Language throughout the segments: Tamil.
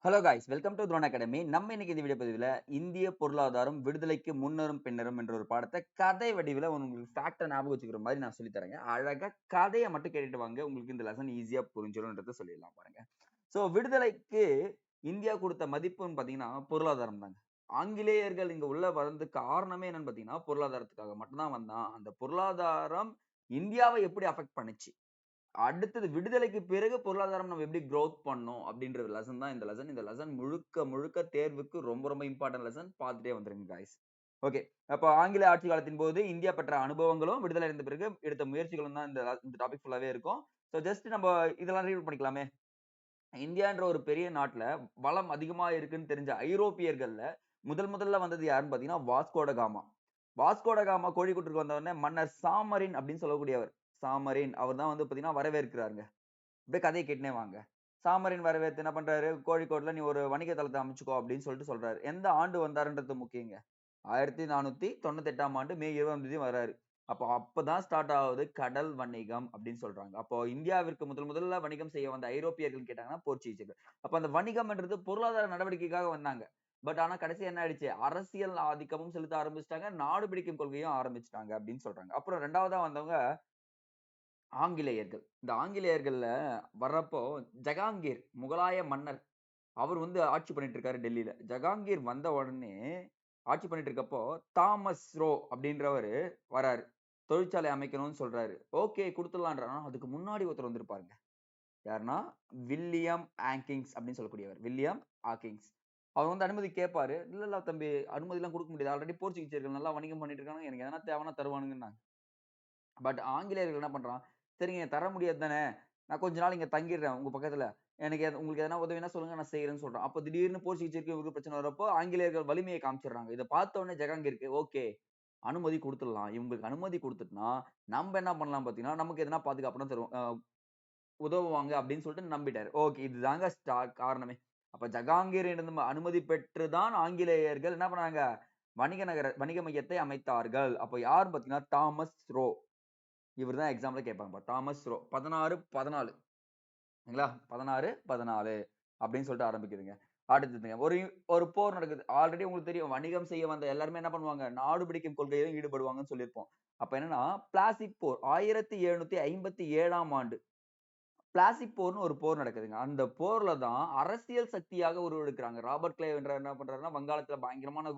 Hello guys, welcome to drone academy. நம்ம இன்னைக்கு இந்த வீடியோ பதிவில் இந்திய பொருளாதாரம் விடுதலைக்கு முன்னரும் பின்னரும் என்ற ஒரு பாடத்தை கதை வடிவில் உங்களுக்கு ஃபேக்டை ஞாபகம் வச்சுக்கிற மாதிரி நான் சொல்லி தரேங்க. அழகா கதையை மட்டும் கேட்டுட்டு வாங்க, உங்களுக்கு இந்த லெசன் ஈஸியா புரிஞ்சிடும்ன்றதை சொல்லிடலாம் பாருங்க. ஸோ விடுதலைக்கு இந்தியா கொடுத்த மதிப்புன்னு பார்த்தீங்கன்னா பொருளாதாரம் தாங்க. ஆங்கிலேயர்கள் இங்க உள்ள வந்தது காரணமே என்னன்னு பார்த்தீங்கன்னா பொருளாதாரத்துக்காக மட்டும்தான் வந்தான். அந்த பொருளாதாரம் இந்தியாவை எப்படி அஃபெக்ட் பண்ணுச்சு, அடுத்தது விடுதலைக்கு பிறகு பொருளாதாரம் நம்ம எப்படி growth பண்ணோம் அப்படின்ற லெசன் தான் இந்த லெசன். இந்த லெசன் முழுக்க முழுக்க தேர்வுக்கு ரொம்ப ரொம்ப இம்பார்ட்டன்ட் லெசன். பார்த்துட்டே வந்துருங்க guys. ஓகே, அப்போ ஆங்கில ஆட்சி காலத்தின் போது இந்தியா பெற்ற அனுபவங்களும் விடுதலை அடைந்த பிறகு எடுத்த முயற்சிகளும் தான் இந்த டாபிக் ஃபுல்லாவே இருக்கும். ஸோ ஜஸ்ட் நம்ம இதெல்லாம் ரீட் பண்ணிக்கலாமே. இந்தியான்ற ஒரு பெரிய நாட்டுல வளம் அதிகமா இருக்குன்னு தெரிஞ்ச ஐரோப்பியர்கள்ல முதல்ல வந்தது யாருன்னு பாத்தீங்கன்னா வாஸ்கோட காமா. வாஸ்கோட காமா கோழிக்கோட்டுக்கு வந்த உடனே மன்னர் சாமரின் அப்படின்னு சொல்லக்கூடியவர், சாமரின் அவர் தான் வந்து பாத்தீங்கன்னா வரவேற்கிறாருங்க. அப்படியே கதையை கேட்டுனே வாங்க. சாமரின் வரவேற்று என்ன பண்றாரு, கோழிக்கோட்டுல நீ ஒரு வணிக தளத்தை அமைச்சுக்கோ அப்படின்னு சொல்லிட்டு சொல்றாரு. எந்த ஆண்டு வந்தாருன்றது முக்கியங்க. 1498ஆம் ஆண்டு மே 20ஆம் தேதி வர்றாரு. அப்பதான் ஸ்டார்ட் ஆகுது கடல் வணிகம் அப்படின்னு சொல்றாங்க. அப்போ இந்தியாவிற்கு முதல்ல வணிகம் செய்ய வந்த ஐரோப்பியர்கள் கேட்டாங்கன்னா போர்ச்சுகீசியர்கள். அப்ப அந்த வணிகம்ன்றது பொருளாதார நடவடிக்கைக்காக வந்தாங்க. பட் ஆனா கடைசி என்ன ஆயிடுச்சு, அரசியல் ஆதிக்கமும் செலுத்த ஆரம்பிச்சிட்டாங்க, நாடு பிடிக்கும் கொள்கையும் ஆரம்பிச்சிட்டாங்க அப்படின்னு சொல்றாங்க. அப்புறம் ரெண்டாவதா வந்தவங்க ஆங்கிலேயர்கள். இந்த ஆங்கிலேயர்கள்ல வர்றப்போ ஜஹாங்கீர் முகலாய மன்னர், அவர் வந்து ஆட்சி பண்ணிட்டு இருக்காரு டெல்லியில. ஜஹாங்கீர் வந்த உடனே ஆட்சி பண்ணிட்டு இருக்கப்போ தாமஸ் ரோ அப்படின்றவரு வராரு. தொழிற்சாலை அமைக்கணும்னு சொல்றாரு. ஓகே குடுத்துடலான்றாரு. ஆனா அதுக்கு முன்னாடி ஒருத்தர் வந்திருப்பாருங்க. யாருன்னா வில்லியம் ஆங்கிங்ஸ் அப்படின்னு சொல்லக்கூடியவர். வில்லியம் ஆக்கிங்ஸ். அவர் வந்து அனுமதி கேட்பாரு. இல்ல தம்பி, அனுமதி எல்லாம் கொடுக்க முடியாது. ஆல்ரெடி போர்ச்சுகீசியர்கள் நல்லா வணிகம் பண்ணிட்டு இருக்காங்க. எனக்கு எதனா தேவைன்னா தருவானுங்கன்னாங்க. பட் ஆங்கிலேயர்கள் என்ன பண்றான், சரிங்க தர முடியாது தானே, நான் கொஞ்ச நாள் இங்க தங்கிடுறேன் உங்க பக்கத்துல, எனக்கு உங்களுக்கு எதனா உதவினா சொல்லுங்க நான் செய்யறேன்னு சொல்றான். அப்ப திடீர்னு போர்ச்சுகீசியருக்கு இவருக்கு பிரச்சனை வரப்போ ஆங்கிலேயர்கள் வலிமையை காமிச்சிடுறாங்க. இதை பார்த்த உடனே ஜஹாங்கீருக்கு ஓகே அனுமதி கொடுத்துடலாம். இவங்களுக்கு அனுமதி கொடுத்துட்டுனா நம்ம என்ன பண்ணலாம் பாத்தீங்கன்னா, நமக்கு எதனா பாதுகாப்புனா தருவோம், உதவுவாங்க அப்படின்னு சொல்லிட்டு நம்பிட்டாரு. ஓகே, இதுதாங்க காரணமே. அப்ப ஜஹாங்கீர் அனுமதி பெற்றுதான் ஆங்கிலேயர்கள் என்ன பண்ணாங்க, வணிக மையத்தை அமைத்தார்கள். அப்ப யார் பாத்தீங்கன்னா தாமஸ் ரோ. இவர் தான் எக்ஸாம்ல கேட்பாங்க. தாமஸ் ரோ 1614 சரிங்களா, 1614 அப்படின்னு சொல்லிட்டு ஆரம்பிக்குதுங்க. அடுத்ததுங்க ஒரு ஒரு போர் நடக்குது. ஆல்ரெடி உங்களுக்கு தெரியும், வணிகம் செய்ய வந்த எல்லாருமே என்ன பண்ணுவாங்க, நாடு பிடிக்கும் கொள்கையிலும் ஈடுபடுவாங்கன்னு சொல்லியிருப்போம். அப்ப என்னன்னா பிளாசிக் போர் 1757ஆம் ஆண்டு பிளாசிக் போர்னு ஒரு போர் நடக்குதுங்க. அந்த போர்ல தான் அரசியல் சக்தியாக உருவெடுக்கிறாங்க. ராபர்ட் கிளைவ் என்ற என்ன பண்றாருன்னா, வங்காளத்துல பயங்கரமான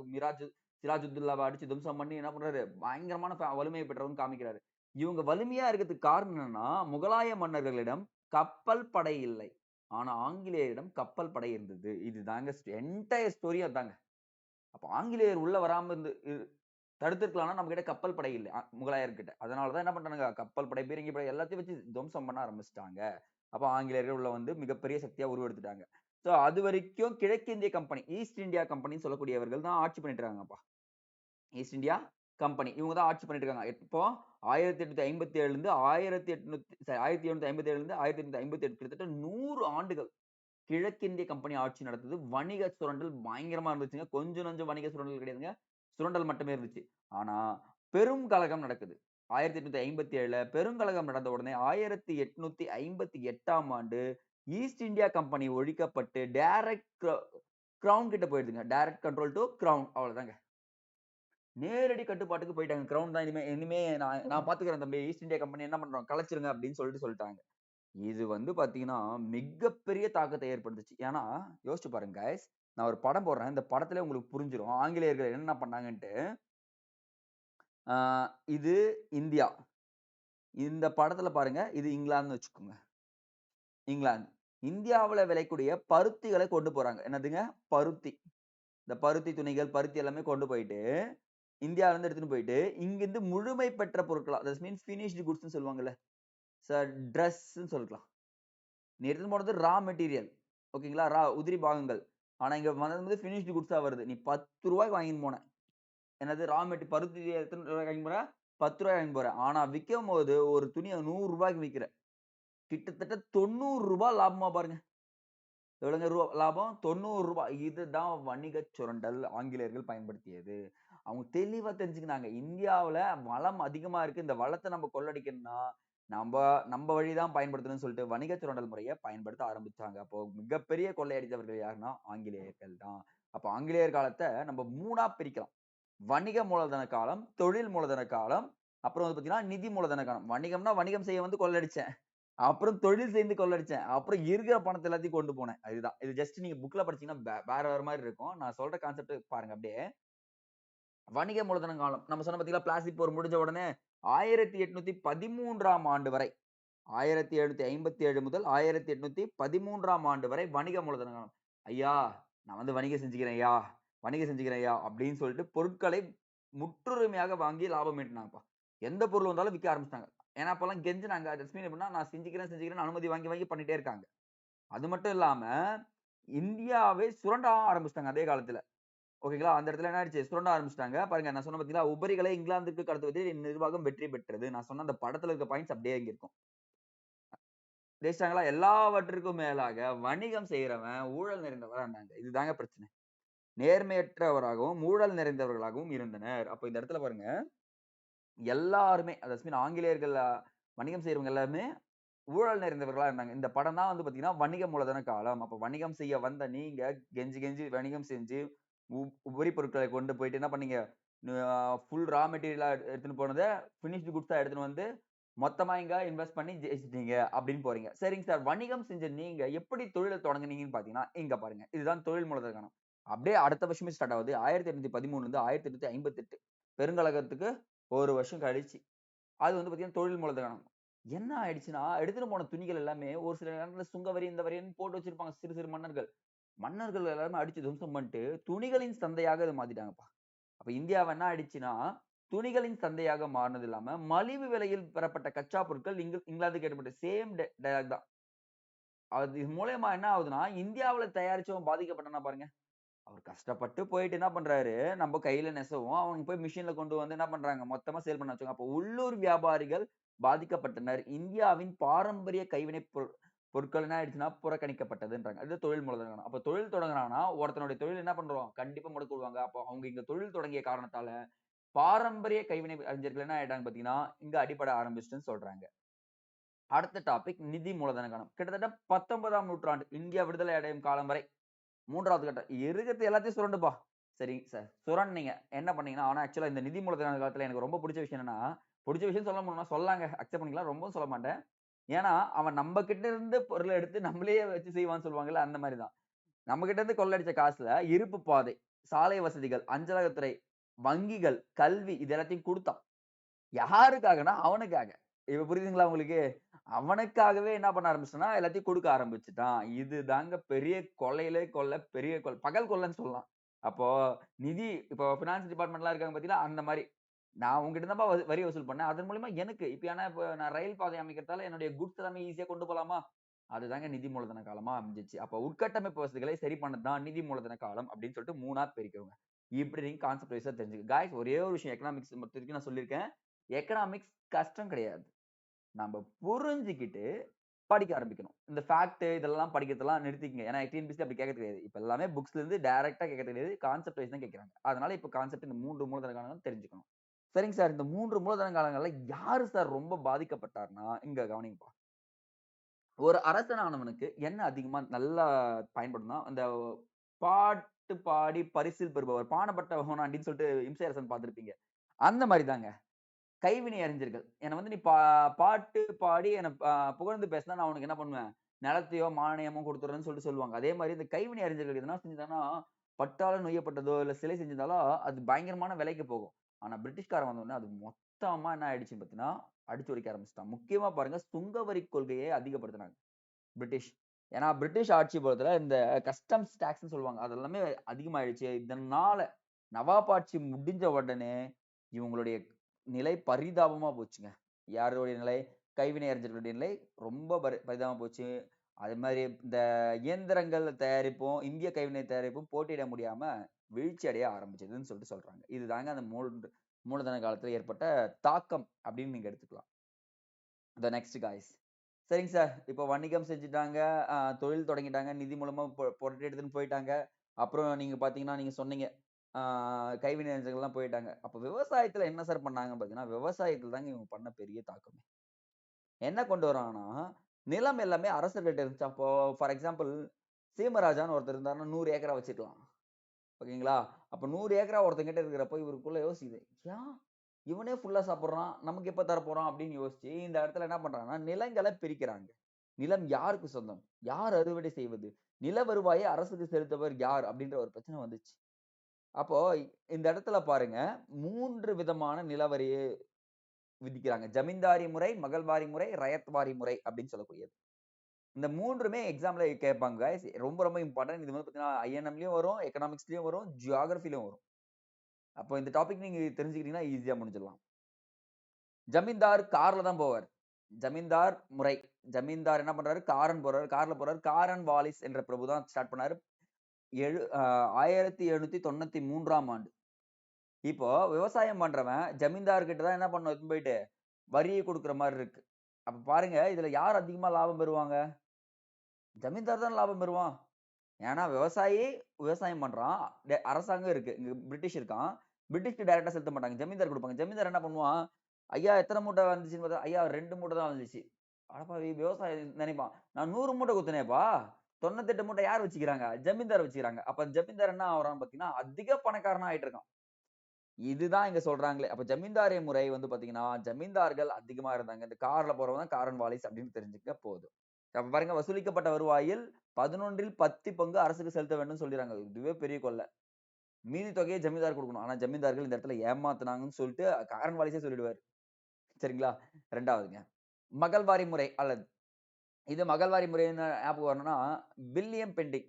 சிராஜுத்தௌலாவை அடிச்சு துவம்சம் பண்ணி என்ன பண்றாரு, பயங்கரமான வலிமையை பெற்றவர்னு காமிக்கிறாரு. இவங்க வலிமையா இருக்கிறதுக்கு காரணம் என்னன்னா, முகலாய மன்னர்களிடம் கப்பல் படை இல்லை. ஆனா ஆங்கிலேயரிடம் கப்பல் படை இருந்தது. இதுதாங்க என்டையர் ஸ்டோரி அதாங்க. அப்ப ஆங்கிலேயர் உள்ள வராம இருந்து தடுத்திருக்கலாம்னா நம்ம கிட்ட கப்பல் படை இல்ல முகலாயர்கிட்ட. அதனாலதான் என்ன பண்றாங்க, கப்பல் படை, பீரங்கி படை எல்லாத்தையும் வச்சு துவம்சம் பண்ண ஆரம்பிச்சிட்டாங்க. அப்ப ஆங்கிலேயர்கள் உள்ள வந்து மிகப்பெரிய சக்தியா உருவெடுத்துட்டாங்க. சோ அது வரைக்கும் கிழக்கிந்திய கம்பெனி, ஈஸ்ட் இந்தியா கம்பெனின்னு சொல்லக்கூடியவர்கள் தான் ஆட்சி பண்ணிட்டு இருக்காங்கப்பா. ஈஸ்ட் இந்தியா கம்பெனி இவங்க தான் ஆட்சி பண்ணிட்டு இருக்காங்க. இப்போ 1857 இருந்து 1757 இருந்து 1858 கிட்டத்தட்ட 100 ஆண்டுகள் கிழக்கிந்திய கம்பெனி ஆட்சி நடத்துது. வணிக சுரண்டல் பயங்கரமா இருந்துச்சுங்க. கொஞ்சம் நஞ்சம் வணிக சுரண்டல் கிடையாதுங்க. சுரண்டல் மட்டுமே இருந்துச்சு. ஆனா பெரும் கழகம் நடக்குது. 1857ல பெருங்கலகம் நடந்த உடனே 1858ஆம் ஆண்டு ஈஸ்ட் இந்தியா கம்பெனி ஒழிக்கப்பட்டு டைரக்ட் கிரவுன் கிட்ட போயிடுதுங்க. டைரக்ட் கண்ட்ரோல் டு கிரவுன், அவ்வளவுதாங்க. நேரடி கட்டுப்பாட்டுக்கு போயிட்டாங்க. கிரவுன் தான் இனிமே இனிமே நான் பாத்துக்கிறேன் தம்பி, ஈஸ்ட் இந்தியா கம்பெனி என்ன பண்றோம் கலைச்சிருங்க அப்படின்னு சொல்லிட்டாங்க. இது வந்து பாத்தீங்கன்னா மிகப்பெரிய தாக்கத்தை ஏற்படுத்துச்சு. ஏன்னா யோசிச்சு பாருங்க guys, நான் ஒரு படம் போடுறேன். இந்த படத்துல உங்களுக்கு புரிஞ்சிரும் ஆங்கிலேயர்கள் என்ன பண்ணாங்கன்ட்டு. இது இந்தியா, இந்த படத்துல பாருங்க இது இங்கிலாந்துன்னு வச்சுக்கோங்க. இங்கிலாந்து இந்தியாவுல விளையக்கூடிய பருத்திகளை கொண்டு போறாங்க. என்னதுங்க, பருத்தி. இந்த பருத்தி துணிகள், பருத்தி எல்லாமே கொண்டு போயிட்டு இந்தியால இருந்து எடுத்துட்டு போயிட்டு இங்கிருந்து முழுமை பெற்ற பொருட்களா, தட் மீன்ஸ் ஃபினிஷ்டு குட்ஸ்னு சொல்லுவாங்கல்ல, ட்ரெஸ்ன்னு சொல்லலாம். நீ எடுத்துட்டு போனது ரா மெட்டீரியல், ஓகேங்களா, உதிரி பாகங்கள். ஆனா இங்க வந்து ஃபினிஷ்டு குட்ஸா வருது. நீ 10 ரூபாய்க்கு வாங்கிட்டு போன, என்னது ரா மெட்டீரியல் பருத்தி எத்தனை ரூபாய்க்கு வாங்கி போற, 10 ரூபாய்க்கு வாங்கி போற. ஆனா விற்கும் போது ஒரு துணியை 100 ரூபாய்க்கு விற்கிற. கிட்டத்தட்ட 90 ரூபாய் லாபமா பாருங்க. எவ்வளவுங்க லாபம், 90 ரூபாய். இதுதான் வணிக சுரண்டல் ஆங்கிலேயர்கள் பயன்படுத்தியது. அவங்க தெளிவா தெரிஞ்சுக்கினாங்க, இந்தியாவுல வளம் அதிகமா இருக்கு, இந்த வளத்தை நம்ம கொள்ளடிக்கணும்னா நம்ப நம்ப வழி தான் பயன்படுத்தணும்னு சொல்லிட்டு வணிக சுரண்டல் முறைய பயன்படுத்த ஆரம்பிச்சாங்க. அப்போ மிகப்பெரிய கொள்ளையடித்தவர்கள் யாருன்னா, ஆங்கிலேயர்கள் தான். அப்ப ஆங்கிலேயர் காலத்த நம்ம 3ஆ பிரிக்கலாம். வணிக மூலதன காலம், தொழில் மூலதன காலம், அப்புறம் வந்து பார்த்தீங்கன்னா, நிதி மூலதன காலம். வணிகம்னா வணிகம் செய்ய வந்து கொள்ளடிச்சேன். அப்புறம் தொழில் செய்து கொள்ளடிச்சேன். அப்புறம் இருக்கிற பணத்த எல்லாத்தையும் கொண்டு போனேன். அதுதான். இது ஜஸ்ட் நீங்க புக்ல படிச்சீங்கன்னா வேற வேற மாரி இருக்கும். நான் சொல்ற கான்செப்ட் பாருங்க அப்படியே. வணிக மூலதன காலம். நம்ம சொன்னோம் பார்த்தீங்களா, பிளாஸ்டிக் போர் முடிஞ்ச உடனே 1813ஆம் ஆண்டு வரை 1757 முதல் 1813ஆம் ஆண்டு வரை வணிக மூலதன காலம். ஐயா, நான் வந்து வணிகம் செஞ்சுக்கிறேன் ஐயா, வணிகம் செஞ்சுக்கிறேன் ஐயா அப்படின்னு சொல்லிட்டு பொருட்களை முற்றுரிமையாக வாங்கி லாபம் ஈட்டினாங்கப்பா. எந்த பொருள் வந்தாலும் விக்க ஆரம்பிச்சுட்டாங்க. ஏன்னா அப்பல்லாம் கெஞ்சுனாங்க. தட்ஸ் மீன் எப்படின்னா, நான் செஞ்சுக்கிறேன் செஞ்சுக்கிறேன்னு அனுமதி வாங்கி வாங்கி பண்ணிட்டே இருக்காங்க. அது மட்டும் இல்லாம, இந்தியாவே சுரண்ட ஆரம்பிச்சுட்டாங்க அதே காலத்துல. ஓகேங்களா? அந்த இடத்துல என்ன ஆயிடுச்சு? சுரண்ட ஆரம்பிச்சுட்டாங்க. பாருங்க நான் சொன்னேன் பார்த்தீங்களா, உபரிகளை இங்கிலாந்துக்கு கடத்துவதில் நிர்வாகம் வெற்றி பெற்றது. நான் சொன்ன அந்த படத்துல இருக்க பாயிண்ட்ஸ் அப்படியே இங்க இருக்கும். ஜெயிச்சிட்டாங்களா? எல்லாவற்றிற்கும் மேலாக வணிகம் செய்றவன் ஊழல் நிறைந்தவரா இருந்தாங்க. இதுதாங்க பிரச்சனை. நேர்மையற்றவராகவும், ஊழல் நிறைந்தவர்களாகவும் இருந்தனர். அப்ப இந்த இடத்துல பாருங்க, எல்லாருமே தட்ஸ் மீன் ஆங்கிலேயர்கள் வணிகம் செய்றவங்க எல்லாருமே ஊழல் நிறைந்தவர்களா இருந்தாங்க. இந்த படம் தான் வந்து பார்த்தீங்கன்னா, வணிக மூலதன காலம். அப்ப வணிகம் செய்ய வந்த நீங்க கெஞ்சி கெஞ்சி வணிகம் செஞ்சு, உபரி பொருட்களை கொண்டு போயிட்டு என்ன பண்ணீங்க? ஃபுல் ரா மெட்டீரியலா எடுத்துன்னு போனத பினிஷ்டு குட்ஸா எடுத்துன்னு வந்து, மொத்தமா இங்க இன்வெஸ்ட் பண்ணி ஜெயிச்சுட்டீங்க அப்படின்னு போறீங்க. சரிங்க சார். வணிகம் செஞ்ச நீங்க எப்படி தொழில தொடங்குனீங்கன்னு பார்த்தீங்கன்னா, இங்க பாருங்க. இதுதான் தொழில் மூலதன காலம். அப்படியே அடுத்த வருஷமே ஸ்டார்ட் ஆகுது. 1813 இருந்து 1858 பெருங்கழகத்துக்கு 1 வருஷம் கழிச்சு. அது வந்து பார்த்தீங்கன்னா, தொழில் மூலதனம். என்ன ஆயிடுச்சுன்னா, எடுத்துட்டு போன துணிகள் எல்லாமே ஒரு சில நேரங்கள்ல சுங்க வரி, இந்த வரின்னு போட்டு வச்சிருப்பாங்க சிறு சிறு மன்னர்கள். மன்னர்கள் எல்லாருமே அடிச்சு துவம்சம் பண்ணிட்டு, துணிகளின் சந்தையாக இத மாத்திட்டாங்கப்பா. அப்ப இந்தியாவ என்ன ஆயிடுச்சுன்னா, துணிகளின் சந்தையாக மாறுனது இல்லாம, மலிவு விலையில் பெறப்பட்ட கச்சா பொருட்கள் இங்கிலாந்துக்கு ஏற்பட்ட சேம் டயலாக் தான். அது மூலியமா என்ன ஆகுதுன்னா, இந்தியாவுல தயாரிச்சவன் பாதிக்கப்பட்டானா பாருங்க. அவர் கஷ்டப்பட்டு போயிட்டு என்ன பண்றாரு, நம்ம கையில நெசவும், அவங்க போய் மிஷின்ல கொண்டு வந்து என்ன பண்றாங்க, மொத்தமா சேல் பண்ண வச்சாங்க. அப்போ உள்ளூர் வியாபாரிகள் பாதிக்கப்பட்டனர். இந்தியாவின் பாரம்பரிய கைவினை பொருட்கள் என்ன ஆயிடுச்சுன்னா, புறக்கணிக்கப்பட்டதுன்றாங்க. அது தொழில் மூலதனம். அப்ப தொழில் தொடங்குறான்னா, ஒருத்தனுடைய தொழில் என்ன பண்றோம்? கண்டிப்பா முடக்கி விடுவாங்க. அப்போ அவங்க இங்க தொழில் தொடங்கிய காரணத்தால, பாரம்பரிய கைவினை அறிஞர்கள் என்ன ஆயிட்டாங்க பார்த்தீங்கன்னா, இங்க அடிபட ஆரம்பிச்சுட்டுன்னு சொல்றாங்க. அடுத்த டாபிக் நிதி மூலதன காலம். கிட்டத்தட்ட 19ஆம் நூற்றாண்டு இந்தியா விடுதலை அடையும் காலம் வரை 3வது கட்டம். இருக்கிறது எல்லாத்தையும் சுரண்டுப்பா. சரிங்க சார். சுரண்டுனீங்க. என்ன பண்ணீங்கன்னா, ஆனா ஆக்சுவலா இந்த நிதி மூலதன காலத்துல எனக்கு ரொம்ப புடிச்ச விஷயம் என்னன்னா, புடிச்ச விஷயம் சொல்ல முடியுமா? சொல்லாங்க. அக்செப்ட் பண்ணிக்கலாம். ரொம்பவும் சொல்ல மாட்டேன். ஏன்னா, அவன் நம்ம கிட்ட இருந்து பொருள எடுத்து நம்மளயே வச்சு செய்வான்னு சொல்லுவாங்கல்ல, அந்த மாரி தான். நம்ம கிட்ட இருந்து கொள்ளடிச்ச காசுல இருப்பு பாதை, சாலை வசதிகள், அஞ்சலகத்துறை, வங்கிகள், கல்வி இது எல்லாத்தையும் குடுத்தான். யாருக்காகன்னா, அவனுக்காக. இப்ப புரியுதுங்களா உங்களுக்கு? அவனுக்காகவே என்ன பண்ண ஆரம்பிச்சுட்டான்னா, எல்லாத்தையும் குடுக்க ஆரம்பிச்சுட்டான். இதுதாங்க பெரிய கொள்ளையிலே கொள்ள, பெரிய பகல் கொள்ளைன்னு சொல்லலாம். அப்போ இப்போ பினான்ஸ் டிபார்ட்மெண்ட்லாம் இருக்காங்க பார்த்தீங்களா? அந்த மாரி. நான் உன்கிட்ட தான்ப்பா வரி வசூல் பண்ணேன். அதன் மூலியமா எனக்கு இப்ப நான் ரயில் பாதை அமைக்கிறதால என்னுடைய குட்ஸ் எல்லாமே ஈஸியா கொண்டு போலாமா? அதுதாங்க நிதி மூலதன காலமா அமைஞ்சுச்சு. அப்ப உட்கட்டமைப்பு வசதிகளை சரி பண்ணது தான் நிதி மூலதன காலம் அப்படின்னு சொல்லிட்டு 3ஆ பிரிக்கிறோங்க. இப்படி நீங்க கான்செப்ட் வைஸா தெரிஞ்சுக்க. காய்ஸ் ஒரே ஒரு விஷயம் எக்கனாமிக்ஸ் பொறுத்தவரைக்கும் நான் சொல்லியிருக்கேன். எக்கனாமிக்ஸ் கஷ்டம் கிடையாது. நம்ம புரிஞ்சுகிட்டு படிக்க ஆரம்பிக்கணும். இந்த ஃபேக்ட் இதெல்லாம் படிக்கிறதெல்லாம் நிறுத்திக்கங்க. ஏன்னா டிஎன்பிஎஸ்சி அப்படி கேட்கறது கிடையாது. இப்ப எல்லாமே புக்ஸ்ல இருந்து டைரக்ட்டா கேட்கறது கிடையாது. கான்செப்ட் வைஸ் தான் கேட்கறாங்க. அதனால இப்ப கான்செப்ட் இந்த 3 மூலதன காலங்கள் தெரிஞ்சுக்கணும். சரிங்க சார். இந்த 3 மூலதன காலங்கள்ல யாரு சார் ரொம்ப பாதிக்கப்பட்டார்ன்னா, இங்க கவனிங்கப்பா. ஒரு அரசனானவனுக்கு என்ன அதிகமா நல்லா பயன்படும்னா, அந்த பாட்டு பாடி பரிசில் பெறுபவர். பாணப்பட்ட ஹோனாண்டின்னு சொல்லிட்டு இம்சை அரசன் பார்த்திருப்பீங்க. அந்த மாரி தாங்க. கைவினை அறிஞர்கள். என்ன வந்து நீ பாட்டு பாடி என்ன புகழ்ந்து பேசினா, நான் உனக்கு என்ன பண்ணுவேன்? நிலத்தையோ, மானியமோ குடுத்துர்றேன்னு சொல்லிட்டு சொல்லுவாங்க. அதே மாரி இந்த கைவினை அறிஞர்கள் எதனா செஞ்சுட்டாங்கன்னா, பட்டால நொய்யப்பட்டதோ, இல்ல சிலை செஞ்சிருந்தாலோ, அது பயங்கரமான விலைக்கு போகும். ஆனா பிரிட்டிஷ்காரன் வந்தோனே, அது மொத்தமா என்ன ஆயிடுச்சுன்னு பார்த்தீங்கன்னா, அடிச்சு உடைக்க ஆரம்பிச்சுட்டான். முக்கியமா பாருங்க, சுங்க வரி கொள்கையை அதிகப்படுத்துனாங்க. பிரிட்டிஷ். ஏன்னா பிரிட்டிஷ் ஆட்சி காலத்துல இந்த கஸ்டம்ஸ் டாக்ஸ்ன்னு சொல்லுவாங்க. அது எல்லாமே அதிகமாயிடுச்சு. இதனால நவாப் ஆட்சி முடிஞ்ச உடனே, இவங்களுடைய நிலை பரிதாபமா போச்சுங்க. யாருடைய நிலை? கைவினை அறிஞர்களுடைய நிலை ரொம்ப பரிதாபமா போச்சு. அது மாரி இந்த இயந்திரங்கள் தயாரிப்பும், இந்திய கைவினை தயாரிப்பும் போட்டியிட முடியாம வீழ்ச்சி அடைய ஆரம்பிச்சதுன்னு சொல்லிட்டு சொல்றாங்க. இதுதாங்க அந்த மூலதன காலத்துல ஏற்பட்ட தாக்கம் அப்படின்னு நீங்க எடுத்துக்கலாம். Next guys. சரிங்க சார். இப்போ வணிகம் செஞ்சுட்டாங்க. தொழில் தொடங்கிட்டாங்க. நிதி மூலமா பொருட்கள் எடுத்துன்னு போயிட்டாங்க. அப்புறம் நீங்க பார்த்தீங்கன்னா, நீங்க சொன்னீங்க. ஆ கைவினை அறிஞர்கள்லாம் போயிட்டாங்க. அப்ப விவசாயத்துல என்ன சார் பண்ணாங்கன்னு பார்த்தீங்கன்னா, விவசாயத்துல தாங்க இவங்க பண்ண பெரிய தாக்கமே. என்ன கொண்டு வராங்கன்னா, நிலம் எல்லாமே அரசர்கிட்ட இருந்துச்சு. அப்போ ஃபார் எக்ஸாம்பிள் சீமராஜான்னு ஒருத்தர் இருந்தாருன்னா 100 ஏக்கரா வச்சுக்கலாம். ஓகேங்களா? அப்ப 100 ஏக்கரா ஒருத்தன்கிட்ட இருக்கிறப்போ இவருக்குள்ள யோசிக்குது. ஏன் இவனே ஃபுல்லா சாப்பிடுறான். நமக்கு எப்ப தரப்போறான் அப்படின்னு யோசிச்சு, இந்த இடத்துல என்ன பண்றாங்கன்னா, நிலங்கள பிரிக்கிறாங்க. நிலம் யாருக்கு சொந்தம்? யார் அறுவடை செய்வது? நில வருவாயை அரசுக்கு செலுத்துபவர் யார்? அப்படின்ற ஒரு பிரச்சனை வந்துச்சு. அப்போ இந்த இடத்துல பாருங்க, 3 விதமான நிலவரிய விதிக்கிறாங்க. ஜமீன்தாரி முறை, மகள்வாரி முறை, ரயத்வாரி முறை அப்படின்னு சொல்லக்கூடியது. இந்த 3மே எக்ஸாம்ல கேட்பாங்க காய்ஸ். ரொம்ப ரொம்ப இம்பார்ட்டன்ட். இது வந்து பார்த்தீங்கன்னா, ஐஎன்எம்லயும் வரும், எக்கனாமிக்ஸ்லயும் வரும், ஜியோகிராஃபிலயும் வரும். அப்போ இந்த டாபிக் நீங்க தெரிஞ்சுக்கிட்டீங்கன்னா ஈஸியா முடிச்சிடலாம். ஜமீன்தார் கார்ல தான் போவார். ஜமீன்தார் முறை. ஜமீன்தார் என்ன பண்றாரு? கார்ல போறாரு. காரன் வாலிஸ் என்ற பிரபு தான் ஸ்டார்ட் பண்ணாரு. 1793ஆம் ஆண்டு. இப்போ விவசாயம் பண்றவன் ஜமீன்தார் கிட்ட தான் என்ன பண்ணணும் எடுத்துன்னு போயிட்டு வரிய குடுக்குற மாரி இருக்கு. அப்ப பாருங்க, இதுல யார் அதிகமா லாபம் பெறுவாங்க? ஜமீன்தார் தான் லாபம் பெறுவான். ஏன்னா விவசாயி விவசாயம் பண்றான். அரசாங்கம் இருக்கு. இங்க பிரிட்டிஷ் இருக்கான். பிரிட்டிஷ்க்கு டைரக்ட்டா செலுத்த மாட்டாங்க. ஜமீன்தார் குடுப்பாங்க. ஜமீன்தார் என்ன பண்ணுவான்? ஐயா எத்தன மூட்டை வந்துச்சுன்னு பார்த்தா, ஐயா 2 மூட்டை தான் வந்துச்சு. அடப்பாவி விவசாயி நினைப்பான். நான் 100 மூட்டை குடுத்தேனேப்பா. 98 மூட்டை யார் வச்சுக்கிறாங்க? ஜமீன்தார் வச்சுக்கிறாங்க. அப்ப ஜமீன்தார் என்ன ஆகுறான்னு பார்த்தீங்கன்னா, அதிக பணக்காரனா ஆயிட்டு இருக்கான். இதுதான் இங்க சொல்றாங்களே. அப்ப ஜமீன்தாரி முறை வந்து பார்த்தீங்கன்னா, ஜமீன்தார்கள் அதிகமா இருந்தாங்க. இந்த கார்ல போறவன் தான் காரன் வாலிஸ் அப்படின்னு தெரிஞ்சுக்க போதும். அப்ப பாருங்க வசூலிக்கப்பட்ட வருவாயில் 11ல் 10 பங்கு அரசுக்கு செலுத்த வேண்டும் சொல்லிறாங்க. இதுவே பெரிய கொள்ள. மீதி தொகையை ஜமீன்தார் குடுக்கணும். ஆனா ஜமீன்தார்கள் இந்த இடத்துல ஏமாத்துனாங்கன்னு சொல்லிட்டு காரன் வாலிஸே சொல்லிடுவாரு. சரிங்களா? 2வதுங்க. மகள்வாரி முறை அல்லது இது மகள்வாரி முறைன்னு ஞாபகம் வரணும்னா, வில்லியம் பெண்டிங்.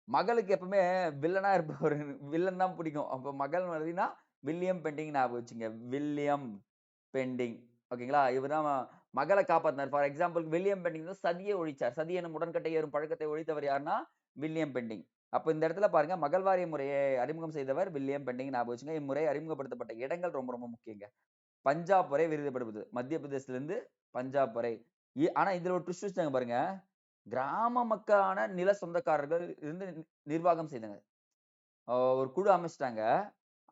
மகளுக்கு எப்பவுமே வில்லனா இருப்பவரு வில்லன் தான் பிடிக்கும். அப்ப மகள் மாதிரினா வில்லியம் பெண்டிங் ஞாபகம் வச்சுங்க. William Bentinck. ஓகேங்களா? இவர் தான் மகள காப்பாத்துனார். ஃபார் எக்ஸாம்பிள் வில்லியம் பெண்டிங் தான் சதிய ஒழிச்சார். சதி எனும் உடன்கட்டை ஏறும் பழக்கத்தை ஒழித்தவர் யாருன்னா, வில்லியம் பெண்டிங். அப்ப இந்த இடத்துல பாருங்க, மகள்வாரி முறையை அறிமுகம் செய்தவர் வில்லியம் பெண்டிங் ஞாபகம் வச்சுங்க. இம்முறை அறிமுகப்படுத்தப்பட்ட இடங்கள் ரொம்ப ரொம்ப முக்கியங்க. பஞ்சாப் வரை விரிவுபடுவது. மத்திய பிரதேசத்திலிருந்து பஞ்சாப் வரை. ஆனா இதுல ஒரு ட்விஸ்ட் வச்சாங்க பாருங்க. கிராம மக்களான நில சொந்தக்காரர்கள் இருந்து நிர்வாகம் செய்தாங்க. ஒரு குழு அமைச்சுட்டாங்க.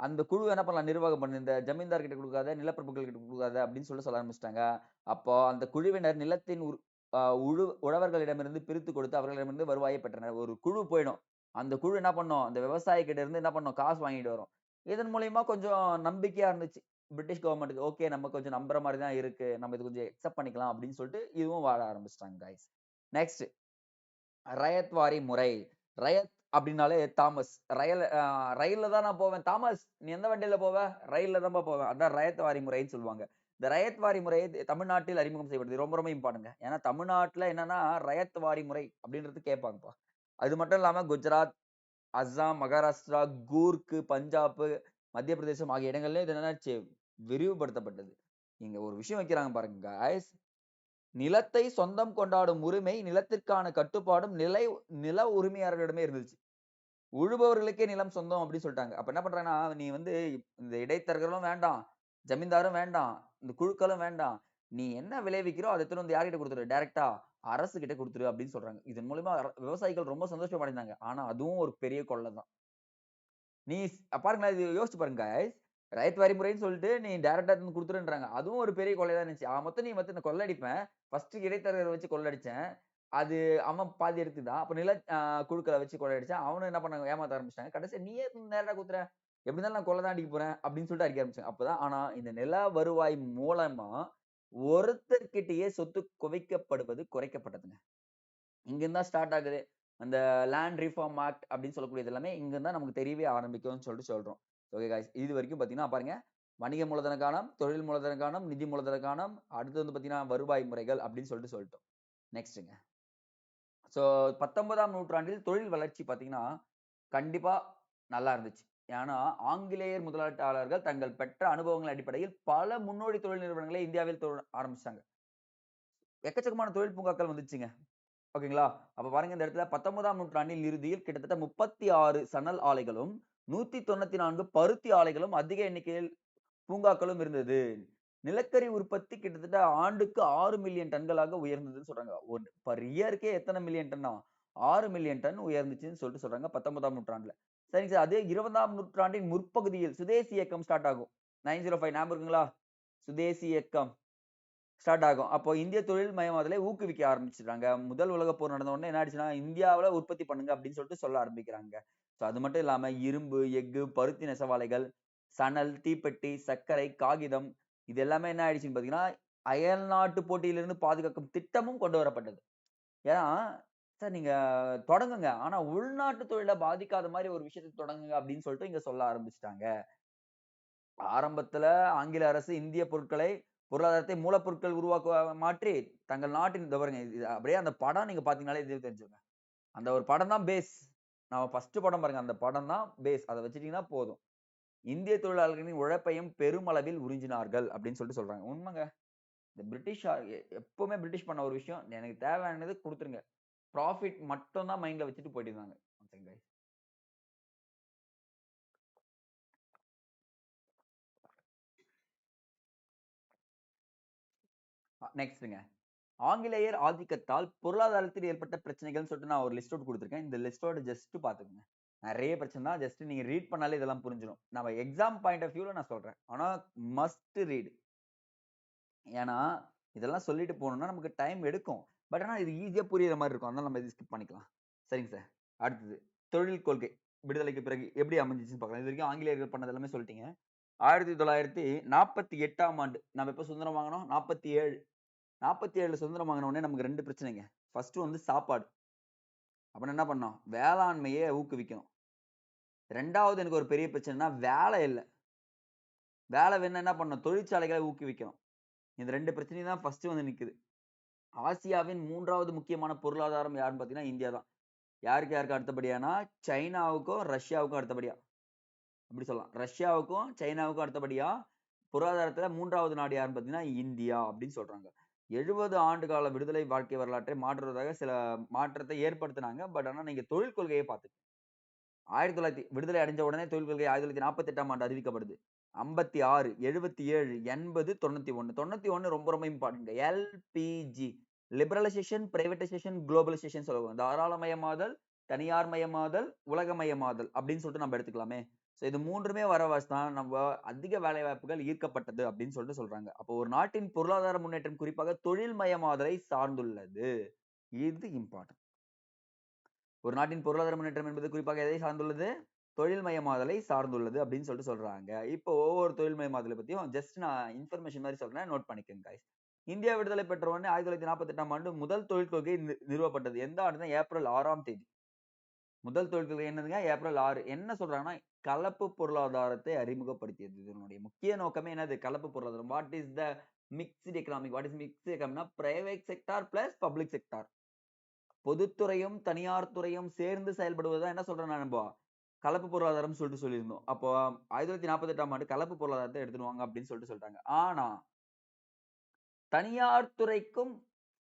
அந்த குழு என்ன பண்ணலாம் நிர்வாகம் பண்ணு. இந்த ஜமீன்தார் கிட்ட குடுக்காத, நிலப்பிரபுக்கள் கிட்ட குடுக்காத அப்படின்னு சொல்ல ஆரம்பிச்சுட்டாங்க. அப்போ அந்த குழுவினர் நிலத்தின் உ அ உழு உழவர்களிடமிருந்து பிரித்துக் கொடுத்து அவர்களிடமிருந்து வருவாயை பெற்றனர். ஒரு குழு போயிடும். அந்த குழு என்ன பண்ணும்? அந்த விவசாயி கிட்ட இருந்து என்ன பண்ணும்? காசு வாங்கிட்டு வரும். இதன் மூலியமா கொஞ்சம் நம்பிக்கையா இருந்துச்சு. பிரிட்டிஷ் கவர்ன்மென்ட்க்கு. ஓகே நம்ம கொஞ்சம் நம்புற மாரி தான் இருக்கு. நம்ம இது கொஞ்சம் அக்செப்ட் பண்ணிக்கலாம் அப்படின்னு சொல்லிட்டு இதுவும் வாழ ஆரம்பிச்சுட்டாங்க காய்ஸ். நெக்ஸ்ட் ரயத் வாரி முறை. ரயத் அப்படின்னாலே தாமஸ். ரயில்ல தான் நான் போவேன். தாமஸ் நீ எந்த வண்டியில போவ? ரயில்ல தான்பா போவேன். அதான் ரயத் வாரி முறைன்னு சொல்லுவாங்க. இந்த ரயத் வாரி முறை தமிழ்நாட்டில் அறிமுகம் செய்யப்படுது. ரொம்ப ரொம்ப இம்பார்ட்டன்ட்ங்க. ஏன்னா தமிழ்நாட்டுல என்னன்னா ரயத் வாரி முறை அப்படின்றது கேட்பாங்கப்பா. அது மட்டும் இல்லாம குஜராத், அஸ்ஸாம், மகாராஷ்டிரா, கூர்க், பஞ்சாப், மத்திய பிரதேசம் ஆகிய இடங்கள்லயும் இது என்னாச்சு விரிவுபடுத்தப்பட்டது. இங்க ஒரு விஷயம் வைக்கிறாங்க பாருங்க காய்ஸ். நிலத்தை சொந்தம் கொண்டாடும் உரிமை, நிலத்திற்கான கட்டுப்பாடும் நில உரிமையாளர்களிடமே இருந்துச்சு. உழுபவர்களுக்கே நிலம் சொந்தம் அப்படின்னு சொல்லிட்டாங்க. அப்ப என்ன பண்றாங்கன்னா, நீ வந்து இந்த இடைத்தரகர்களும் வேண்டாம், ஜமீன்தாரும் வேண்டாம், இந்த குழுக்களும் வேண்டாம். நீ என்ன விளைவிக்கிறோ அத எடுத்துட்டு வந்து யார்கிட்ட குடுத்துரு? டைரக்ட்டா அரசு கிட்ட குடுத்துரு அப்படின்னு சொல்றாங்க. இதன் மூலியமா விவசாயிகள் ரொம்ப சந்தோஷம் அடைந்தாங்க. ஆனா அதுவும் ஒரு பெரிய கொள்ள தான். நீ பாருங்களேன் இது யோசிச்சு பாருங்க காய்ஸ். ரைட் வரி முறைன்னு சொல்லிட்டு நீ டைரக்ட்டா எடுத்து வந்து குடுத்துருன்றாங்க. அதுவும் ஒரு பெரிய கொள்ளையா தான் இருந்துச்சு. மொத்தம் நீ வந்து கொள்ள அடிப்பேன். ஃபர்ஸ்ட் இடைத்தரகர வச்சு கொள்ள அடிச்சேன். அது அவன் பாதி எடுத்துக்கிட்டான். அப்ப நில குழுக்கள வச்சு கொள்ள அடிச்சேன். அவனும் என்ன பண்ணாங்க ஏமாத்த ஆரம்பிச்சுட்டாங்க. கடைசியா நீயே நேரா குடுத்துற. எப்படி இருந்தாலும் நான் கொள்ள தான் அடிக்க போறேன் அப்படின்னு சொல்லிட்டு அடிக்க ஆரம்பிச்சாங்க. அப்பதான் ஆனா இந்த நில வருவாய் மூலமா ஒருத்தர்கிட்டயே சொத்து குவிக்கப்படுவது குறைக்கப்பட்டதுங்க. இங்கிருந்து தான் ஸ்டார்ட் ஆகுது. அந்த லேண்ட் ரிஃபார்ம் ஆக்ட் அப்படின்னு சொல்லக்கூடியது எல்லாமே இங்கிருந்து தான் நமக்கு தெரியவே ஆரம்பிக்கும்னு சொல்லிட்டு சொல்றோம். Okay guys. இதுவரைக்கும் பார்த்தீங்கன்னா பாருங்க, வணிக மூலதன காலம், தொழில் மூலதன காலம், நிதி மூலதன காலம், அடுத்து வந்து பார்த்தீங்கன்னா வருவாய் முறைகள் அப்படின்னு சொல்லிட்டோம். நெக்ஸ்ட்ங்க. ஸோ 19ஆம் நூற்றாண்டில் தொழில் வளர்ச்சி பார்த்தீங்கன்னா, கண்டிப்பா நல்லா இருந்துச்சு. ஏன்னா, ஆங்கிலேயர் முதலீட்டாளர்கள் தங்கள் பெற்ற அனுபவங்கள் அடிப்படையில் பல முன்னோடி தொழில் நிறுவனங்களை இந்தியாவில் ஆரம்பிச்சுட்டாங்க. எக்கச்சக்கமான தொழில் பூங்காக்கள் வந்துச்சுங்க. ஓகேங்களா? அப்ப பாருங்க இந்த இடத்துல 19ஆம் நூற்றாண்டின் இறுதியில் கிட்டத்தட்ட 36 சணல் ஆலைகளும், 194 பருத்தி ஆலைகளும் அதிக எண்ணிக்கையில் பூங்காக்களும் இருந்தது. நிலக்கரி உற்பத்தி கிட்டத்தட்ட ஆண்டுக்கு 6 மில்லியன் டன்களாக உயர்ந்ததுன்னு சொல்றாங்க. பர் இயர்க்கே எத்தன மில்லியன் டன்னா? 6 மில்லியன் டன் உயர்ந்துச்சுன்னு சொல்லிட்டு சொல்றாங்க 19ஆம் நூற்றாண்டுல. சரிங்க சார். அதே 20ஆம் நூற்றாண்டின் முற்பகுதியில் சுதேசி இயக்கம் ஸ்டார்ட் ஆகும். 905 ஞாபகம் இருக்குங்களா? சுதேசி இயக்கம். ஸ்டார்ட் ஆகும். அப்போ இந்திய தொழில் மயமாதலை ஊக்குவிக்க ஆரம்பிச்சுட்டாங்க. முதல் உலகப் போர் நடந்த உடனே என்ன ஆயிடுச்சுன்னா, இந்தியாவுல உற்பத்தி பண்ணுங்க அப்படின்னு சொல்லிட்டு சொல்ல ஆரம்பிக்கிறாங்க. ஸோ அது மட்டும் இல்லாம இரும்பு, எஃகு, பருத்தி நெசவாலைகள், சணல், தீப்பெட்டி, சர்க்கரை, காகிதம் இது எல்லாமே என்ன ஆயிடுச்சுன்னு பார்த்தீங்கன்னா, அயல்நாட்டு போட்டியிலிருந்து பாதுகாக்கும் திட்டமும் கொண்டு வரப்பட்டது. ஏன்னா, சார் நீங்க தொடங்குங்க. ஆனா உள்நாட்டு தொழில பாதிக்காத மாரி ஒரு விஷயத்த தொடங்குங்க அப்படின்னு சொல்லிட்டு இங்க சொல்ல ஆரம்பிச்சுட்டாங்க. ஆரம்பத்துல ஆங்கில அரசு இந்திய பொருட்களை பொருளாதாரத்தை மூலப்பொருட்கள் உருவாக்க மாற்றி தங்கள் நாட்டின் இதோ பாருங்க இது அப்படியே அந்த படம் நீங்க பார்த்தீங்கனாலே இது தெரிஞ்சுரும். அந்த ஒரு படம் தான் பேஸ். நம்ம ஃபர்ஸ்ட் படம் பாருங்க. அந்த படம் தான் பேஸ். அத வச்சுட்டீங்கன்னா போதும். இந்திய தொழிலாளர்களின் உழைப்பையும் பெருமளவில் உறிஞ்சினார்கள் அப்படின்னு சொல்லிட்டு சொல்றாங்க. உண்மைங்க. இந்த பிரிட்டிஷ் எப்பவுமே பிரிட்டிஷ் பண்ண ஒரு விஷயம் எனக்கு தேவையானது குடுத்துருங்க. ப்ராஃபிட் மட்டும் தான் மைண்ட்ல வச்சுட்டு போயிட்டு இருந்தாங்க. நெக்ஸ்ட்ங்க. ஆங்கிலேயர் ஆதிக்கத்தால் பொருளாதாரத்தில் ஏற்பட்ட பிரச்சனைகள்னு சொல்லிட்டு நான் ஒரு லிஸ்ட் அவுட் குடுத்துருக்கேன். இந்த லிஸ்ட்டோட ஜஸ்ட் பார்த்துக்கங்க. நெறைய பிரச்சனை தான். ஜஸ்ட் நீங்க ரீட் பண்ணாலே இதெல்லாம் புரிஞ்சிரும். நம்ம எக்ஸாம் பாயிண்ட் ஆஃப் வியூல நான் சொல்றேன். ஆனா மஸ்ட் ரீட். ஏன்னா, இதெல்லாம் சொல்லிட்டு போணும்னா நமக்கு டைம் எடுக்கும். பட் ஆனா இது ஈஸியா புரியிற மாரி இருக்கும். அதனால நம்ம இத ஸ்கிப் பண்ணிக்கலாம். சரிங்க சார். அடுத்தது தொழில் கொள்கை. விடுதலைக்கு பிறகு எப்படி அமைஞ்சுச்சுன்னு பார்க்கலாம். இதுவரைக்கும் ஆங்கிலேயர்கள் பண்ணது எல்லாமே சொல்லிட்டீங்க. 1948ஆம் ஆண்டு நம்ம எப்ப சுதந்திரம் வாங்குனோம்? 47. 47ல சுதந்திரம் வாங்குன உடனே நமக்கு 2 பிரச்சனைங்க. ஃபர்ஸ்ட் வந்து சாப்பாடு. அப்புறம் என்ன பண்ணோம்? வேளாண்மைய ஊக்குவிக்கணும். 2வது எனக்கு ஒரு பெரிய பிரச்சனைன்னா, வேலை இல்ல. வேலை வேணும்னா என்ன பண்ணணும்? தொழிற்சாலைகள ஊக்குவிக்கணும். இந்த 2 பிரச்சனையும் தான் ஃபர்ஸ்ட் வந்து நிக்குது. ஆசியாவின் 3வது முக்கியமான பொருளாதாரம் யாருன்னு பார்த்தீங்கன்னா, இந்தியா தான். யாருக்கு அடுத்தபடியானா, சைனாவுக்கும், ரஷ்யாவுக்கும் அடுத்தபடியா. அப்படி சொல்லலாம். ரஷ்யாவுக்கும், சைனாவுக்கும் அடுத்தபடியா பொருளாதாரத்துல 3வது நாடு யாருன்னு பார்த்தீங்கன்னா, இந்தியா அப்படின்னு சொல்றாங்க. 70 ஆண்டு கால விடுதலை வாழ்க்கை வரலாற்றை மாற்றுவதாக சில மாற்றத்தை ஏற்படுத்துனாங்க. பட் ஆனா நீங்க தொழில் கொள்கைய பார்த்து 1900 விடுதலை அடைஞ்ச உடனே தொழில் கொள்கை 1948ஆம் ஆண்டு அறிவிக்கப்படுது. 56, 77, 80, 91. 91 ரொம்ப ரொம்ப important. LPG liberalisation, privatisation, globalisation சொல்லுவாங்க. தாராளமயமாதல், தனியார்மயமாதல், உலகமயமாதல் அப்படின்னு சொல்லிட்டு நம்ம எடுத்துக்கலாமே. சோ இது 3மே வரவாசி தான் நம்ம அதிக வேலை வாய்ப்புகள் ஈர்க்கப்பட்டது அப்படின்னு சொல்லிட்டு சொல்றாங்க. அப்போ ஒரு நாட்டின் பொருளாதார முன்னேற்றம் குறிப்பாக தொழில்மயமாதலை சார்ந்துள்ளது. இது இம்பார்ட்டன்ட். ஒரு நாட்டின் பொருளாதார முன்னேற்றம் என்பது குறிப்பாக எதை சார்ந்துள்ளது? தொழில்மயமாதலை சார்ந்துள்ளது அப்படின்னு சொல்லிட்டு சொல்றாங்க. இப்போ ஒவ்வொரு தொழில்மயமாதலை பத்தியும் ஜஸ்ட் நான் இன்ஃபர்மேஷன் மாரி சொல்றேன். நோட் பண்ணிக்கங்க காய்ஸ். இந்தியா விடுதலை பெற்ற உடனே 1948ஆம் ஆண்டு முதல் தொழில் கொள்கை நிறுவப்பட்டது. எந்த ஆண்டுனா ஏப்ரல் 6ஆம் தேதி. முதல் தொழில் கொள்கை என்னதுங்க? ஏப்ரல் 6. என்ன சொல்றாங்கன்னா, கலப்பு பொருளாதாரத்தை அறிமுகப்படுத்தியது. இதனுடைய முக்கிய நோக்கமே என்னது? கலப்பு பொருளாதாரம். What is the mixed economic? What is mixed எக்கானமினா private sector plus public sector. பொதுத்துறையும், தனியார் துறையும் சேர்ந்து செயல்படுவது தான் என்ன சொல்றோம் நண்பா? கலப்பு பொருளாதாரம்னு சொல்லிட்டு சொல்லியிருந்தோம். அப்போ 1948ஆம் ஆண்டு கலப்பு பொருளாதாரத்த எடுத்துட்டு வாங்க அப்படின்னு சொல்லிட்டு சொல்லிட்டாங்க. ஆனா, தனியார் துறைக்கும்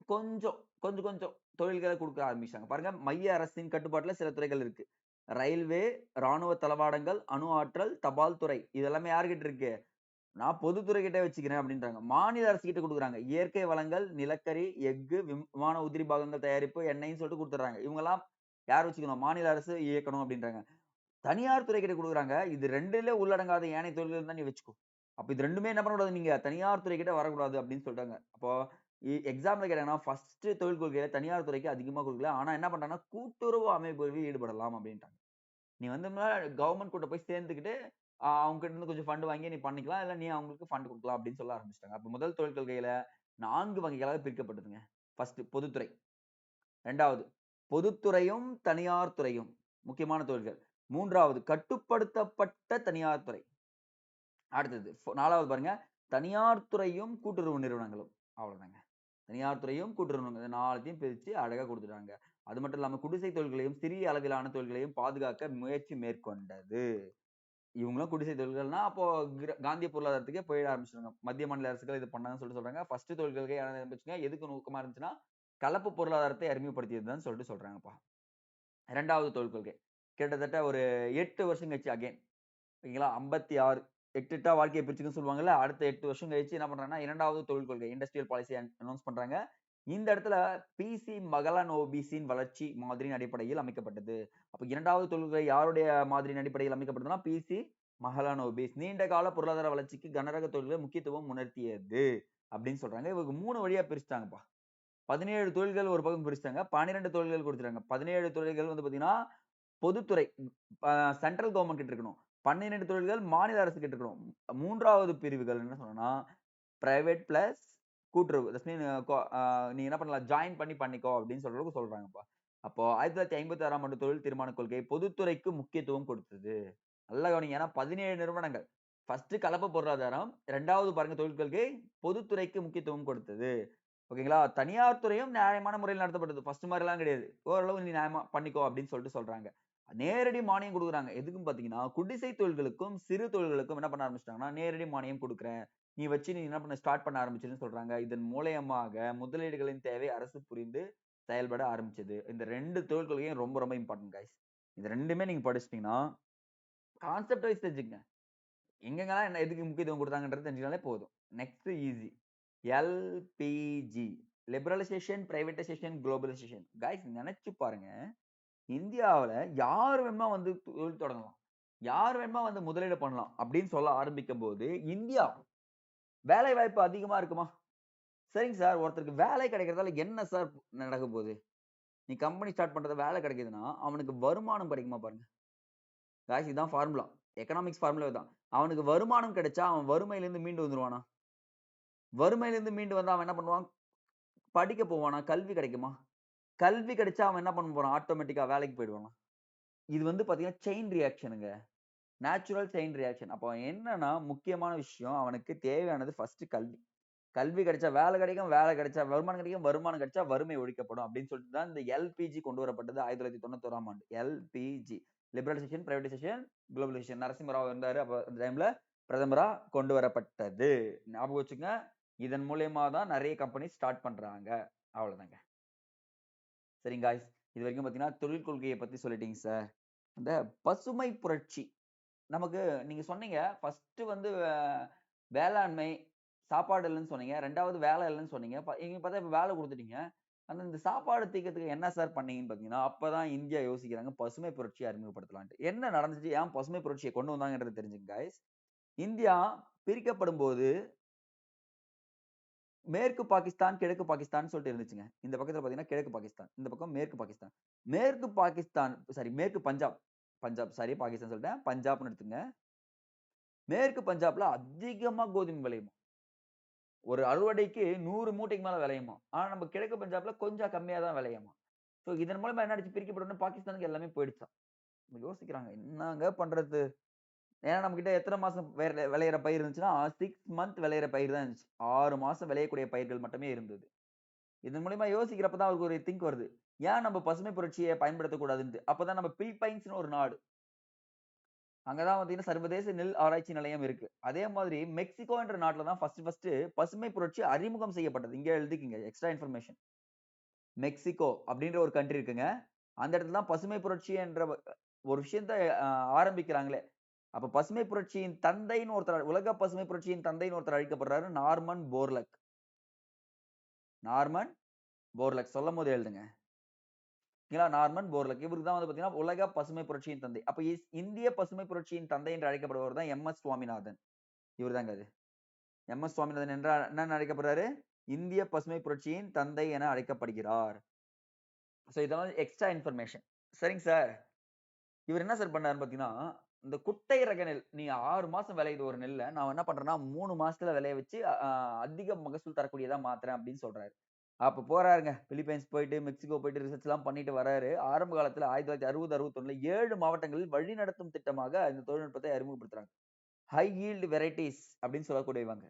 கொஞ்சம் கொஞ்சம் தொழில்கள குடுக்க ஆரம்பிச்சாங்க. பாருங்க, மைய அரசின் கட்டுப்பாட்டுல சில துறைகள் இருக்கு. ரயில்வே, ராணுவ தளவாடங்கள், அணு ஆற்றல், தபால் துறை. இது எல்லாமே யார்கிட்ட இருக்கு? நான் பொதுத்துறை கிட்ட வச்சுக்கிறேன் அப்படின்றாங்க. மாநில அரசு கிட்ட குடுக்குறாங்க. இயற்கை வளங்கள், நிலக்கரி, எஃகு, விமான உதிரி பாகங்கள் தயாரிப்பு, எண்ணெய்ன்னு சொல்லிட்டு குடுத்துடுறாங்க. இவங்கலாம் யார் வச்சுக்கணும்? மாநில அரசு இயக்கணும் அப்படின்றாங்க. தனியார் துறை கிட்ட குடுக்குறாங்க. இது 2ல உள்ளடங்காத ஏனைய தொழில்கள் இருந்தா நீ வச்சுக்கோ. அப்ப இது 2மே என்ன பண்ணக்கூடாது நீங்க? தனியார் துறை கிட்ட வரக்கூடாது அப்படின்னு சொல்லிட்டாங்க. அப்போ எக்ஸாம்ல கேட்டாங்கன்னா, ஃபர்ஸ்ட் தொழில் கொள்கையில தனியார் துறைக்கு அதிகமா குடுக்கல. ஆனா என்ன பண்றாங்கன்னா, கூட்டுறவு அமைப்புகளில் ஈடுபடலாம் அப்படின்ட்டாங்க. நீ வந்தோம்னா கவர்ன்மெண்ட் கூட போய் சேர்ந்துக்கிட்டு, அவங்க கிட்ட இருந்து கொஞ்சம் ஃபண்ட் வாங்கி நீ பண்ணிக்கலாம். இல்ல நீ அவங்களுக்கு ஃபண்ட் குடுக்கலாம் அப்படின்னு சொல்ல ஆரம்பிச்சுட்டாங்க. அப்ப முதல் தொழில் கொள்கையில 4 வகைகளாக பிரிக்கப்பட்டதுங்க. ஃபர்ஸ்ட் பொதுத்துறை. 2வது பொதுத்துறையும், தனியார் துறையும் முக்கியமான தொழில்கள். 3வது கட்டுப்படுத்தப்பட்ட தனியார் துறை. அடுத்தது 4வது பாருங்க, தனியார் துறையும், கூட்டுறவு நிறுவனங்களும். அவ்வளவுதாங்க. தனியார் துறையும், கூட்டுறவு நிறுவனங்கள். இது 4த்தையும் பிரிச்சு அழகா குடுத்துட்டாங்க. அது மட்டும் இல்லாம குடிசை தொழில்களையும், சிறிய அளவிலான தொழில்களையும் பாதுகாக்க முயற்சி மேற்கொண்டது. இவங்களும் குடிசை தொழில்கள்னா, அப்போ காந்திய பொருளாதாரத்துக்கே போயிட ஆரம்பிச்சுட்டாங்க. மத்திய, மாநில அரசுகள் இது பண்ணாங்கன்னு சொல்லிட்டு சொல்றாங்க. ஃபர்ஸ்ட் தொழில் கொள்கை ஆரம்பிச்சுங்க. எதுக்கு நோக்கமா இருந்துச்சுன்னா, கலப்பு பொருளாதாரத்தை அறிமுகப்படுத்தியதுதான் சொல்லிட்டு சொல்றாங்கப்பா. 2வது தொழில் கொள்கை. கிட்டத்தட்ட ஒரு 8 வருஷம் கழிச்சு அகைன் ஓகேங்களா? 56 எட்டா வாழ்க்கைய பிரிச்சுக்குன்னு சொல்லுவாங்கல்ல. அடுத்த 8 வருஷம் கழிச்சு என்ன பண்றாங்கன்னா, 2வது தொழில் கொள்கை இண்டஸ்ட்ரியல் பாலிசி அனௌன்ஸ் பண்றாங்க. இந்த இடத்துல பிசி மகலானோபிஸின் வளர்ச்சி மாதிரியின் அடிப்படையில் அமைக்கப்பட்டது. அப்ப 2வது தொழில் கொள்கை யாருடைய மாதிரியின் அடிப்படையில் அமைக்கப்பட்டதுன்னா, பிசி மஹலானோபிஸ். நீண்ட கால பொருளாதார வளர்ச்சிக்கு கனரக தொழில்கள் முக்கியத்துவம் உணர்த்தியது. அப்படின்னு சொல்றாங்க. இவங்க 3 வழியா பிரிச்சுட்டாங்கப்பா. 17 தொழில்கள் ஒரு பக்கம் பிரிச்சுட்டாங்க. 12 தொழில்கள் குடுத்துட்டாங்க. 17 தொழில்கள் வந்து பார்த்தீங்கன்னா, பொதுத்துறை அ சென்ட்ரல் கவர்ன்மென்ட் கிட்ட இருக்கணும். 12 தொழில்கள் மாநில அரசு கிட்ட இருக்கணும். 3வது பிரிவுகள் என்ன சொன்னோம்னா, பிரைவேட் பிளஸ் கூட்டுறவு. தட்ஸ் மீன் நீ என்ன பண்ணலாம் ஜாயின் பண்ணி பண்ணிக்கோ அப்படின்னு சொல்ற அளவுக்கு சொல்றாங்கப்பா. அப்போ 1956ஆம் ஆண்டு தொழில் தீர்மானக் கொள்கை பொதுத்துறைக்கு முக்கியத்துவம் கொடுத்தது. நல்லா கவனிங்க. ஏன்னா 17 நிறுவனங்கள். ஃபர்ஸ்ட் கலப்பு பொருளாதாரம். 2வது பாருங்க தொழில் கொள்கை பொதுத்துறைக்கு முக்கியத்துவம் கொடுத்தது. ஓகேங்களா? தனியார் துறையும் நியாயமான முறையில் நடத்தப்பட்டது. ஃபர்ஸ்ட் மாரிலாம் கிடையாது. ஓரளவு நீ நியாயமா பண்ணிக்கோ அப்படின்னு சொல்லிட்டு சொல்றாங்க. நேரடி மானியம் குடுக்குறாங்க. எதுக்குன்னு பார்த்தீங்கன்னா, குடிசை தொழில்களுக்கும், சிறு தொழில்களுக்கும் என்ன பண்ண ஆரம்பிச்சுட்டாங்கன்னா, நேரடி மானியம் குடுக்குறேன். நீ என்ன பண்ண ஸ்டார்ட் பண்ண ஆரம்பிச்சுருன்னு சொல்றாங்க. இதன் மூலியமாக முதலீடுகளின் தேவை அரசு புரிந்து செயல்பட ஆரம்பிச்சது. இந்த 2 தொழில் கொள்கையும் ரொம்ப ரொம்ப இம்பார்ட்டன்ட் கைஸ். இது 2மே நீங்க படிச்சுட்டீங்கன்னா, கான்செப்ட் வைஸ் தெரிஞ்சுக்கங்க. எங்கெங்கலாம் என்ன எதுக்கு முக்கியத்துவம் குடுத்தாங்கன்றது தெரிஞ்சுக்கிட்டாலே போதும். Next easy. LPG. Liberalisation, privatisation, globalisation. Guys நெனச்சு பாருங்க. இந்தியாவுல யார் வேணுமா வந்து தொழில் தொடங்கலாம். யார் வேணுமா வந்து முதலீடு பண்ணலாம் அப்படின்னு சொல்ல ஆரம்பிக்கும்போது, இந்தியா வேலை வாய்ப்பு அதிகமா இருக்குமா? சரிங்க சார். ஒருத்தருக்கு வேலை கிடைக்கிறதால என்ன சார் நடக்க போகுது? நீ கம்பெனி ஸ்டார்ட் பண்றது வேலை கிடைக்குதுன்னா, அவனுக்கு வருமானம் கிடைக்குமா பாருங்க. காய்ஸ் இதான் ஃபார்முலா. எக்கனாமிக்ஸ் ஃபார்முலாவே தான். அவனுக்கு வருமானம் கிடைச்சா, அவன் வறுமையிலிருந்து மீண்டு வந்துருவானா? வறுமையிலிருந்து மீண்டு வந்தா அவன் என்ன பண்ணுவான்? படிக்க போவானா? கல்வி கிடைக்குமா? கல்வி கிடைச்சா அவன் என்ன பண்ண போறான்? ஆட்டோமேட்டிக்கா வேலைக்கு போயிடுவானா? இது வந்து பார்த்தீங்கன்னா, செயின் ரியாக்ஷன்ங்க. Natural chain reaction. அப்போ என்னன்னா, முக்கியமான விஷயம் அவனுக்கு தேவையானது ஃபர்ஸ்ட் கல்வி. கல்வி கிடைச்சா வேலை கிடைக்கும், வேலை கிடைச்சா வருமானம் கிடைக்கும், வருமானம் கிடைச்சா வறுமை ஒழிக்கப்படும் அப்படின்னு சொல்லிட்டு தான் இந்த எல்பிஜி கொண்டு வரப்பட்டது 1991ஆம் ஆண்டு. LPG. Liberalisation, privatisation, globalisation. Narasimha Rao இருந்தாரு. அப்ப அந்த டைம்ல பிரதமரா கொண்டு வரப்பட்டது. ஞாபகம் வச்சுக்கங்க. இதன் மூலியமா தான் நெறைய கம்பெனி ஸ்டார்ட் பண்றாங்க. அவ்வளோதாங்க. சரிங்க காய்ஸ். இதுவரைக்கும் பார்த்தீங்கன்னா, தொழில் கொள்கைய பத்தி சொல்லிட்டீங்க சார். இந்த பசுமை புரட்சி. நமக்கு நீங்க சொன்னீங்க, ஃபர்ஸ்ட் வந்து வேளாண்மை, சாப்பாடு இல்லன்னு சொன்னீங்க. 2வது வேலை இல்லன்னு சொன்னீங்க. இங்க பார்த்தா இப்ப வேலை குடுத்துட்டீங்க. ஆனா இந்த சாப்பாடு தீர்க்கறதுக்கு என்ன சார் பண்ணீங்கன்னு பார்த்தீங்கன்னா, அப்பதான் இந்தியா யோசிக்கிறாங்க பசுமை புரட்சிய அறிமுகப்படுத்தலான்ட்டு. என்ன நடந்துச்சு? ஏன் பசுமை புரட்சிய கொண்டு வந்தாங்கன்றது தெரிஞ்சுக்கங்க காய்ஸ். இந்தியா பிரிக்கப்படும்போது மேற்கு பாகிஸ்தான், கிழக்கு பாகிஸ்தான் சொல்லிட்டு இருந்துச்சுங்க. இந்த பக்கத்துல பார்த்தீங்கன்னா கிழக்கு பாகிஸ்தான். இந்த பக்கம் மேற்கு பாகிஸ்தான். மேற்கு பாகிஸ்தான் சாரி மேற்கு பஞ்சாப். பஞ்சாப் சாரி பாகிஸ்தான் சொல்லிட்டேன். பஞ்சாப்ன்னு எடுத்துக்கங்க. மேற்கு பஞ்சாப்ல அதிகமா கோதுமை விளையுமாம். ஒரு அறுவடைக்கு 100 மூட்டைக்கு மேல விளையுமாம். ஆனா நம்ம கிழக்கு பஞ்சாப்ல கொஞ்சம் கம்மியா தான் விளையுமாம். சோ இதன் மூலமா என்ன ஆயிடுச்சு பிரிக்கப்பட்ட உடனே பாகிஸ்தானுக்கு எல்லாமே போயிடுச்சாம். யோசிக்கிறாங்க என்னங்க பண்றது? ஏன்னா நம்மகிட்ட எத்தன மாசம் விளையிற பயிர் இருந்துச்சுன்னா 6 மந்த் விளையிற பயிர் தான் இருந்துச்சு. 6 மாசம் விளையக்கூடிய பயிர்கள் மட்டுமே இருந்தது. இதன் மூலியமா யோசிக்கிறப்ப தான் அவருக்கு ஒரு திங்க் வருது. ஏன் நம்ம பசுமை புரட்சிய பயன்படுத்தக்கூடாதுன்ட்டு. அப்பதான் நம்ம பிலிப்பைன்ஸ்ன்னு ஒரு நாடு. அங்க தான் பார்த்தீங்கன்னா, சர்வதேச நெல் ஆராய்ச்சி நிலையம் இருக்கு. அதே மாதிரி மெக்சிகோ என்ற நாட்ல தான் ஃபர்ஸ்ட் பசுமை புரட்சி அறிமுகம் செய்யப்பட்டது. இங்க எழுதிக்கங்க எக்ஸ்ட்ரா இன்ஃபர்மேஷன். மெக்சிகோ அப்படின்ற ஒரு கண்ட்ரி இருக்குங்க. அந்த இடத்துல தான் பசுமை புரட்சி என்ற ஒரு விஷயத்த அ ஆரம்பிக்கிறாங்களே. அப்ப பசுமை புரட்சியின் தந்தைன்னு ஒருத்தர் உலக பசுமை புரட்சியின் தந்தைன்னு ஒருத்தர் அழைக்கப்படுறாரு. நார்மன் போர்லக். நார்மன் போர்லக். சொல்லும்போது எழுதுங்க. ஓகேங்களா? நார்மன் போர்லக். இவருக்கு தான் வந்து பார்த்தீங்கன்னா, உலக பசுமை புரட்சியின் தந்தை. அப்ப இந்திய பசுமை புரட்சியின் தந்தை என்று அழைக்கப்படுபவர் தான் எம்.எஸ். சுவாமிநாதன். இவர் தாங்க அது. எம்.எஸ். சுவாமிநாதன் என்றால் என்னன்னு அழைக்கப்படுறாரு? இந்திய பசுமை புரட்சியின் தந்தை என அழைக்கப்படுகிறார். சோ இதெல்லாம் எக்ஸ்ட்ரா இன்ஃபர்மேஷன். சரிங்க சார். இவர் என்ன சார் பண்ணாருன்னு பார்த்தீங்கன்னா, இந்த குட்டை ரக நெல் நீங்க 6 மாசம் விளையுது ஒரு நெல்ல, நான் என்ன பண்றேன்னா 3 மாசத்துல விளைய வச்சு அதிக மகசூல் தரக்கூடியதா மாத்துறேன் அப்படின்னு சொல்றாரு. அப்ப போறாருங்க. பிலிப்பைன்ஸ் போயிட்டு, மெக்சிகோ போயிட்டு ரிசர்ச்லாம் பண்ணிட்டு வராரு. ஆரம்ப காலத்துல 1960, 61ல 7 மாவட்டங்களில் வழிநடத்தும் திட்டமாக இந்த தொழில்நுட்பத்தை அறிமுகப்படுத்துறாங்க. ஹை யீல்ட் வெரைட்டீஸ் அப்படின்னு சொல்லக்கூடியவங்க.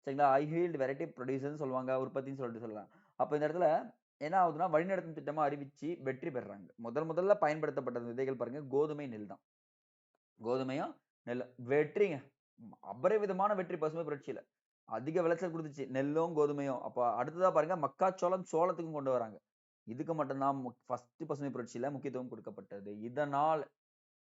சரிங்களா? ஹை யீல்ட் வெரைட்டி ப்ரொடியூசர்ன்னு சொல்லுவாங்க. உற்பத்தின்னு சொல்லிட்டு சொல்லலாம். அப்ப இந்த இடத்துல என்ன ஆகுதுன்னா, வழிநடத்தும் திட்டமா அறிவிச்சு வெற்றி பெறுறாங்க. முதல்ல பயன்படுத்தப்பட்ட விதைகள் பாருங்க, கோதுமை நெல் தான். கோதுமையும், நெல்லும். வெற்றிங்க. அபரிவிதமான வெற்றி பசுமை புரட்சியில. அதிக விளைச்சல் குடுத்துச்சு. நெல்லும், கோதுமையும். அப்ப அடுத்ததா பாருங்க மக்காச்சோளம், சோளத்துக்கும் கொண்டு வராங்க. இதுக்கு மட்டும் தான் ஃபர்ஸ்ட் பசுமை புரட்சியில முக்கியத்துவம் கொடுக்கப்பட்டது. இதனால்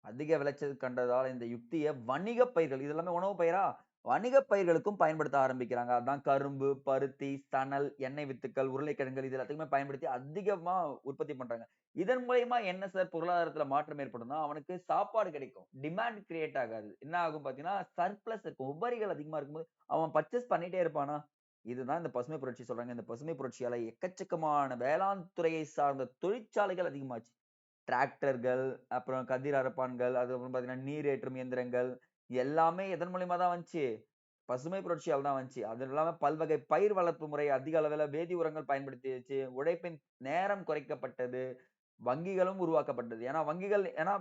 அதிக விளைச்சல் கண்டதால இந்த யுக்திய வணிக பயிர்கள் இது எல்லாமே உணவு பயிரா? வணிக பயிர்களுக்கும் பயன்படுத்த ஆரம்பிக்கிறாங்க. அதான் கரும்பு, பருத்தி, சணல், எண்ணெய் வித்துக்கள், உருளைக்கிழங்குகள் இது எல்லாத்தையுமே பயன்படுத்தி அதிகமா உற்பத்தி பண்றாங்க. இதன் மூலியமா என்ன சார் பொருளாதாரத்துல மாற்றம் ஏற்படும்னா, அவனுக்கு சாப்பாடு கிடைக்கும். டிமாண்ட் கிரியேட் ஆகாது. என்ன ஆகும் பார்த்தீங்கன்னா, சர்ப்ளஸ் இருக்கும். உபரிகள் அதிகமா இருக்கும்போது, அவன் பர்ச்சேஸ் பண்ணிட்டே இருப்பானா? இதுதான் இந்த பசுமை புரட்சி சொல்றாங்க. இந்த பசுமை புரட்சியால எக்கச்சக்கமான வேளாண் துறையை சார்ந்த தொழிற்சாலைகள் அதிகமாச்சு. டிராக்டர்கள், அப்புறம் கதிர் அறுப்பான்கள், அதுக்கப்புறம் பார்த்தீங்கன்னா, நீரேற்றும் இயந்திரங்கள் எல்லாமே எதன் மூலியமா தான் வந்துச்சு? பசுமை புரட்சியால தான் வந்துச்சு. அது இல்லாம பல்வகை பயிர் வளர்ப்பு முறை அதிக அளவில வேதி உரங்கள் பயன்படுத்தியாச்சு. உழைப்பின் நேரம் குறைக்கப்பட்டது. வங்கிகளும் உருவாக்கப்பட்டது. ஏன்னா வங்கிகள் ஏன்னா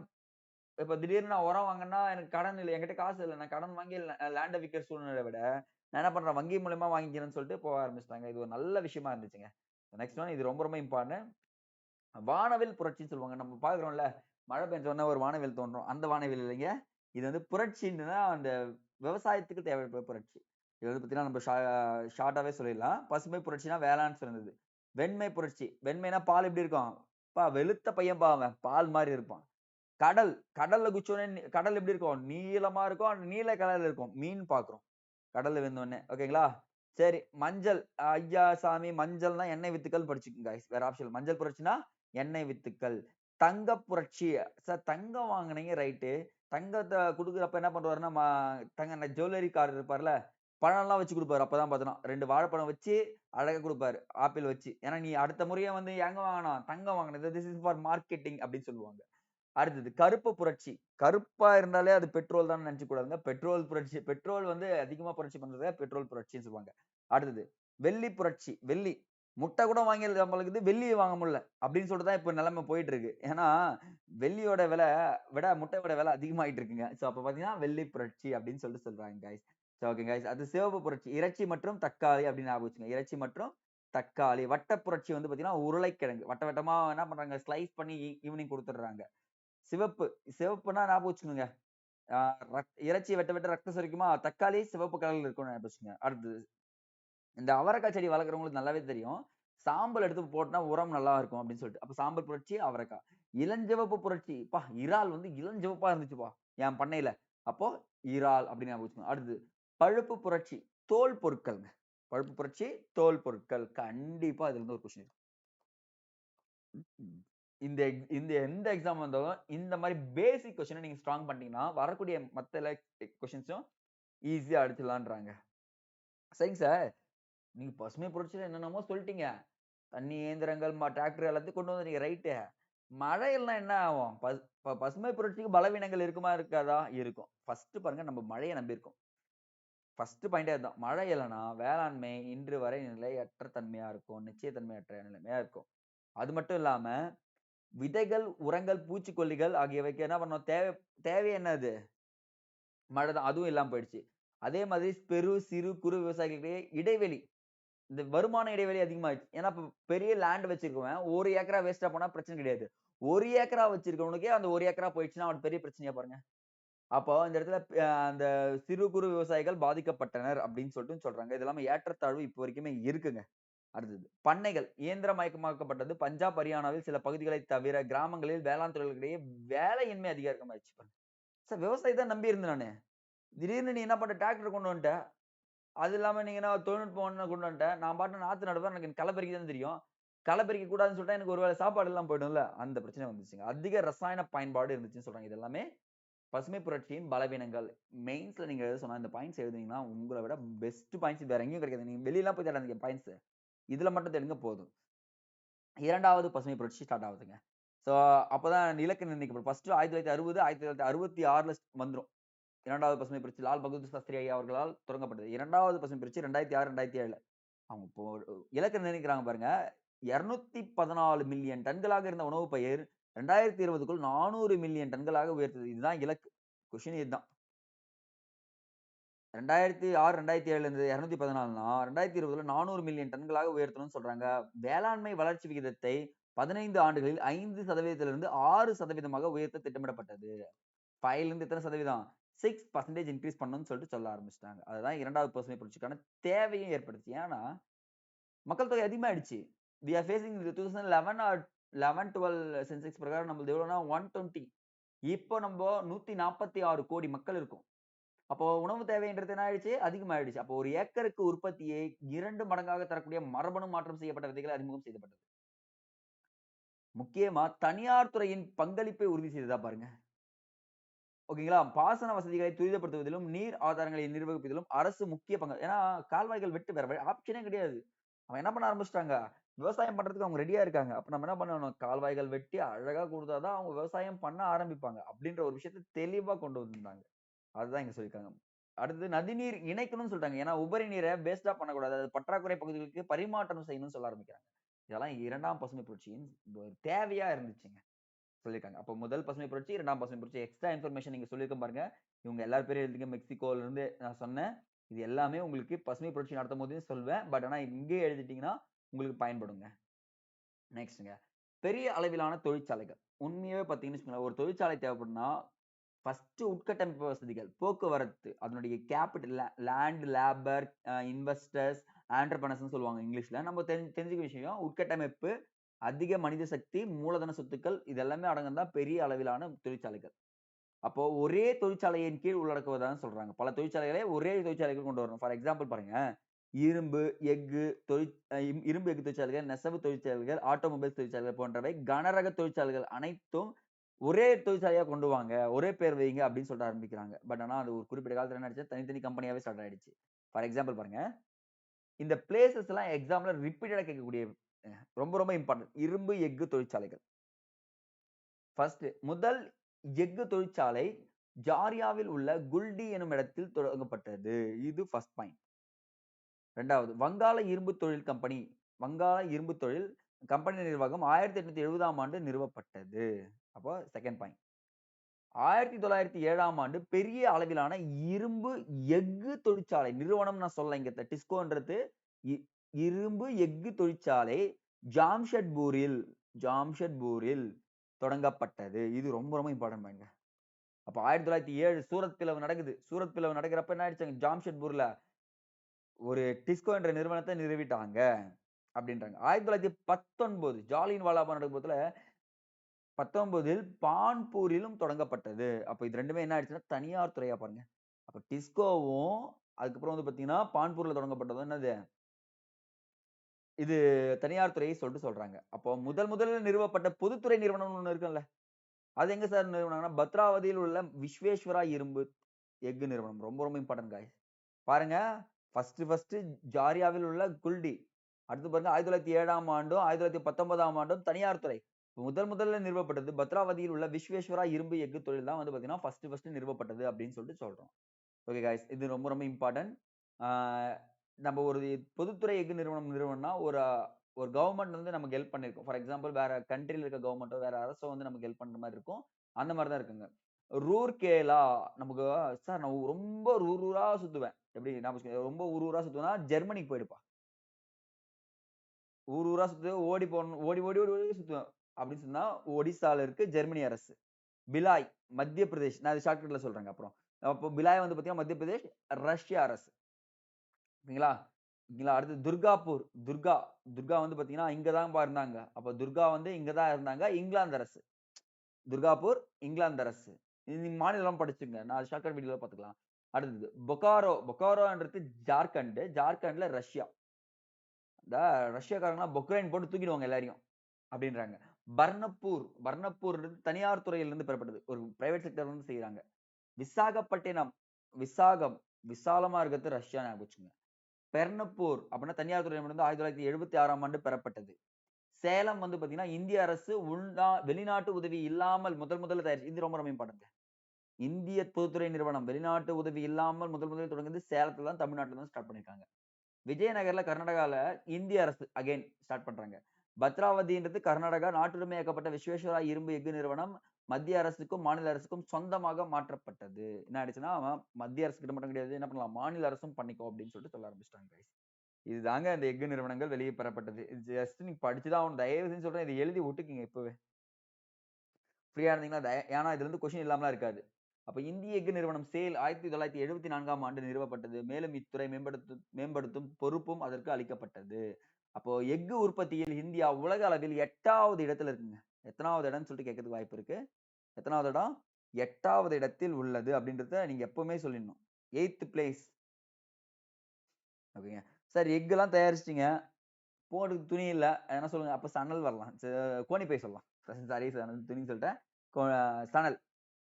இப்ப திடீர்னு நான் உரம் வாங்கணும்னா எனக்கு கடன் இல்ல. என்கிட்ட காசு இல்ல. நான் கடன் வாங்கி லேண்ட விக்கிற சூழ்நிலைய விட, நான் என்ன பண்றேன் வங்கி மூலியமா வாங்கிக்கிறேன்னு சொல்லிட்டு போக ஆரம்பிச்சுட்டாங்க. இது ஒரு நல்ல விஷயமா இருந்துச்சுங்க. நெக்ஸ்ட் ஒன் இது ரொம்ப ரொம்ப இம்பார்ட்டன்ட். வானவில் புரட்சின்னு சொல்லுவாங்க. நம்ம பார்க்கிறோம்ல, மழை பெஞ்ச உடனே ஒரு வானவில் தோன்றும். அந்த வானவில் இல்லைங்க. இது வந்து புரட்சின்னா அந்த விவசாயத்துக்கு தேவைப்படுற புரட்சி. இது வந்து பார்த்தீங்கன்னா, நம்ம ஷார்ட்டாவே சொல்லிடலாம். பசுமை புரட்சினா வேளாண் சிறந்தது. வெண்மை புரட்சி. வெண்மைனா பால் எப்படி இருக்கும்? வெளுத்த பையன்பா அவன். பால் மாரி இருப்பான். கடல். கடல்ல குதிச்சோனே கடல் எப்படி இருக்கும்? நீளமா இருக்கும். நீல கலர்ல இருக்கும். மீன் பார்க்கிறோம். கடல்ல வெந்தோனே. ஓகேங்களா? சரி. மஞ்சள். ஐயா சாமி மஞ்சள்னா எண்ணெய் வித்துக்கள் படிச்சுக்கங்க காய்ஸ். வேற ஆப்ஷன் இல்ல. மஞ்சள் புரட்சினா எண்ணெய் வித்துக்கள். தங்க புரட்சி. சார் தங்கம் வாங்குனீங்க ரைட்டு. தங்கத்த குடுக்குறப்ப என்ன பண்ணுவாருன்னா, தங்க ஜுவல்லரிக்காரர் இருப்பார்ல, பழம்லாம் வச்சு குடுப்பாரு. அப்பதான் பார்த்தோன்னா. 2 வாழைப்பழம் வச்சு அழகா குடுப்பாரு. ஆப்பிள் வச்சு. ஏன்னா, நீ அடுத்த முறையே வந்து எங்க வாங்கணும்? தங்கம் வாங்கணும். திஸ் இஸ் ஃபார் மார்க்கெட்டிங் அப்படின்னு சொல்லுவாங்க. அடுத்தது கருப்பு புரட்சி. கருப்பா இருந்தாலே அது பெட்ரோல் தான்னு நெனச்சுக்க கூடாதுங்க. பெட்ரோல் புரட்சி பெட்ரோல் வந்து அதிகமா புரட்சி பண்றத பெட்ரோல் புரட்சின்னு சொல்லுவாங்க. அடுத்தது வெள்ளி புரட்சி. வெள்ளி. முட்டை கூட வாங்கி நம்மளுக்கு வெள்ளிய வாங்க முடியல. அப்படின்னு சொல்லிட்டு தான் இப்ப நிலைமை போயிட்டு இருக்கு. ஏன்னா, வெள்ளியோட விலை விட முட்டையோட விலை அதிகமாயிட்டு இருக்குங்க. சோ அப்ப பார்த்தீங்கன்னா, வெள்ளி புரட்சி அப்படின்னு சொல்லிட்டு சொல்றாங்க காய்ஸ். So okay guys. அது சிவப்பு புரட்சி. இறைச்சி மற்றும் தக்காளி அப்படின்னு ஞாபகம் வச்சுக்கோங்க. இறைச்சி மற்றும் தக்காளி. வட்ட புரட்சி வந்து பார்த்தீங்கன்னா, உருளைக்கிழங்கு. வட்ட வட்டமா என்ன பண்றாங்க? ஸ்லைஸ் பண்ணி ஈவினிங் குடுத்துடுறாங்க. சிவப்பு. சிவப்புன்னா ஞாபகம் வச்சுக்கோங்க. ஆ இறைச்சி வெட்ட வெட்ட ரத்தம் சொரிக்குமா? தக்காளி சிவப்பு கலர்ல இருக்கும்னு ஞாபகம் வச்சுக்கங்க. அடுத்தது இந்த அவரைக்காய் செடி வளர்க்கிறவங்களுக்கு நல்லாவே தெரியும். சாம்பல் எடுத்து போட்டா உரம் நல்லா இருக்கும் அப்படின்னு சொல்லிட்டு. அப்ப சாம்பல் புரட்சி, அவரைக்காய். இளஞ்சிவப்பு புரட்சி. இறால் வந்து இளஞ்சிவப்பா இருந்துச்சுப்பா, என் பண்ணையில. அப்போ இறால் அப்படின்னு ஞாபகம் வச்சுக்கணும். அடுத்தது பழுப்பு புரட்சி. தோல் பொருட்கள்ங்க. பழுப்பு புரட்சி, தோல் பொருட்கள். கண்டிப்பா இதுல இருந்து ஒரு கொஸ்டின் இந்த இந்த எந்த எக்ஸாம் வந்தாலும் இந்த மாரி பேசிக் கொஸ்டின நீங்க ஸ்ட்ராங் பண்ணிட்டீங்கன்னா, வரக்கூடிய மத்த கொஸ்டின்ஸும் ஈஸியா அடிச்சிடலான்றாங்க. சரிங்க சார். நீங்க பசுமை புரட்சியில என்னென்னமோ சொல்லிட்டீங்க. தண்ணி இயந்திரங்கள், டிராக்டர் எல்லாத்தையும் கொண்டு வந்துட்டீங்க ரைட்டு. மழை எல்லாம் என்ன ஆகும்? பசுமை புரட்சிக்கு பலவீனங்கள் இருக்குமா? இருக்காதா? இருக்கும். ஃபர்ஸ்ட் பாருங்க நம்ம மழைய நம்பி இருக்கோம். ஃபர்ஸ்ட் பாயிண்டே அதுதான். மழை இல்லன்னா வேளாண்மை இன்று வரை நிலையற்ற தன்மையா இருக்கும். நிச்சயத்தன்மையற்ற நிலைமையா இருக்கும். அது மட்டும் இல்லாம விதைகள், உரங்கள், பூச்சிக்கொல்லிகள் ஆகியவைக்கு என்ன பண்ணோம்? தேவை என்னது? மழை தான். அதுவும் இல்லாம போயிடுச்சு. அதே மாதிரி சிறு, குறு விவசாயிகளுக்கிடையே இடைவெளி. இந்த வருமான இடைவெளி அதிகமாயிடுச்சு. ஏன்னா, இப்ப பெரிய லேண்ட் வச்சிருக்கவன் 1 ஏக்கரா வேஸ்ட்டா போனா பிரச்சனை கிடையாது. 1 ஏக்கரா வச்சிருக்கவனுக்கே அந்த 1 ஏக்கரா போயிடுச்சுன்னா, அவனுக்கு பெரிய பிரச்சனையா பாருங்க. அப்போ இந்த இடத்துல அந்த சிறு, குறு விவசாயிகள் பாதிக்கப்பட்டனர் அப்படின்னு சொல்லிட்டு சொல்றாங்க. இது இல்லாம ஏற்றத்தாழ்வு இப்போ வரைக்குமே இருக்குங்க. அடுத்தது பண்ணைகள் இயந்திரமயமாக்கப்பட்டது. பஞ்சாப், ஹரியானாவில் சில பகுதிகளை தவிர கிராமங்களில் வேளாண் தொழில்களிடையே வேலையின்மை அதிகமாயிருச்சு பாருங்க. சார் விவசாயத்த நம்பி இருந்தேன் நானு. திடீர்னு நீ என்ன பண்ண டிராக்டர் கொண்டு வந்துட்ட. அது இல்லாம நீங்க என்ன தொழில்நுட்பம் ஒண்ணு கொண்டு வந்துட்ட. நான் பாட்டுக்கு நாத்து நடுவேன். எனக்கு களை பறிக்க தான் தெரியும். களை பறிக்க கூடாதுன்னு சொல்லிட்டா எனக்கு ஒரு வேளை சாப்பாடு எல்லாம் போயிடும்ல. அந்த பிரச்சனை வந்துச்சுங்க. அதிக ரசாயன பயன்பாடு இருந்துச்சுன்னு சொல்றாங்க. இது எல்லாமே பசுமை புரட்சியின் பலவீனங்கள். மெயின்ஸ்ல நீங்க எழுத சொன்ன இந்த பாயிண்ட்ஸ் எழுதுனீங்கன்னா, உங்கள விட பெஸ்ட் பாயிண்ட்ஸ் வேற எங்கேயும் கிடைக்காது. நீங்க வெளியலாம் போய் தேடாதீங்க பாயிண்ட்ஸ். இதுல மட்டும் தேடுங்க போதும். 2வது பசுமை புரட்சி ஸ்டார்ட் ஆகுதுங்க. ஸோ அப்பதான் இலக்கு நிர்ணயிக்கப்படும். ஃபர்ஸ்ட் 1960, 1966ல வந்துரும். 2வது பசுமை புரட்சி லால் பகதூர் சாஸ்திரி ஐயா அவர்களால் தொடங்கப்பட்டது. 2வது பசுமை புரட்சி 2006, 2007ல. அவங்க இப்போ இலக்கு நிர்ணயிக்கிறாங்க பாருங்க. 214 மில்லியன் டன்களாக இருந்த உணவு பயிர் 2020க்குள் 400 மில்லியன் டன்களாக உயர்த்தது. இதுதான் இலக்கு. கொஸ்டின் இதுதான். 2006, 2007 இருந்தது 214னா 2020ல 400 மில்லியன் டன்களாக உயர்த்தணும்னு சொல்றாங்க. வேளாண்மை வளர்ச்சி விகிதத்தை 15 ஆண்டுகளில் 5% 6% உயர்த்த திட்டமிடப்பட்டது. 5ல இருந்து எத்தன சதவீதம்? 6% இன்கிரீஸ் பண்ணணும்னு சொல்லிட்டு சொல்ல ஆரம்பிச்சுட்டாங்க. அதுதான் 2வது பசுமை புரட்சிக்கான தேவையும் ஏற்பட்டுச்சு. ஏன்னா, மக்கள் தொகை அதிகமாயிடுச்சு. We are facing 2011 or 11, 12 census பிரகாரம் நம்மளது எவ்வளவுனா 120. இப்போ நம்ப 146 கோடி மக்கள் இருக்கோம். அப்போ உணவு தேவைன்றது என்ன ஆயிடுச்சு? அதிகமாயிடுச்சு. அப்போ ஒரு ஏக்கருக்கு உற்பத்தியை 2 மடங்காக தரக்கூடிய மரபணு மாற்றம் செய்யப்பட்ட விதைகள் அறிமுகம் செய்யப்பட்டது. முக்கியமா தனியார் துறையின் பங்களிப்பை உறுதி செய்ததா பாருங்க. ஓகேங்களா? பாசன வசதிகளை துரிதப்படுத்துவதிலும், நீர் ஆதாரங்களை நிர்வகிப்பதிலும் அரசு முக்கிய பங்கு. ஏன்னா, கால்வாய்கள் வெட்டு வேற ஆப்ஷனே கிடையாது. அவன் என்ன பண்ண ஆரம்பிச்சுட்டாங்க, விவசாயம் பண்றதுக்கு அவங்க ரெடியா இருக்காங்க. அப்ப நம்ம என்ன பண்ணணும், கால்வாய்கள் வெட்டி அழகா குடுத்தா தான் அவங்க விவசாயம் பண்ண ஆரம்பிப்பாங்க. அப்படின்ற ஒரு விஷயத்த தெளிவா கொண்டு வந்திருந்தாங்க. அதுதான் இங்க சொல்லியிருக்காங்க. அடுத்தது நதிநீர் இணைக்கணும்னு சொல்லிட்டாங்க. ஏன்னா, உபரி நீர வேஸ்ட்டா பண்ணக்கூடாது. அது பற்றாக்குறை பகுதிகளுக்கு பரிமாற்றம் செய்யணும்னு சொல்ல ஆரம்பிக்கிறாங்க. இதெல்லாம் 2ஆம் பசுமை புரட்சியின் தேவையா இருந்துச்சுங்க. சொல்லியிருக்காங்க. அப்ப முதல் பசுமை புரட்சி, 2ஆம் பசுமை புரட்சி. எக்ஸ்ட்ரா இன்ஃபர்மேஷன் நீங்க சொல்லியிருக்கேன் பாருங்க. இவங்க எல்லார் பேரையும் எழுதிங்க. மெக்சிகோல இருந்து நான் சொன்னேன். இது எல்லாமே உங்களுக்கு பசுமை புரட்சி நடத்தும்போதே சொல்வேன். பட் ஆனா இங்கேயே எழுதிட்டீங்கன்னா, உங்களுக்கு பயன்படுங்க. நெக்ஸ்ட்ங்க. பெரிய அளவிலான தொழிற்சாலைகள். உண்மையாவே பார்த்தீங்கன்னு வச்சுக்கோங்களேன், ஒரு தொழிற்சாலை தேவைப்படும்னா, ஃபர்ஸ்ட் உட்கட்டமைப்பு வசதிகள், போக்குவரத்து, அதனுடைய கேபிட்டல் லேண்ட், லேபர், இன்வெஸ்டர்ஸ், ஆன்டர்பிரினர்ஸ்ன்னு சொல்லுவாங்க இங்கிலீஷ்ல. நம்ம தெரிஞ்சுக்க விஷயம் உட்கட்டமைப்பு, அதிக மனித சக்தி, மூலதன சொத்துக்கள் இது எல்லாமே அடங்குனது தான் பெரிய அளவிலான தொழிற்சாலைகள். அப்போ ஒரே தொழிற்சாலையின் கீழ் உள்ளடக்குவதான்னு சொல்றாங்க. பல தொழிற்சாலைகளை ஒரே தொழிற்சாலைக்குள் கொண்டு வரணும். ஃபார் எக்ஸாம்பிள் பாருங்க. இரும்பு, எஃகு இரும்பு, எஃகு தொழிற்சாலைகள், நெசவு தொழிற்சாலைகள், ஆட்டோமொபைல்ஸ் தொழிற்சாலைகள் போன்றவை கனரக தொழிற்சாலைகள் அனைத்தும் ஒரே தொழிற்சாலையா கொண்டு வாங்க. ஒரே பேர் வைங்க அப்படின்னு சொல்ல ஆரம்பிக்கிறாங்க. பட் ஆனா அது ஒரு குறிப்பிட்ட காலத்துல என்ன ஆயிடுச்சு, தனித்தனி கம்பெனியாவே ஸ்டார்ட் ஆயிடுச்சு. ஃபார் எக்ஸாம்பிள் பாருங்க. இந்த பிளேஸஸ் எல்லாம் எக்ஸாம்ல ரிப்பீட்டடா கேட்கக்கூடிய ரொம்ப ரொம்ப இம்பார்ட்டன்ட். இரும்பு, எஃகு தொழிற்சாலைகள். ஃபர்ஸ்ட் முதல் எஃகு தொழிற்சாலை ஜார்யாவில் உள்ள குல்டி எனும் இடத்தில் தொடங்கப்பட்டது. இது ஃபர்ஸ்ட் பாயிண்ட். 2வது வங்காள இரும்பு தொழில் கம்பெனி. வங்காள இரும்பு தொழில் கம்பெனி நிர்வாகம் 1870ஆம் ஆண்டு நிறுவப்பட்டது. அப்போ செகண்ட் பாயிண்ட். 1907ஆம் ஆண்டு பெரிய அளவிலான இரும்பு எஃகு தொழிற்சாலை நிறுவனம் நான் சொல்லல இங்க டிஸ்கோன்றது இரும்பு எஃகு தொழிற்சாலை ஜாம்ஷெட்பூரில் தொடங்கப்பட்டது. இது ரொம்ப ரொம்ப இம்பார்ட்டன்ட் பாயிண்ட். அப்ப 1907 சூரத் பிளவு நடக்குது. சூரத் பிளவு நடக்கிறப்ப என்ன ஆயிடுச்சு ஜாம்ஷெட்பூர்ல ஒரு டிஸ்கோ என்ற நிறுவனத்தை நிறுவிட்டாங்க அப்படின்றாங்க. 1919 ஜாலியன் வாலாபாக் நடக்கும்போதுல 19இல் பான்பூரிலும் தொடங்கப்பட்டது. அப்ப இது 2மே என்ன ஆயிடுச்சுன்னா தனியார் துறையா பாருங்க. அப்ப டிஸ்கோவும் அதுக்கப்புறம் வந்து பாத்தீங்கன்னா பான்பூர்ல தொடங்கப்பட்டது என்னது இது தனியார் துறையை சொல்லிட்டு சொல்றாங்க. அப்போ முதல்ல நிறுவப்பட்ட பொதுத்துறை நிறுவனம் ஒண்ணு இருக்குல்ல. அது எங்க சார் நிறுவனம்னா பத்ராவதியில் உள்ள விஸ்வேஸ்வரா இரும்பு எஃகு நிறுவனம். ரொம்ப ரொம்ப இம்பார்ட்டன்ட் காய்ஸ். பாருங்க ஃபர்ஸ்ட் ஜாரியாவில் உள்ள குல்டி. அடுத்து பாருங்க 1907ஆம் ஆண்டும் 1919ஆம் ஆண்டும் தனியார் துறை. முதல்ல நிறுவப்பட்டது பத்ராவதியில் உள்ள விஸ்வேஸ்வரா இரும்பு எஃகு தொழில் தான் வந்து பாத்தீங்கன்னா ஃபர்ஸ்ட் நிறுவப்பட்டது அப்படின்னு சொல்லிட்டு சொல்றோம். ஓகே காய்ஸ் இது ரொம்ப ரொம்ப இம்பார்ட்டன்ட். நம்ம ஒரு பொதுத்துறை எஃகு நிறுவனம்னா ஒரு ஒரு கவர்மெண்ட் வந்து நமக்கு ஹெல்ப் பண்ணிருக்கும். ஃபார் எக்ஸாம்பிள் வேற கண்ட்ரில இருக்க கவர்மெண்ட்டோ வேற அரசோ வந்து நமக்கு ஹெல்ப் பண்ற மாதிரி இருக்கும். அந்த மாதிரி தான் இருக்குங்க. ரூர்கேலா நமக்கு சார் நான் ரொம்ப ஊரா சுத்துவேன். எப்படி நான் ரொம்ப ஊரா சுத்துவேன்னா ஜெர்மனிக்கு போயிடுப்பா. ஊரா சுத்து ஓடி போகணும் ஓடி ஓடி ஓடி ஓடி சுத்துவேன். அப்படின்னு சொன்னா ஒடிசால இருக்கு ஜெர்மனி அரசு. பிலாய் மத்திய பிரதேஷ். நான் இது ஷார்ட்கட்ல சொல்றேங்க அப்புறம். அப்போ பிலாய் வந்து பாத்தீங்கன்னா மத்திய பிரதேஷ், ரஷ்யா அரசு. ஓகேங்களா? ஓகேங்களா? அடுத்து துர்காப்பூர். துர்கா வந்து பாத்தீங்கன்னா இங்க தான்ப்பா இருந்தாங்க. அப்ப துர்கா வந்து இங்க தான் இருந்தாங்க. இங்கிலாந்து அரசு. துர்காப்பூர், இங்கிலாந்து அரசு. இது மாநிலம் படிச்சுங்க. நான் ஷார்ட்கட் வீடியோல பாத்துக்கலாம். அடுத்தது பொக்காரோன்றது ஜார்க்கண்ட். ஜார்க்கண்ட்ல ரஷ்யா. இந்த ரஷ்யாக்காரங்கலாம் பொக்ரைன் போட்டு தூக்கிடுவாங்க எல்லாரையும். அப்படின்றாங்க. பர்னப்பூர்ன்றது தனியார் துறையிலிருந்து பெறப்பட்டது. ஒரு பிரைவேட் செக்டர்ல இருந்து செய்றாங்க. விசாகப்பட்டினம். விசாகம். விசாலமா இருக்கிறது ரஷ்யா ஞாபகம் வச்சுக்கோங்க. பெர்னப்பூர் அப்படின்னா தனியார் துறை நிறுவனம் 1976ஆம் ஆண்டு பெறப்பட்டது. சேலம் வந்து பாத்தீங்கன்னா இந்திய அரசு வெளிநாட்டு உதவி இல்லாமல் முதல்ல தயாரிச்சு இது ரொம்ப ரொம்ப இம்பார்ட்டன்ட். இந்திய பொதுத்துறை நிறுவனம் வெளிநாட்டு உதவி இல்லாமல் முதல்ல தொடங்குது சேலத்துல தான் தமிழ்நாட்டுல தான் ஸ்டார்ட் பண்ணிருக்காங்க. விஜயநகர்ல கர்நாடகால இந்திய அரசு அகைன் ஸ்டார்ட் பண்றாங்க. பத்ராவதின்றது கர்நாடகா நாட்டுரிமையாக்கப்பட்ட விஸ்வேஸ்வரா இரும்பு எஃகு நிறுவனம் மத்திய அரசுக்கும் மாநில அரசுக்கும் சொந்தமாக மாற்றப்பட்டது. என்ன ஆயிடுச்சுன்னா மத்திய அரசு கிட்ட மட்டும் கிடையாது என்ன பண்ணலாம் மாநில அரசும் பண்ணிக்கோ அப்படின்னு சொல்லிட்டு சொல்ல ஆரம்பிச்சிட்டாங்க. இதுதாங்க அந்த எஃகு நிறுவனங்கள் வெளியே பெறப்பட்டது. ஜஸ்ட் நீங்க படிச்சுதான் ஆகணும். தயவு செஞ்சு சொல்றேன் இதை எழுதி ஒட்டுக்குங்க இப்பவே. ஃப்ரீயா இருந்தீங்கன்னா ஏன்னா இதுல இருந்து கொஸ்டின் இல்லாமலாம் இருக்காது. அப்ப இந்திய எஃகு நிறுவனம் சேல் 1974ஆம் ஆண்டு நிறுவப்பட்டது. மேலும் இத்துறை மேம்படுத்தும் பொறுப்பும் அதற்கு அளிக்கப்பட்டது. அப்போ எஃகு உற்பத்தியில் இந்தியா உலக அளவில் 8வது இடத்துல இருக்குங்க. எத்தனாவது இடம்னு சொல்லிட்டு கேட்கறதுக்கு வாய்ப்பு இருக்கு. எத்தனாவது இடம்? 8வது இடத்தில் உள்ளது அப்படின்றத நீங்க எப்பவுமே சொல்லிடணும். 8th place. ஓகேங்க. சார் எஃகு எல்லாம் தயாரிச்சிட்டீங்க. போடுறதுக்கு துணி இல்ல. என்ன சொல்லுங்க? அப்ப சணல் வரலாம். கோணிப்பை சொல்லலாம். சாரி துணின்னு சொல்லிட்டேன். சணல்.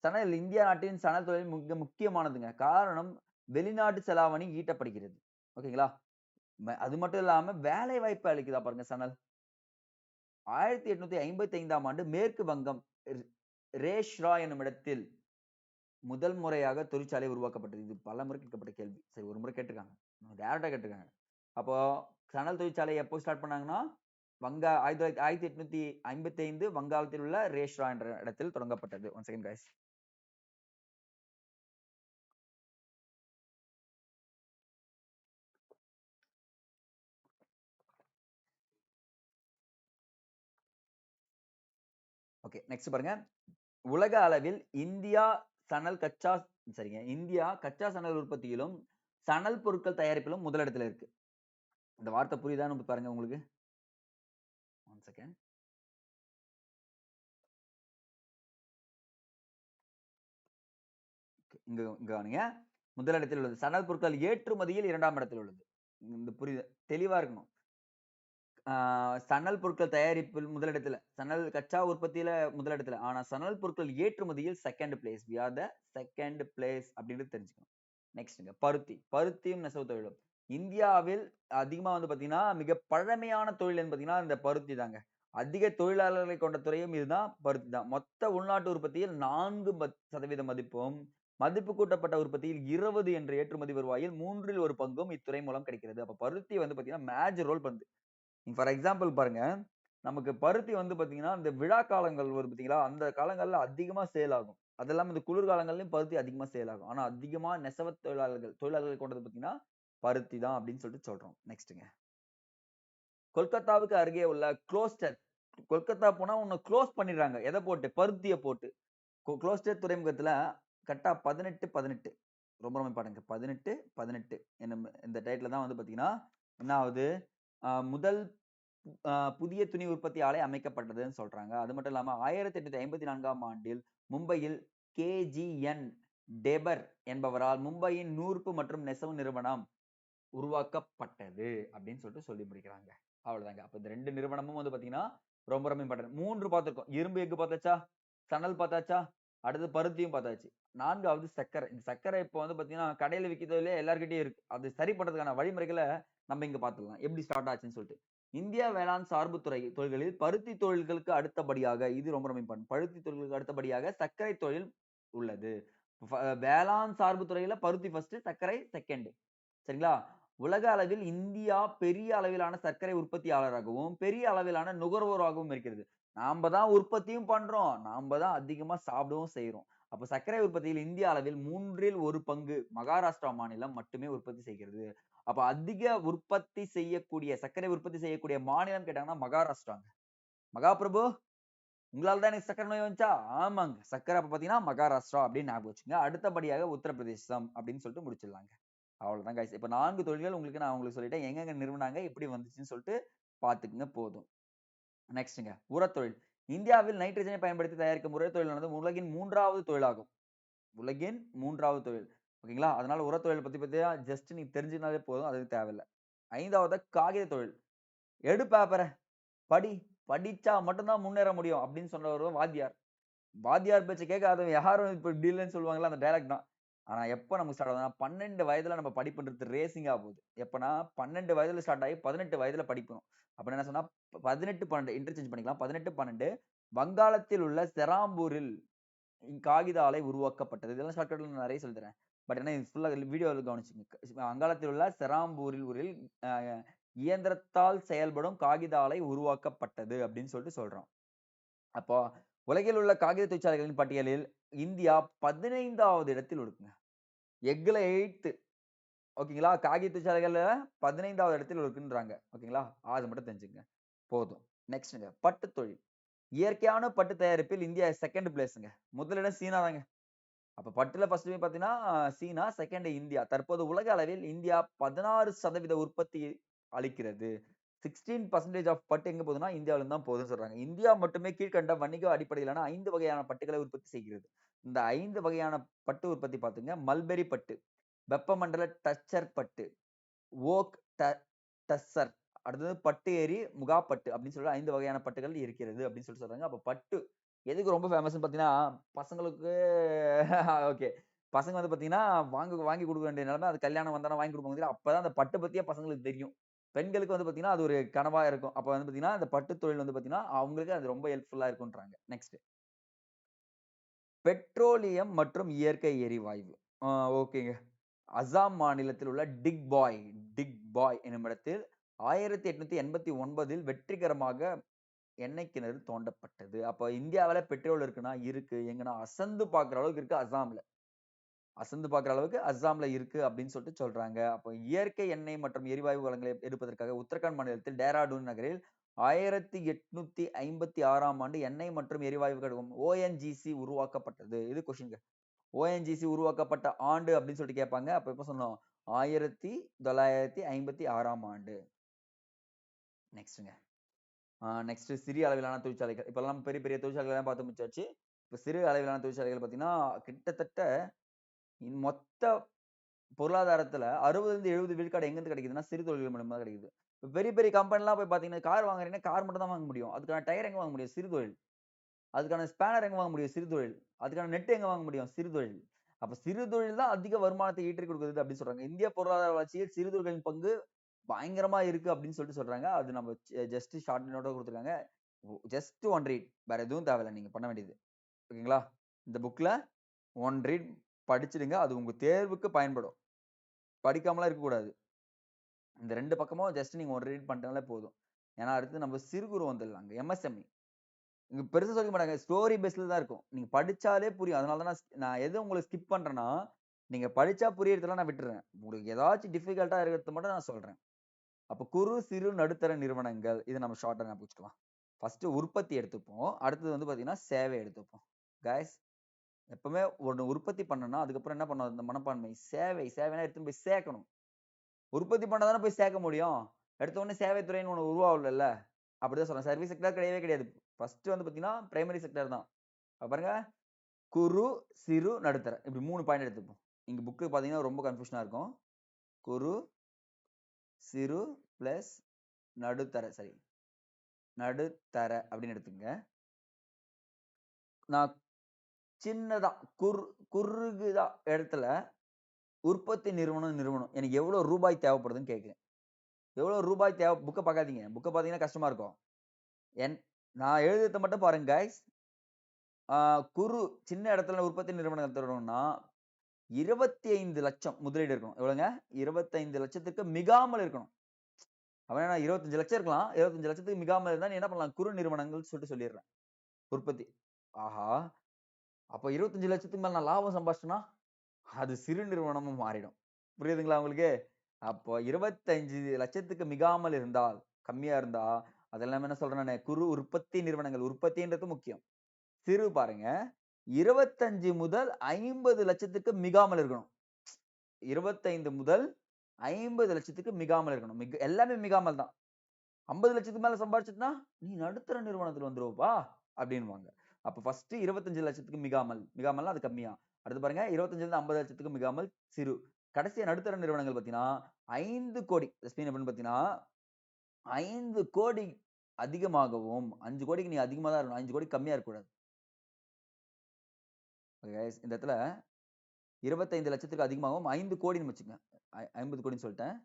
சணல் இந்தியா நாட்டின் சணல் தொழில் மிக முக்கியமானதுங்க. காரணம் வெளிநாட்டு செலாவணி ஈட்டப்படுகிறது. ஓகேங்களா? அது மட்டும் இல்லாம வேலை வாய்ப்பு அளிக்குதா பாருங்க சணல். 1855ஆம் ஆண்டு மேற்கு வங்கம் ரேஷ்ரா என்னும் இடத்தில் முதல் முறையாக தொழிற்சாலை உருவாக்கப்பட்டது. இது பல முறை கேட்கப்பட்ட கேள்வி. சரி ஒரு முறை கேட்டிருக்காங்க. டைரக்ட்டா கேட்டிருக்காங்க. அப்போ சணல் தொழிற்சாலை எப்போ ஸ்டார்ட் பண்ணாங்கன்னா, 1855 வங்காளத்தில் உள்ள ரேஷ்ரா என்ற இடத்தில் தொடங்கப்பட்டது. One second guys. Okay. Next பாருங்க. உலக அளவில் இந்தியா கச்சா சணல் உற்பத்தியிலும், சணல் பொருட்கள் தயாரிப்பிலும் முதலிடத்துல இருக்கு. இந்த வார்த்தை புரியுதான்னு பாருங்க உங்களுக்கு. One second. இங்க இங்க கவனிங்க. முதலிடத்தில் உள்ளது. சணல் பொருட்கள் ஏற்றுமதியில் 2ஆம் இடத்தில் உள்ளது. இந்த புரியுது. தெளிவா இருக்கணும். சணல் பொருட்கள் தயாரிப்பில் முதலிடத்துல. சணல் கச்சா உற்பத்தியில முதலிடத்துல. ஆனா சணல் பொருட்கள் ஏற்றுமதியில் 2nd place. We are the 2nd place அப்படின்றது தெரிஞ்சுக்கணும். நெக்ஸ்ட்ங்க பருத்தி. பருத்தியும் நெசவு தொழிலும். இந்தியாவில் அதிகமா வந்து பாத்தீங்கன்னா, மிக பழமையான தொழில்னு பாத்தீங்கன்னா, இந்த பருத்தி தாங்க. அதிக தொழிலாளர்களை கொண்ட துறையும் இதுதான், பருத்தி தான். மொத்த உள்நாட்டு உற்பத்தியில் 4% மதிப்பும், மதிப்பு கூட்டப்பட்ட உற்பத்தியில் 20 என்ற ஏற்றுமதி வருவாயில் 3ல் 1 பங்கும் இத்துறை மூலம் கிடைக்கிறது. அப்ப பருத்தி வந்து பாத்தீங்கன்னா, மேஜர் ரோல் பண்ணுது. ஃபார் எக்ஸாம்பிள் பாருங்க, நமக்கு பருத்தி வந்து பாத்தீங்கன்னா, இந்த விழா காலங்கள் வரும் பாத்தீங்களா? அந்த காலங்கள்ல அதிகமா சேல் ஆகும். அது இல்லாம இந்த குளிர் காலங்கள்லயும் பருத்தி அதிகமா சேல் ஆகும். ஆனா அதிகமா நெசவு தொழிலாளர்கள் கொண்டது பாத்தீங்கன்னா, பருத்தி தான் அப்படின்னு சொல்லிட்டு சொல்றோம். நெக்ஸ்ட்ங்க. கொல்கத்தாவுக்கு அருகே உள்ள குளோஸ்டர். கொல்கத்தா போனா உன்ன குளோஸ் பண்ணிடுறாங்க. எத போட்டு? பருத்திய போட்டு. குளோஸ்டர் துறைமுகத்துல கரெக்ட்டா 18, 18 ரொம்ப ரொம்ப இம்பார்ட்டன்ட். 18, 18 என்னும் இந்த டயத்துல தான் வந்து பாத்தீங்கன்னா, என்ன ஆகுது? முதல் புதிய துணி உற்பத்தி ஆலை அமைக்கப்பட்டதுன்னு சொல்றாங்க. அது மட்டும் இல்லாம 1854ஆம் ஆண்டில் மும்பையில் கேஜிஎன் டெபர் என்பவரால் மும்பையின் நூற்பு மற்றும் நெசவு நிறுவனம் உருவாக்கப்பட்டது அப்படின்னு சொல்லிட்டு சொல்லி முடிக்கிறாங்க. அவ்வளவுதாங்க. அப்ப இந்த 2 நிறுவனமும் வந்து பாத்தீங்கன்னா, ரொம்ப ரொம்ப இம்பார்ட்டன்ட். 3 பார்த்திருக்கோம். இரும்பு எஃகு பார்த்தாச்சா? சணல் பார்த்தாச்சா? அடுத்து பருத்தியும் பார்த்தாச்சு. 4வது சர்க்கரை. இந்த சர்க்கரை இப்போ வந்து பாத்தீங்கன்னா, கடையில விக்கிறதோ இல்லையோ எல்லார்கிட்டயும் இருக்கு. அது சரி பண்றதுக்கான வழிமுறைகள நம்ம இங்க பார்த்துடலாம். எப்படி ஸ்டார்ட் ஆச்சுன்னு சொல்லிட்டு. இந்தியா வேளாண் சார்பு தொழில்களில் பருத்தி தொழில்களுக்கு அடுத்தபடியாக இது ரொம்ப ரொம்ப இம்பார்ட்டன்ட். பருத்தி தொழில்களுக்கு அடுத்தபடியாக சர்க்கரை தொழில் உள்ளது. வேளாண் சார்பு துறையில பருத்தி ஃபர்ஸ்ட், சர்க்கரை 2nd. சரிங்களா? உலக அளவில் இந்தியா பெரிய அளவிலான சர்க்கரை உற்பத்தியாளராகவும், பெரிய அளவிலான நுகர்வோராகவும் இருக்கிறது. நாம தான் உற்பத்தியும் பண்றோம். நாம தான் அதிகமா சாப்பிடவும் செய்றோம். அப்ப சர்க்கரை உற்பத்தியில் இந்திய அளவில் 3ல் 1 பங்கு மகாராஷ்டிரா மாநிலம் மட்டுமே உற்பத்தி செய்கிறது. அப்ப அதிக உற்பத்தி செய்யக்கூடிய சர்க்கரை உற்பத்தி செய்யக்கூடிய மாநிலம் கேட்டாங்கன்னா மகாராஷ்டிராங்க. மகாபிரபு உங்களால தான் எனக்கு சர்க்கரை நோய் வந்துச்சா? ஆமாங்க. சர்க்கரை அப்ப பார்த்தீங்கன்னா மகாராஷ்டிரா அப்படின்னு ஞாபகம் வச்சுக்கங்க. அடுத்தபடியாக உத்தரப்பிரதேசம் அப்படின்னு சொல்லிட்டு முடிச்சிடலாங்க. அவ்வளவுதான் கைஸ். இப்ப 4 தொழில்கள் நான் உங்களுக்கு சொல்லிட்டேன். எங்கெங்க நிறுவனாங்க, எப்படி வந்துச்சுன்னு சொல்லிட்டு பார்த்துக்குங்க போதும். நெக்ஸ்ட்ங்க உரத்தொழில். இந்தியாவில் நைட்ரஜனை பயன்படுத்தி தயாரிக்கும் உரத்தொழிலானது உலகின் 3வது தொழிலாகும். உலகின் 3வது தொழில். ஓகேங்களா? அதனால உரத்தொழில் பத்தியா ஜஸ்ட் நீங்க தெரிஞ்சுக்கினாலே போதும். அது தேவையில்ல. 5வது காகித தொழில். எடு பேப்பர படி. படிச்சா மட்டும் தான் முன்னேற முடியும் அப்படின்னு சொன்னவரு வாத்தியார். வாத்தியார் பேச்ச கேட்காதவன் யாரும் இப்ப இப்படி இல்லன்னு சொல்லுவாங்கல்ல, அந்த டயலாக் தான். ஆனா எப்ப நமக்கு ஸ்டார்ட் ஆகுதுன்னா, 12 வயதுல நம்ம படிப்புன்றது ரேசிங்கா போகுது. எப்பன்னா 12 வயதுல ஸ்டார்ட் ஆகி 18 வயதுல படிக்கணும். அப்ப என்ன சொன்னா 18, 12 இன்டர்சேஞ்ச் பண்ணிக்கலாம். 18, 12 வங்காளத்தில் உள்ள செராம்பூரில் காகித ஆலை உருவாக்கப்பட்டது. இதெல்லாம் ஷார்ட்கட்ல நான் நெறைய சொல்லித் தரேன். பட் ஆனா இது ஃபுல்லா வீடியோல கவனிச்சுக்கங்க. வங்காளத்தில் உள்ள செராம்பூரில் ஊரில் அ இயந்திரத்தால் செயல்படும் காகித ஆலை உருவாக்கப்பட்டது அப்படின்னு சொல்லிட்டு சொல்றோம். அப்போ உலகில் உள்ள காகித தொழிற்சாலைகளின் பட்டியலில் இந்தியா 15வது இடத்தில் இருக்குங்க. எக்ல 8த். ஓகேங்களா? காகித தொழிற்சாலைகள்ல 15வது இடத்தில் இருக்குன்றாங்க. ஓகேங்களா? அது மட்டும் தெரிஞ்சுக்கங்க. போதும். நெக்ஸ்ட்ங்க பட்டு தொழில். இயற்கையான பட்டு தயாரிப்பில் இந்தியா 2nd பிளேஸ்ங்க. முதலிடம் சீனா தாங்க. அப்ப பட்டுல ஃபர்ஸ்ட் பார்த்தீங்கன்னா சீனா, 2nd இந்தியா. தற்போது உலக அளவில் இந்தியா 16% உற்பத்தி அளிக்கிறது. 16% ஆஃப் பட்டு எங்க போகுதுன்னா இந்தியாவில இருந்து தான் போகுதுன்னு சொல்றாங்க. இந்தியா மட்டுமே கீழ்க்கண்ட வணிக அடிப்படையிலான 5 வகையான பட்டுகளை உற்பத்தி செய்கிறது. இந்த 5 வகையான பட்டு உற்பத்தி பாத்துங்க. மல்பெரி பட்டு, வெப்பமண்டல டச்சர் பட்டு, ஓக் டஸ்ஸர், அடுத்தது பட்டு ஏரி, முகா பட்டு அப்படின்னு சொல்லி 5 வகையான பட்டுகள் இருக்கிறது அப்படின்னு சொல்லிட்டு சொல்றாங்க. அப்ப பட்டு எதுக்கு ரொம்ப ஃபேமஸ்ன்னு பார்த்தீங்கன்னா, பசங்களுக்கு ஓகே. பசங்க வந்து பார்த்தீங்கன்னா, வாங்கி குடுக்க வேண்டிய நிலைமை. அது கல்யாணம் வந்தானா வாங்கி குடுப்பாங்க தெரியுமா? அப்பதான் அந்த பட்டு பத்தியே பசங்களுக்கு தெரியும். பெண்களுக்கு வந்து பார்த்தீங்கன்னா, அது ஒரு கனவா இருக்கும். அப்ப வந்து பார்த்தீங்கன்னா, அந்த பட்டு தொழில் வந்து பார்த்தீங்கன்னா, அவங்களுக்கு அது ரொம்ப ஹெல்ப்ஃபுல்லா இருக்குன்றாங்க. நெக்ஸ்ட். பெட்ரோலியம் மற்றும் இயற்கை எரிவாயு. ஆ ஓகேங்க. அசாம் மாநிலத்தில் உள்ள டிக் பாய் என்னுமிடத்தில் 1889 வெற்றிகரமாக எண்ணெய் கிணறு தோண்டப்பட்டது. அப்ப இந்தியாவுல பெட்ரோல் இருக்குன்னா இருக்கு. எங்கன்னா அசந்து பார்க்குற அளவுக்கு இருக்கு அசாம்ல. அசந்து பார்க்குற அளவுக்கு அஸ்ஸாம்ல இருக்கு அப்படின்னு சொல்லிட்டு சொல்றாங்க. அப்போ இயற்கை எண்ணெய் மற்றும் எரிவாயு வளங்களை எடுப்பதற்காக உத்தரகாண்ட் மாநிலத்தில் டேராடூன் நகரில் 1856ஆம் ஆண்டு எண்ணெய் மற்றும் எரிவாயு கழகம் ஓஎன்ஜிசி உருவாக்கப்பட்டது. இது கொஸ்டின்ங்க. ஓஎன்ஜிசி உருவாக்கப்பட்ட ஆண்டு அப்படின்னு சொல்லிட்டு கேட்பாங்க. அப்ப எப்ப சொன்னோம்? 1956ஆம் ஆண்டு. நெக்ஸ்ட்ங்க. நெக்ஸ்ட் சிறிய அளவிலான தொழிற்சாலைகள். இப்பல்லாம் பெரிய பெரிய தொழிற்சாலைகள்லாம் பார்த்து முடிச்சாச்சு. இப்ப சிறு அளவிலான தொழிற்சாலைகள் பார்த்தீங்கன்னா, கிட்டத்தட்ட மொத்த பொருளாதாரத்துல 60 70 விழுக்காடு எங்கருந்து கிடைக்குதுன்னா, சிறு தொழில்கள் மூலியமா தான் கிடைக்குது. இப்ப பெரிய பெரிய கம்பெனிலாம் போய் பார்த்தீங்கன்னா, கார் வாங்குறீங்கன்னா, கார் மட்டும் தான் வாங்க முடியும். அதுக்கான டயர் எங்க வாங்க முடியும்? சிறு தொழில். அதுக்கான ஸ்பேனர் எங்க வாங்க முடியும்? சிறு தொழில். அதுக்கான நெட் எங்க வாங்க முடியும்? சிறு தொழில். அப்ப சிறு தொழில் தான் அதிக வருமானத்தை ஈட்டிக் கொடுக்குது அப்படின்னு சொல்றாங்க. இந்திய பொருளாதார வளர்ச்சியில் சிறு தொழில்களின் பங்கு பயங்கரமா இருக்கு அப்படின்னு சொல்லிட்டு சொல்றாங்க. அது நம்ம ஜஸ்ட் ஷார்ட் நோட்டா குடுத்துருக்காங்க. Just one read. வேற எதுவும் தேவையில்ல நீங்க பண்ண வேண்டியது. ஓகேங்களா? இந்த புக்ல ஒன் ரீட் படிச்சிடுங்க. அது உங்க தேர்வுக்கு பயன்படும். படிக்காமலாம் இருக்கக்கூடாது. இந்த 2 பக்கமும் ஜஸ்ட் நீங்க ஒரு ரீட் பண்ணிட்டாலே போதும். ஏன்னா அடுத்து நம்ம சிறு குறு வந்துடலாங்க. எம்எஸ்எம்இ. இங்க பெருசா சொல்லிக்க மாட்டாங்க. ஸ்டோரி பேஸ்ல தான் இருக்கும். நீங்க படிச்சாலே புரியும். அதனால தான் நான் எது உங்களுக்கு ஸ்கிப் பண்றேன்னா, நீங்க படிச்சா புரியறதெல்லாம் நான் விட்டுர்றேன். உங்களுக்கு ஏதாச்சும் டிஃபிகல்ட்டா இருக்கிறத மட்டும் நான் சொல்றேன். அப்ப குறு, சிறு, நடுத்தர நிறுவனங்கள். இத நம்ம ஷார்ட்டா ஞாபகம் வச்சுக்கலாம். ஃபர்ஸ்ட் உற்பத்தி எடுத்துப்போம். அடுத்தது வந்து பார்த்தீங்கன்னா, சேவை எடுத்துப்போம். காய்ஸ் எப்பவுமே ஒண்ணு உற்பத்தி பண்ணணும்னா, அதுக்கப்புறம் என்ன பண்ணணும்? அந்த மனப்பான்மை. சேவைனா எடுத்துன்னு போய் சேர்க்கணும். உற்பத்தி பண்ணா தானே போய் சேர்க்க முடியும். எடுத்த உடனே சேவை துறைன்னு ஒண்ணு உருவாகலல்ல. அப்படிதான் சொல்றேன். சர்வீஸ் செக்டார் கிடையவே கிடையாது. ஃபர்ஸ்ட் வந்து பார்த்தீங்கன்னா, பிரைமரி செக்டார் தான். அப்ப பாருங்க. குறு, சிறு, நடுத்தர. இப்படி 3 பாயிண்ட் எடுத்துப்போம். இங்க புக் பார்த்தீங்கன்னா ரொம்ப கன்ஃப்யூஷனா இருக்கும். குறு, சிறு பிளஸ் நடுத்தர. சரி. நடுத்தர அப்படின்னு எடுத்துக்கங்க. நான் சின்னதா குறுகுதா இடத்துல உற்பத்தி நிறுவனம் எனக்கு எவ்வளவு ரூபாய் தேவைப்படுதுன்னு கேட்கிறேன். எவ்வளவு ரூபாய் புக்க பார்க்காதீங்க. புக்க பார்த்தீங்கன்னா கஷ்டமா இருக்கும். என் நான் எழுதுறத மட்டும் பாருங்க காய்ஸ். ஆ குறு சின்ன இடத்துல உற்பத்தி நிறுவனம் தொடங்கணும்னா 25,00,000 முதலீடு இருக்கணும். எவ்வளவுங்க? 25,00,000க்கு மிகாமல் இருக்கணும். அவன் என்ன 25,00,000 இருக்கலாம். 25,00,000க்கு மிகாமல் இருந்தா நீ என்ன பண்ணலாம்? குறு நிறுவனங்கள் சொல்லிட்டு சொல்லிடுறேன். உற்பத்தி. ஆஹா! அப்ப 25,00,000க்கு மேல நான் லாபம் சம்பாதிச்சேன்னா, அது சிறு நிறுவனமா மாறிடும். புரியுதுங்களா உங்களுக்கு? அப்போ 25,00,000க்கு மிகாமல் இருந்தால், கம்மியா இருந்தா, அதெல்லாம் என்ன சொல்றேன் நானு? குறு உற்பத்தி நிறுவனங்கள். உற்பத்தின்றது முக்கியம். சிறு பாருங்க. 25 முதல் 50,00,000க்கு மிகாமல் இருக்கணும். 25 முதல் 50,00,000க்கு மிகாமல் இருக்கணும். எல்லாமே மிகாமல் தான். 50,00,000க்கு மேல சம்பாரிச்சுட்டனா, "நீ நடுத்தர நிறுவனத்துல வந்துருவப்பா" அப்படின்னுவாங்க. அப்ப ஃபர்ஸ்ட் 25,00,000க்கு மிகாமல். மிகாமல்னா அது கம்மியா. அடுத்து பாருங்க 25ல 50,00,000க்கு மிகாமல் சிறு. கடைசியா நடுத்தர நிறுவனங்கள் பார்த்தீங்கன்னா, 5,00,00,000 எஸ்பின் எப்படின்னு பார்த்தீங்கன்னா, 5,00,00,000 அதிகமாகவும் 5,00,00,000க்கு நீ அதிகமா தான் இருக்கணும். 5,00,00,000 கம்மியா இருக்கக்கூடாது. Okay guys. இந்த இடத்துல 25,00,000க்கு அதிகமாகவும் 5,00,00,000ன்னு வச்சுக்கங்க. 50,00,00,000ன்னு சொல்லிட்டேன்.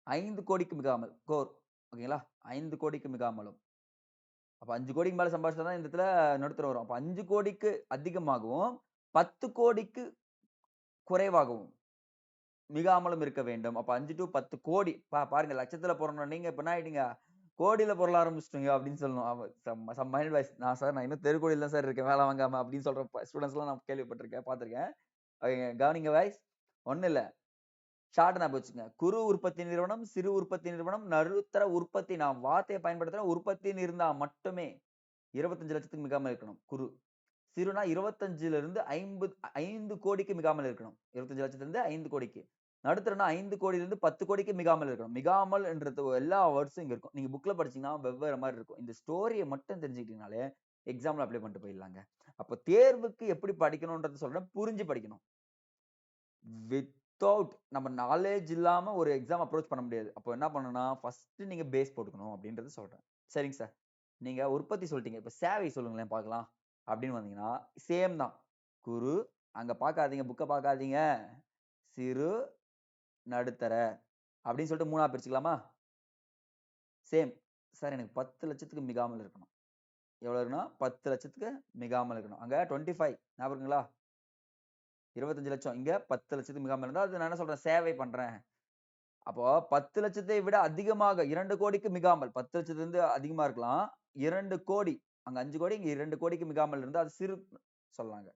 5,00,00,000க்கு மிகாமல். ஓகேங்களா? 5,00,00,000க்கு மிகாமலும். அப்ப 5,00,00,000க்கு மேல சம்பாதிச்சா தான் இந்த இடத்துல நடுத்தரம் வரும். அப்ப 5,00,00,000க்கு அதிகமாகவும், 10,00,00,000க்கு குறைவாகவும், மிகாமலும் இருக்க வேண்டும். அப்ப 5 டூ 10,00,00,000 பாருங்க லட்சத்துல பொறந்தோம். நீங்க இப்ப என்ன ஆயிட்டீங்க? கோடியில பொருள ஆரம்பிச்சுட்டீங்க அப்படின்னு சொல்லணும். Some mind voice. நான் இன்னும் தெருக்கோடியில தான் சார் இருக்கேன். வேலை வாங்காம அப்படின்னு சொல்ற ஸ்டூடண்ட்ஸ்லாம் நான் கேள்விப்பட்டிருக்கேன், பார்த்திருக்கேன். கவனிங்க வாய்ஸ். ஒண்ணும் இல்ல. ஷார்ட் ஞாபகம் வச்சுக்கங்க. குறு உற்பத்தி நிறுவனம், சிறு உற்பத்தி நிறுவனம், நடுத்தர உற்பத்தி. நான் வார்த்தைய பயன்படுத்துறேன். உற்பத்தின்னு இருந்தா மட்டுமே 25,00,000க்கு மிகாம இருக்கணும். குறு. சிறுனா 25லிருந்து 5,00,00,000க்கு மிகாமல் இருக்கணும். 25,00,000லிருந்து 5,00,00,000க்கு. நடுத்தரனா 5,00,00,000லிருந்து 10,00,00,000க்கு மிகாமல் இருக்கணும். மிகாமல் என்றது எல்லா வேர்ட்ஸும் இங்க இருக்கும். நீங்க புக்ல படிச்சீங்கன்னா வெவ்வேற மாரி இருக்கும். இந்த ஸ்டோரிய மட்டும் தெரிஞ்சுக்கிட்டீங்கனாலே எக்ஸாம்ல அப்ளை பண்ணிட்டு போயிடலாங்க. அப்ப தேர்வுக்கு எப்படி படிக்கணும்ன்றத சொல்றேன். புரிஞ்சு படிக்கணும். வித்தவுட் நம்ம நாலேட்ஜ் இல்லாம ஒரு எக்ஸாம் அப்ரோச் பண்ண முடியாது. அப்போ என்ன பண்ணணும்னா, ஃபர்ஸ்ட் நீங்க பேஸ் போட்டுக்கணும் அப்படின்றத சொல்றேன். சரிங்க சார். நீங்க உற்பத்தி சொல்லிட்டீங்க. இப்ப சேவை சொல்லுங்களேன் பார்க்கலாம். அப்படின்னு வந்தீங்கன்னா, சேம் தான். குறு, அங்க பார்க்காதீங்க, புக்க பார்க்காதீங்க. சிறு, நடுத்தர அப்படின்னு சொல்லிட்டு 3ஆ பிரிச்சுக்கலாமா? சேம். சார் எனக்கு 10,00,000க்கு மிகாமல் இருக்கணும். எவ்வளவு இருக்கணும்? 10,00,000க்கு மிகாமல் இருக்கணும். அங்க 25 ஞாபகம் இருக்குங்களா? 25,00,000. இங்க 10,00,000க்கு மிகாமல் இருந்தா, அது நான் என்ன சொல்றேன்? சேவை பண்றேன். அப்போ 10,00,000 விட அதிகமாக 2,00,00,000க்கு மிகாமல் 10,00,000 இருந்து அதிகமா இருக்கலாம். 2,00,00,000 அங்க 5,00,00,000 இங்க 2,00,00,000க்கு மிகாமல் இருந்தா அது சிறு சொல்லலாங்க.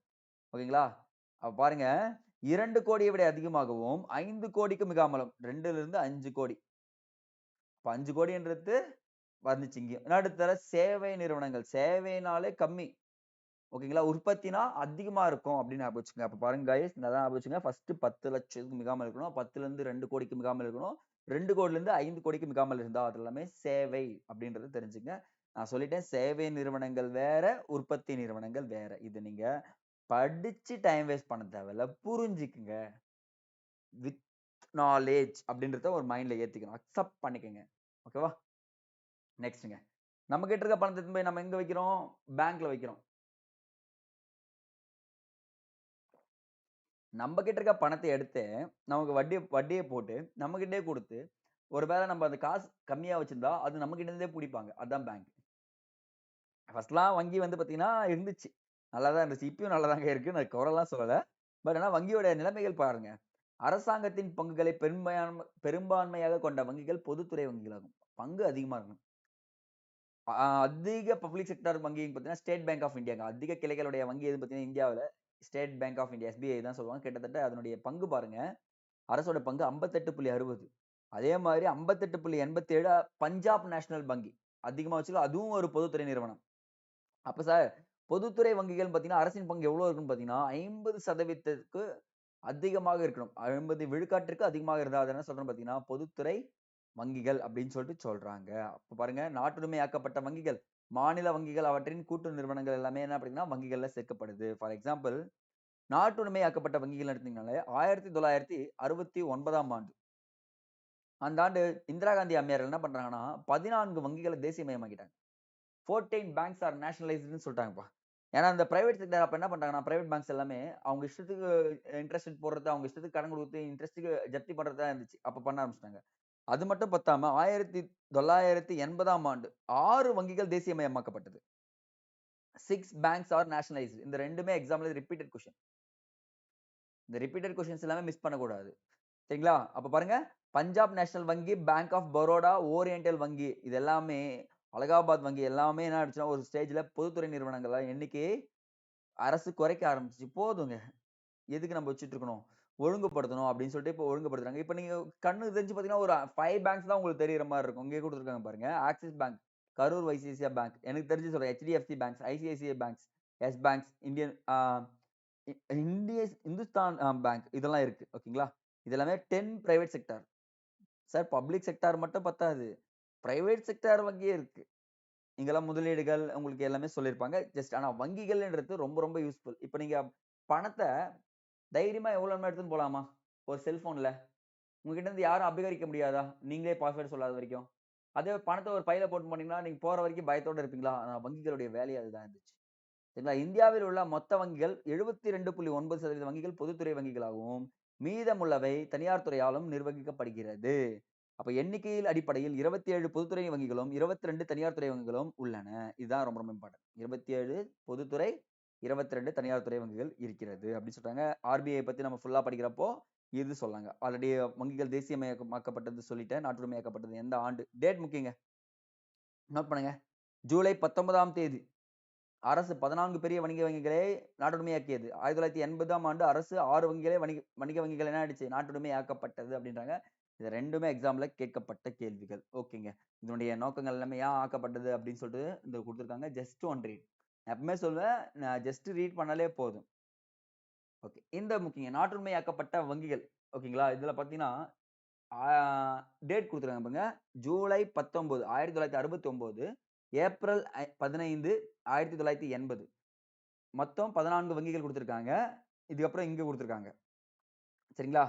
ஓகேங்களா? அப்ப பாருங்க 2,00,00,000 விட அதிகமாகவும் 5,00,00,000க்கு மிகாமலும் 2ல இருந்து 5,00,00,000. அப்ப 5,00,00,000ன்றது வந்துச்சு இங்கயும். நடுத்தர சேவை நிறுவனங்கள். சேவைனாலே கம்மி. ஓகேங்களா? உற்பத்தினா அதிகமா இருக்கும் அப்படின்னு ஞாபகம் வச்சுக்கங்க. அப்ப பாருங்க கைஸ் நல்லா ஞாபகம் வச்சுக்கங்க. ஃபர்ஸ்ட் 10,00,000க்கு மிகாமல் இருக்கணும். 10ல இருந்து 2,00,00,000க்கு மிகாமல் இருக்கணும். 2,00,00,000ல இருந்து 5,00,00,000க்கு மிகாமல் இருந்தா அது எல்லாமே சேவை அப்படின்றத தெரிஞ்சுங்க. நான் சொல்லிட்டேன் சேவை நிறுவனங்கள் வேற, உற்பத்தி நிறுவனங்கள் வேற. இது நீங்க படிச்சு டைம் வேஸ்ட் பண்ண தேவையில்ல. புரிஞ்சுக்குங்க. வித் நாலேட்ஜ் அப்படின்றத ஒரு மைண்ட்ல ஏத்திக்கணும். அக்செப்ட் பண்ணிக்கங்க. ஓகேவா? நெக்ஸ்ட்ங்க. நம்ம கிட்ட இருக்க பணத்த எடுத்துன்னு போய் நம்ம எங்க வைக்கிறோம்? பேங்க்ல வைக்கிறோம். நம்ம கிட்ட இருக்க பணத்த எடுத்து, நமக்கு வட்டிய போட்டு, நம்ம கிட்டயே குடுத்து, ஒரு வேள நம்ம அந்த காசு கம்மியா வச்சிருந்தா, அது நம்ம கிட்ட இருந்தே புடிப்பாங்க. அதான் பேங்க். ஃபர்ஸ்ட்லாம் வங்கி வந்து பாத்தீங்கன்னா இருந்துச்சு. நல்லா தான் இருந்துச்சு. இப்பயும் நல்லா தாங்க இருக்கு. நான் குறைலாம் சொல்லல. பட் ஆனா வங்கியோட நிலைமைகள் பாருங்க. அரசாங்கத்தின் பங்குகளை பெரும்பான்மையாக கொண்ட வங்கிகள் பொதுத்துறை வங்கிகளாகும். பங்கு அதிகமா இருக்கும். அதிக பப்ளிக் செக்டார் வங்கின்னு பார்த்தீங்கன்னா, ஸ்டேட் பேங்க் ஆஃப் இந்தியாங்க. அதிக கிளைகளுடைய வங்கி எதுன்னு பார்த்தீங்கன்னா, இந்தியாவுல state bank of India, SBI தான் சொல்லுவாங்க. கிட்டத்தட்ட அதனுடைய பங்கு பாருங்க, அரசோட பங்கு 58.60. அதே மாரி 58.87 பஞ்சாப் நேஷனல் வங்கி. அதிகமா வச்சுக்கலாம். அதுவும் ஒரு பொதுத்துறை நிறுவனம். அப்ப சார் பொதுத்துறை வங்கிகள்னு பார்த்தீங்கன்னா, அரசின் பங்கு எவ்வளோ இருக்குன்னு பார்த்தீங்கன்னா, 50% அதிகமாக இருக்கணும். 50 விழுக்காட்டிற்கு அதிகமாக இருந்தா, அத என்ன சொல்றோம்னு பார்த்தீங்கன்னா, பொதுத்துறை வங்கிகள் அப்படின்னு சொல்லிட்டு சொல்றாங்க. அப்ப பாருங்க, நாட்டுடைமையாக்கப்பட்ட வங்கிகள், மாநில வங்கிகள் அவற்றின் கூட்டு நிறுவனங்கள் எல்லாமே என்ன அப்படின்னா, வங்கிகள்ல சேர்க்கப்படுது. ஃபார் எக்ஸாம்பிள் நாட்டுடைமையாக்கப்பட்ட வங்கிகள் எடுத்தீங்கனாலே 1969ஆம் ஆண்டு. அந்த ஆண்டு இந்திரா காந்தி அம்மையார் என்ன பண்றாங்கன்னா, 14 வங்கிகள தேசியமயமாக்கிட்டாங்க. 14 பேங்க்ஸ் ஆர் நேஷனலைஸ்டுன்னு சொல்லிட்டாங்கப்பா. ஏன்னா, இந்த பிரைவேட் செக்டார் அப்ப என்ன பண்றாங்கன்னா, பிரைவேட் பேங்க்ஸ் எல்லாமே அவங்க இஷ்டத்துக்கு இன்ட்ரஸ்ட் ரேட் போடுறது, அவங்க இஷ்டத்துக்கு கடன் குடுத்து இன்ட்ரஸ்ட்க்கு ஜப்தி பண்றதா இருந்துச்சு. அப்ப பண்ண ஆரம்பிச்சுட்டாங்க. அது மட்டும் பத்தாம 1980ஆம் ஆண்டு 6 வங்கிகள் தேசியமயமாக்கப்பட்டது. 6 பேங்க்ஸ் ஆர் நேஷனலைஸ்டு. இந்த 2மே எக்ஸாம்ல ரிப்பீட்டட் கொஸ்டின். இந்த ரிப்பீட்டட் கொஸ்டின்ஸ் எல்லாமே மிஸ் பண்ணக்கூடாது. சரிங்களா? அப்ப பாருங்க, பஞ்சாப் நேஷனல் வங்கி, பேங்க் ஆஃப் பரோடா, ஓரியண்டல் வங்கி இது எல்லாமே அலகாபாத் வங்கி எல்லாமே என்ன ஆயிடுச்சுன்னா, ஒரு ஸ்டேஜ்ல பொதுத்துறை நிறுவனங்கள எண்ணிக்கையை அரசு குறைக்க ஆரம்பிச்சுச்சு. போதுங்க. எதுக்கு நம்ம வச்சுட்டு இருக்கணும்? ஒழுங்குபடுத்தணும் அப்படின்னு சொல்லிட்டு இப்ப ஒழுங்குபடுத்துறாங்க. இப்ப நீங்க கண்ணுக்கு தெரிஞ்சு பார்த்தீங்கன்னா, ஒரு 5 பேங்க்ஸ் தான் உங்களுக்கு தெரியிற மாரி இருக்கும். இங்கேயே குடுத்துருக்காங்க பாருங்க. Axis bank, Karur Vysya bank, எனக்கு தெரிஞ்சு சொல்றேன். HDFC banks, ICICI banks, Yes banks, Indian Hindustan bank இதெல்லாம் இருக்கு. ஓகேங்களா? இது எல்லாமே 10 private sector. Sir public sector மட்டும் பத்தாது. பிரைவேட் செக்டார் வங்கியே இருக்கு. இங்கெல்லாம் முதலீடுகள் உங்களுக்கு எல்லாமே சொல்லியிருப்பாங்க. ஜஸ்ட் ஆனா வங்கிகள்ன்றது ரொம்ப ரொம்ப யூஸ்ஃபுல். இப்ப நீங்க பணத்த தைரியமா எவ்வளோ வேணுமோ எடுத்துன்னு போலாமா? ஒரு செல்ஃபோன்ல. உங்ககிட்ட இருந்து யாரும் அபகரிக்க முடியாதா? நீங்களே பாஸ்வேர்ட் சொல்லாத வரைக்கும். அதே பணத்த ஒரு பையில போட்டு போனீங்கன்னா, நீங்க போற வரைக்கும் பயத்தோட இருப்பீங்களா? ஆனா வங்கிகளுடைய வேலையே அதுதான் இருந்துச்சு. சரிங்களா? இந்தியாவில் உள்ள மொத்த வங்கிகள் 72.9% வங்கிகள் பொதுத்துறை வங்கிகளாகவும், மீதமுள்ளவை தனியார் துறையாலும் நிர்வகிக்கப்படுகிறது. அப்ப எண்ணிக்கையில் அடிப்படையில் 27 பொதுத்துறை வங்கிகளும், 22 தனியார் துறை வங்கிகளும் உள்ளன. இதுதான் ரொம்ப ரொம்ப இம்பார்ட்டன்ட். 27 பொதுத்துறை, 22 தனியார் துறை வங்கிகள் இருக்கிறது. அப்படின்னு சொல்றாங்க. ஆர்பிஐ பத்தி நம்ம ஃபுல்லா படிக்கிறப்போ, இது சொன்னாங்க. ஆல்ரெடி வங்கிகள் தேசியமயமாக்கப்பட்டது சொல்லிட்டேன். நாட்டுடைமையாக்கப்பட்டது எந்த ஆண்டு? டேட் முக்கியங்க. நோட் பண்ணுங்க. ஜூலை 19ஆம் தேதி. அரசு 14 பெரிய வணிக வங்கிகளை நாட்டுடைமையாக்கியது. 1980ஆம் ஆண்டு அரசு 6 வங்கிகளை வணிக வங்கிகள் என்ன ஆயிடுச்சு? நாட்டுடைமையாக்கப்பட்டது அப்படின்றாங்க. இது 2மே எக்ஸாம்ல கேட்கப்பட்ட கேள்விகள். ஓகேங்க. இதனுடைய நோக்கங்கள் எல்லாமே ஏன் ஆக்கப்பட்டது அப்படின்னு சொல்லிட்டு இந்த குடுத்துருக்காங்க. Just one read. நான் எப்பவுமே சொல்வேன், நான் ஜஸ்ட் ரீட் பண்ணாலே போதும். ஓகே. இந்த முக்கியங்க. நாட்டுடைமையாக்கப்பட்ட வங்கிகள். ஓகேங்களா? இதுல பார்த்தீங்கன்னா, ஆ டேட் குடுத்துருக்காங்க பாருங்க. ஜூலை 19 1969, ஏப்ரல் 15 1980. மொத்தம் 14 வங்கிகள் குடுத்துருக்காங்க. இதுக்கப்புறம் இங்க குடுத்துருக்காங்க. சரிங்களா?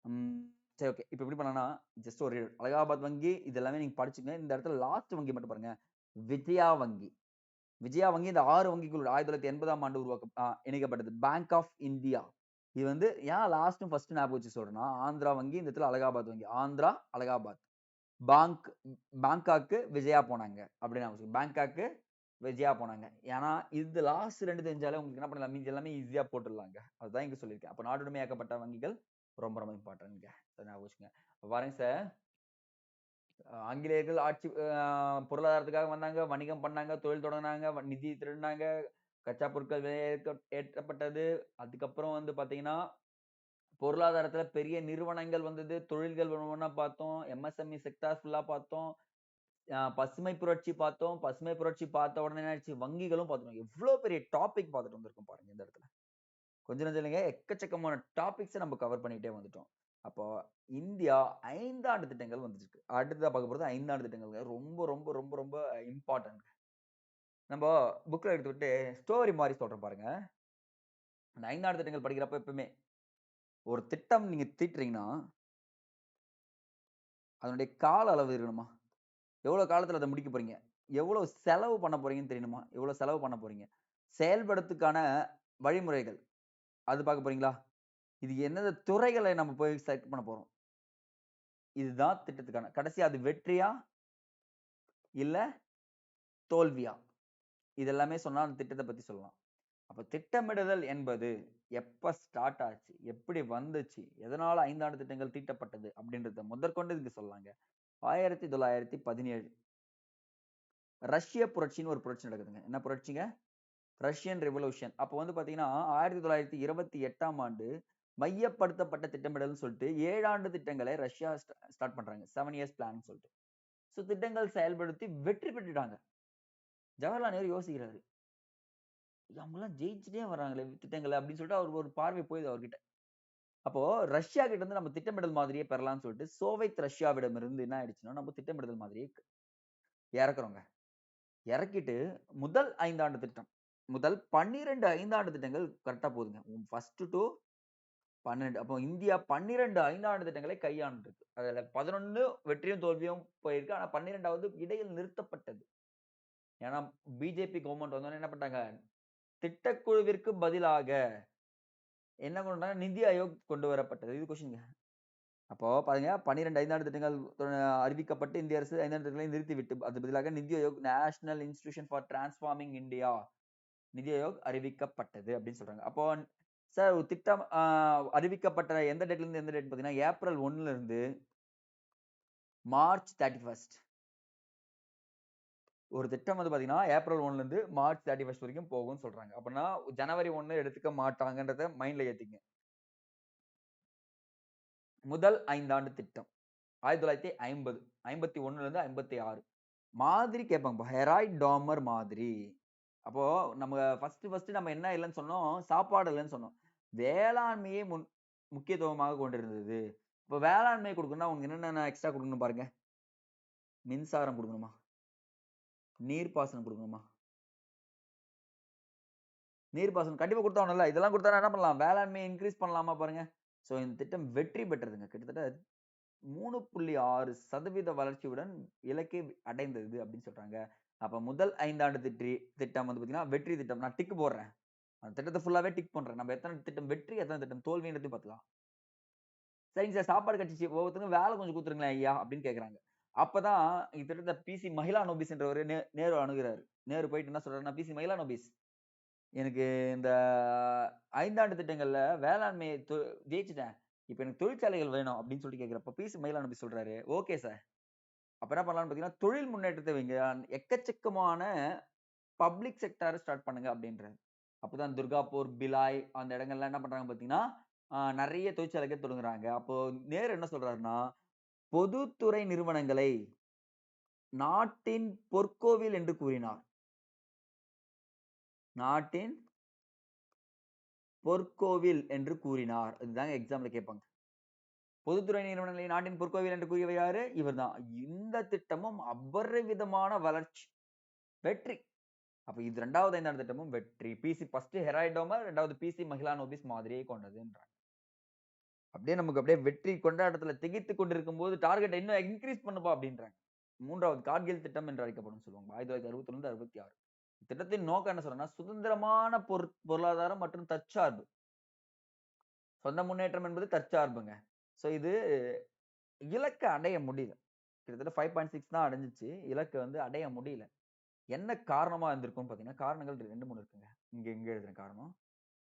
ம். சரி ஓகே. இப்ப எப்படி பண்ணலாம்னா, ஜஸ்ட் ஒரு அலகாபாத் வங்கி இது எல்லாமே நீங்க படிச்சுக்கங்க. இந்த இடத்துல லாஸ்ட் வங்கி மட்டும் பாருங்க. விஜயா வங்கி. விஜயா வங்கி இந்த 6 வங்கிகளோட 1980ஆம் ஆண்டு இணைக்கப்பட்டது. Bank of India. இது வந்து ஏன் லாஸ்ட்டும் ஃபர்ஸ்ட் ஞாபகம் வச்சு சொல்றேன்னா, ஆந்திரா வங்கி, இந்த இடத்துல அலகாபாத் வங்கி. ஆந்திரா, அலகாபாத். பாங்க் பேங்காக்கு விஜயா போனாங்க. அப்படின்னு ஞாபகம் பேங்காக்கு விஜயா போனாங்க. ஏன்னா, இது லாஸ்ட் 2 தெரிஞ்சாலே உங்களுக்கு என்ன பண்ணலாம், மீதி எல்லாமே ஈஸியா போட்டுடலாங்க. அதுதான் இங்க சொல்லியிருக்கேன். அப்ப நாட்டுடைமையாக்கப்பட்ட வங்கிகள் ரொம்ப ரொம்ப இம்பார்ட்டன்ட்ங்க. அத ஞாபகம் வச்சுக்கங்க. பாருங்க சார், ஆங்கிலேயர்கள் ஆட்சி பொருளாதாரத்துக்காக வந்தாங்க, வணிகம் பண்ணாங்க, தொழில் தொடங்குனாங்க, நிதி திருடுனாங்க, கச்சா பொருட்கள் விலை ஏற்றப்பட்டது. அதுக்கப்புறம் வந்து பாத்தீங்கன்னா, பொருளாதாரத்துல பெரிய நிறுவனங்கள் வந்தது, தொழில்கள் ஒவ்வொண்ணா பார்த்தோம், எம்எஸ்எம்இ செக்டார் ஃபுல்லா பார்த்தோம், பசுமை புரட்சி பார்த்தோம். பசுமை புரட்சி பார்த்த உடனே என்ன ஆயிடுச்சு, வங்கிகளும் பார்த்துட்டோம். எவ்வளவு பெரிய டாபிக் பார்த்துட்டு வந்திருக்கோம் பாருங்க இந்த இடத்துல. கொஞ்சம் நெஞ்சம் இல்லைங்க, எக்கச்சக்கமான டாபிக்ஸ நம்ம கவர் பண்ணிட்டே வந்துட்டோம். அப்போ இந்தியா 5 ஆண்டு திட்டங்கள் வந்துருக்கு. அடுத்ததா பார்க்க போறது 5 ஆண்டு திட்டங்கள்ங்க. ரொம்ப ரொம்ப ரொம்ப ரொம்ப இம்பார்ட்டன்ட். நம்ம புக்ல எடுத்துக்கிட்டு ஸ்டோரி மாரி சொல்றேன் பாருங்க. அந்த 5 ஆண்டு திட்டங்கள் படிக்கிறப்ப எப்பவுமே ஒரு திட்டம் நீங்க தீட்டுறீங்கன்னா, அதனுடைய கால அளவு இருக்கணுமா? எவ்வளவு காலத்துல அத முடிக்க போறீங்க? எவ்வளவு செலவு பண்ண போறீங்கன்னு தெரியணுமா? எவ்வளவு செலவு பண்ண போறீங்க? செயல்படுத்துக்கான வழிமுறைகள், அது பார்க்க போறீங்களா? இது எந்தெந்த துறைகளை நம்ம போய் செலக்ட் பண்ண போறோம்? இதுதான் திட்டத்துக்கான கடைசியா அது வெற்றியா? இல்ல தோல்வியா? இது எல்லாமே சொன்னா அந்த திட்டத்த பத்தி சொல்லலாம். அப்ப திட்டமிடுதல் என்பது எப்ப ஸ்டார்ட் ஆச்சு? எப்படி வந்துச்சு? எதனால 5 ஆண்டு திட்டங்கள் தீட்டப்பட்டது? அப்படின்றத முதற்கொண்டு இங்க சொல்லலாங்க. 1917 ரஷ்ய புரட்சின்னு ஒரு புரட்சி நடக்குதுங்க. என்ன புரட்சிங்க? Russian revolution. அப்ப வந்து பாத்தீங்கன்னா, 1928ஆம் ஆண்டு மையப்படுத்தப்பட்ட திட்டமிடல்னு சொல்லிட்டு 7 ஆண்டு திட்டங்களை ரஷ்யா ஸ்டார்ட் பண்றாங்க. 7 இயர்ஸ் பிளான்னு சொல்லிட்டு. சோ திட்டங்கள் செயல்படுத்தி வெற்றி பெற்றுட்டாங்க. ஜவஹர்லால் நேரு யோசிக்கிறாரு. அவங்கலாம் ஜெயிச்சுட்டே வர்றாங்களே திட்டங்கள அப்படின்னு சொல்லிட்டு அவருக்கு ஒரு பார்வை போயுது அவர்கிட்ட. அப்போ ரஷ்யா கிட்ட இருந்து நம்ம திட்டமிடல் மாதிரியே பெறலாம்னு சொல்லிட்டு சோவியத் ரஷ்யாவிடமிருந்து என்ன ஆயிடுச்சுன்னா, நம்ம திட்டமிடல் மாதிரியே இறக்குறோங்க. இறக்கிட்டு முதல் 5 ஆண்டு திட்டம். முதல் 12 5ஆண்டு திட்டங்கள் கரெக்ட்டா போகுதுங்க. First to 12. அப்போ இந்தியா 12 5ஆண்டு திட்டங்களை கையாண்டுருக்கு. அதுல 11 வெற்றியும் தோல்வியும் போயிருக்கு. ஆனா 12வது இடையில் நிறுத்தப்பட்டது. ஏன்னா பிஜேபி கவர்ன்மெண்ட் வந்தோனே என்ன பண்ணிட்டாங்க? திட்டக்குழுவிற்கு பதிலாக என்ன கொண்டு வந்தாங்க? நிதி ஆயோக் கொண்டு வரப்பட்டது. இது கொஸ்டின்ங்க. அப்போ பாருங்க 12 5ஆண்டு திட்டங்கள் அறிவிக்கப்பட்டு இந்திய அரசு 5ஆண்டு திட்டங்களை நிறுத்திவிட்டு அது பதிலாக நிதி Aayog national institution for transforming India நிதி ஆயோக் அறிவிக்கப்பட்டது அப்படின்னு சொல்றாங்க. அப்போ சார் ஒரு திட்டம் அறிவிக்கப்பட்ட எந்த டேட்ல இருந்து எந்த டேட் பார்த்தீங்கன்னா, ஏப்ரல் 1ல இருந்து மார்ச் 31. ஒரு திட்டம் வந்து பார்த்தீங்கன்னா, ஏப்ரல் 1ல இருந்து மார்ச் 31 வரைக்கும் போகும்னு சொல்றாங்க. அப்படின்னா ஜனவரி 1 எடுத்துக்க மாட்டாங்கன்றத மைண்ட்ல ஏத்திக்கங்க. முதல் 5 ஆண்டு திட்டம் 1950 51ல இருந்து 56 மாதிரி கேட்பாங்க. ஹெராய்ட் டாமர் மாதிரி. அப்போ நம்ம ஃபர்ஸ்ட் நம்ம என்ன இல்லன்னு சொன்னோம்? சாப்பாடு இல்லன்னு சொன்னோம். வேளாண்மையே முக்கியத்துவமாக கொண்டிருந்தது. இப்ப வேளாண்மை குடுக்கணும்னா உங்களுக்கு என்னென்ன எக்ஸ்ட்ரா குடுக்கணும் பாருங்க. மின்சாரம் குடுக்கணுமா? நீர்ப்பாசனம் குடுக்கணுமா? நீர்ப்பாசனம் கண்டிப்பா குடுத்தாகணும்ல. இதெல்லாம் குடுத்தா என்ன பண்ணலாம்? வேளாண்மையை இன்கிரீஸ் பண்ணலாமா பாருங்க. சோ இந்த திட்டம் வெற்றி பெற்றதுங்க. கிட்டத்தட்ட 3.6% வளர்ச்சியுடன் இலக்கை அடைந்தது அப்படின்னு சொல்றாங்க. அப்ப முதல் 5 ஆண்டு திட்டம் வந்து பார்த்தீங்கன்னா, வெற்றி திட்டம். நான் டிக் போடுறேன். அந்த திட்டத்த ஃபுல்லாவே டிக் பண்றேன். நம்ம எத்தன திட்டம் வெற்றி, எத்தன திட்டம் தோல்வின்றதையும் பார்த்துக்கலாம். சரிங்க சார் சாப்பாடு கட்டுச்சு. ஒவ்வொருத்தருக்கும் வேலை கொஞ்சம் குடுத்துருங்களேன் ஐயா! அப்படின்னு கேட்கறாங்க. அப்பதான் கிட்டத்தட்ட பிசி மகிலா நோபிஸ் என்றவரு நேரு அணுகுறாரு. நேரு போயிட்டு என்ன சொல்றாருன்னா, பிசி மகிலா நோபிஸ் எனக்கு இந்த 5 ஆண்டு திட்டங்கள்ல வேளாண்மையை ஜெயிச்சுட்டேன். இப்ப எனக்கு தொழிற்சாலைகள் வேணும் அப்படின்னு சொல்லிட்டு கேட்கிறப்ப, பிசி மகிலா நோபிஸ் சொல்றாரு, ஓகே சார். அப்ப என்ன பண்ணலாம்னு பார்த்தீங்கன்னா, தொழில் முன்னேற்றத்தை வைங்க. எக்கச்சக்கமான பப்ளிக் செக்டார ஸ்டார்ட் பண்ணுங்க அப்படின்றாரு. அப்பதான் துர்காப்பூர், பிலாய் அந்த இடங்கள்லாம் என்ன பண்றாங்க பார்த்தீங்கன்னா, நெறைய தொழிற்சாலைகள் தொடங்குறாங்க. அப்போ நேரு என்ன சொல்றாருன்னா, பொதுத்துறை நிறுவனங்களை நாட்டின் பொற்கோவில் என்று கூறினார். நாட்டின் பொற்கோவில் என்று கூறினார். இதுதாங்க எக்ஸாம்ல கேட்பாங்க. பொதுத்துறை நிறுவனங்களை நாட்டின் பொற்கோவில் என்று கூறியவர் யாரு? இவர்தான். இந்த திட்டமும் அபரிவிதமான வளர்ச்சி. வெற்றி. அப்ப இது 2வது 5ஆண்டு திட்டமும் வெற்றி. பிசி ஃபர்ஸ்ட் ஹெராய்ட் டோமர், 2வது பிசி மகிலா நோபிஸ் மாதிரியே கொண்டதுன்றாங்க. அப்படியே நமக்கு அப்படியே வெற்றி கொண்டாட்டத்துல திகைத்துக் கொண்டிருக்கும்போது டார்கெட்ட இன்னும் இன்கிரீஸ் பண்ணுப்பா அப்படின்றாங்க. மூன்றாவது கார்கில் திட்டம் என்று அழைக்கப்படும் சொல்லுவாங்க. 1961 66. திட்டத்தின் நோக்கம் என்ன சொல்றேன்னா, சுதந்திரமான பொருளாதாரம் மற்றும் தற்சார்பு. சொந்த முன்னேற்றம் என்பது தற்சார்புங்க. சோ இது இலக்க அடைய முடியல. கிட்டத்தட்ட 5.6 தான் அடைஞ்சுச்சு. இலக்க வந்து அடைய முடியல. என்ன காரணமா இருந்திருக்கும்னு பார்த்தீங்கன்னா, காரணங்கள் 2, 3 இருக்குங்க. இங்க எழுதுறேன் காரணம்.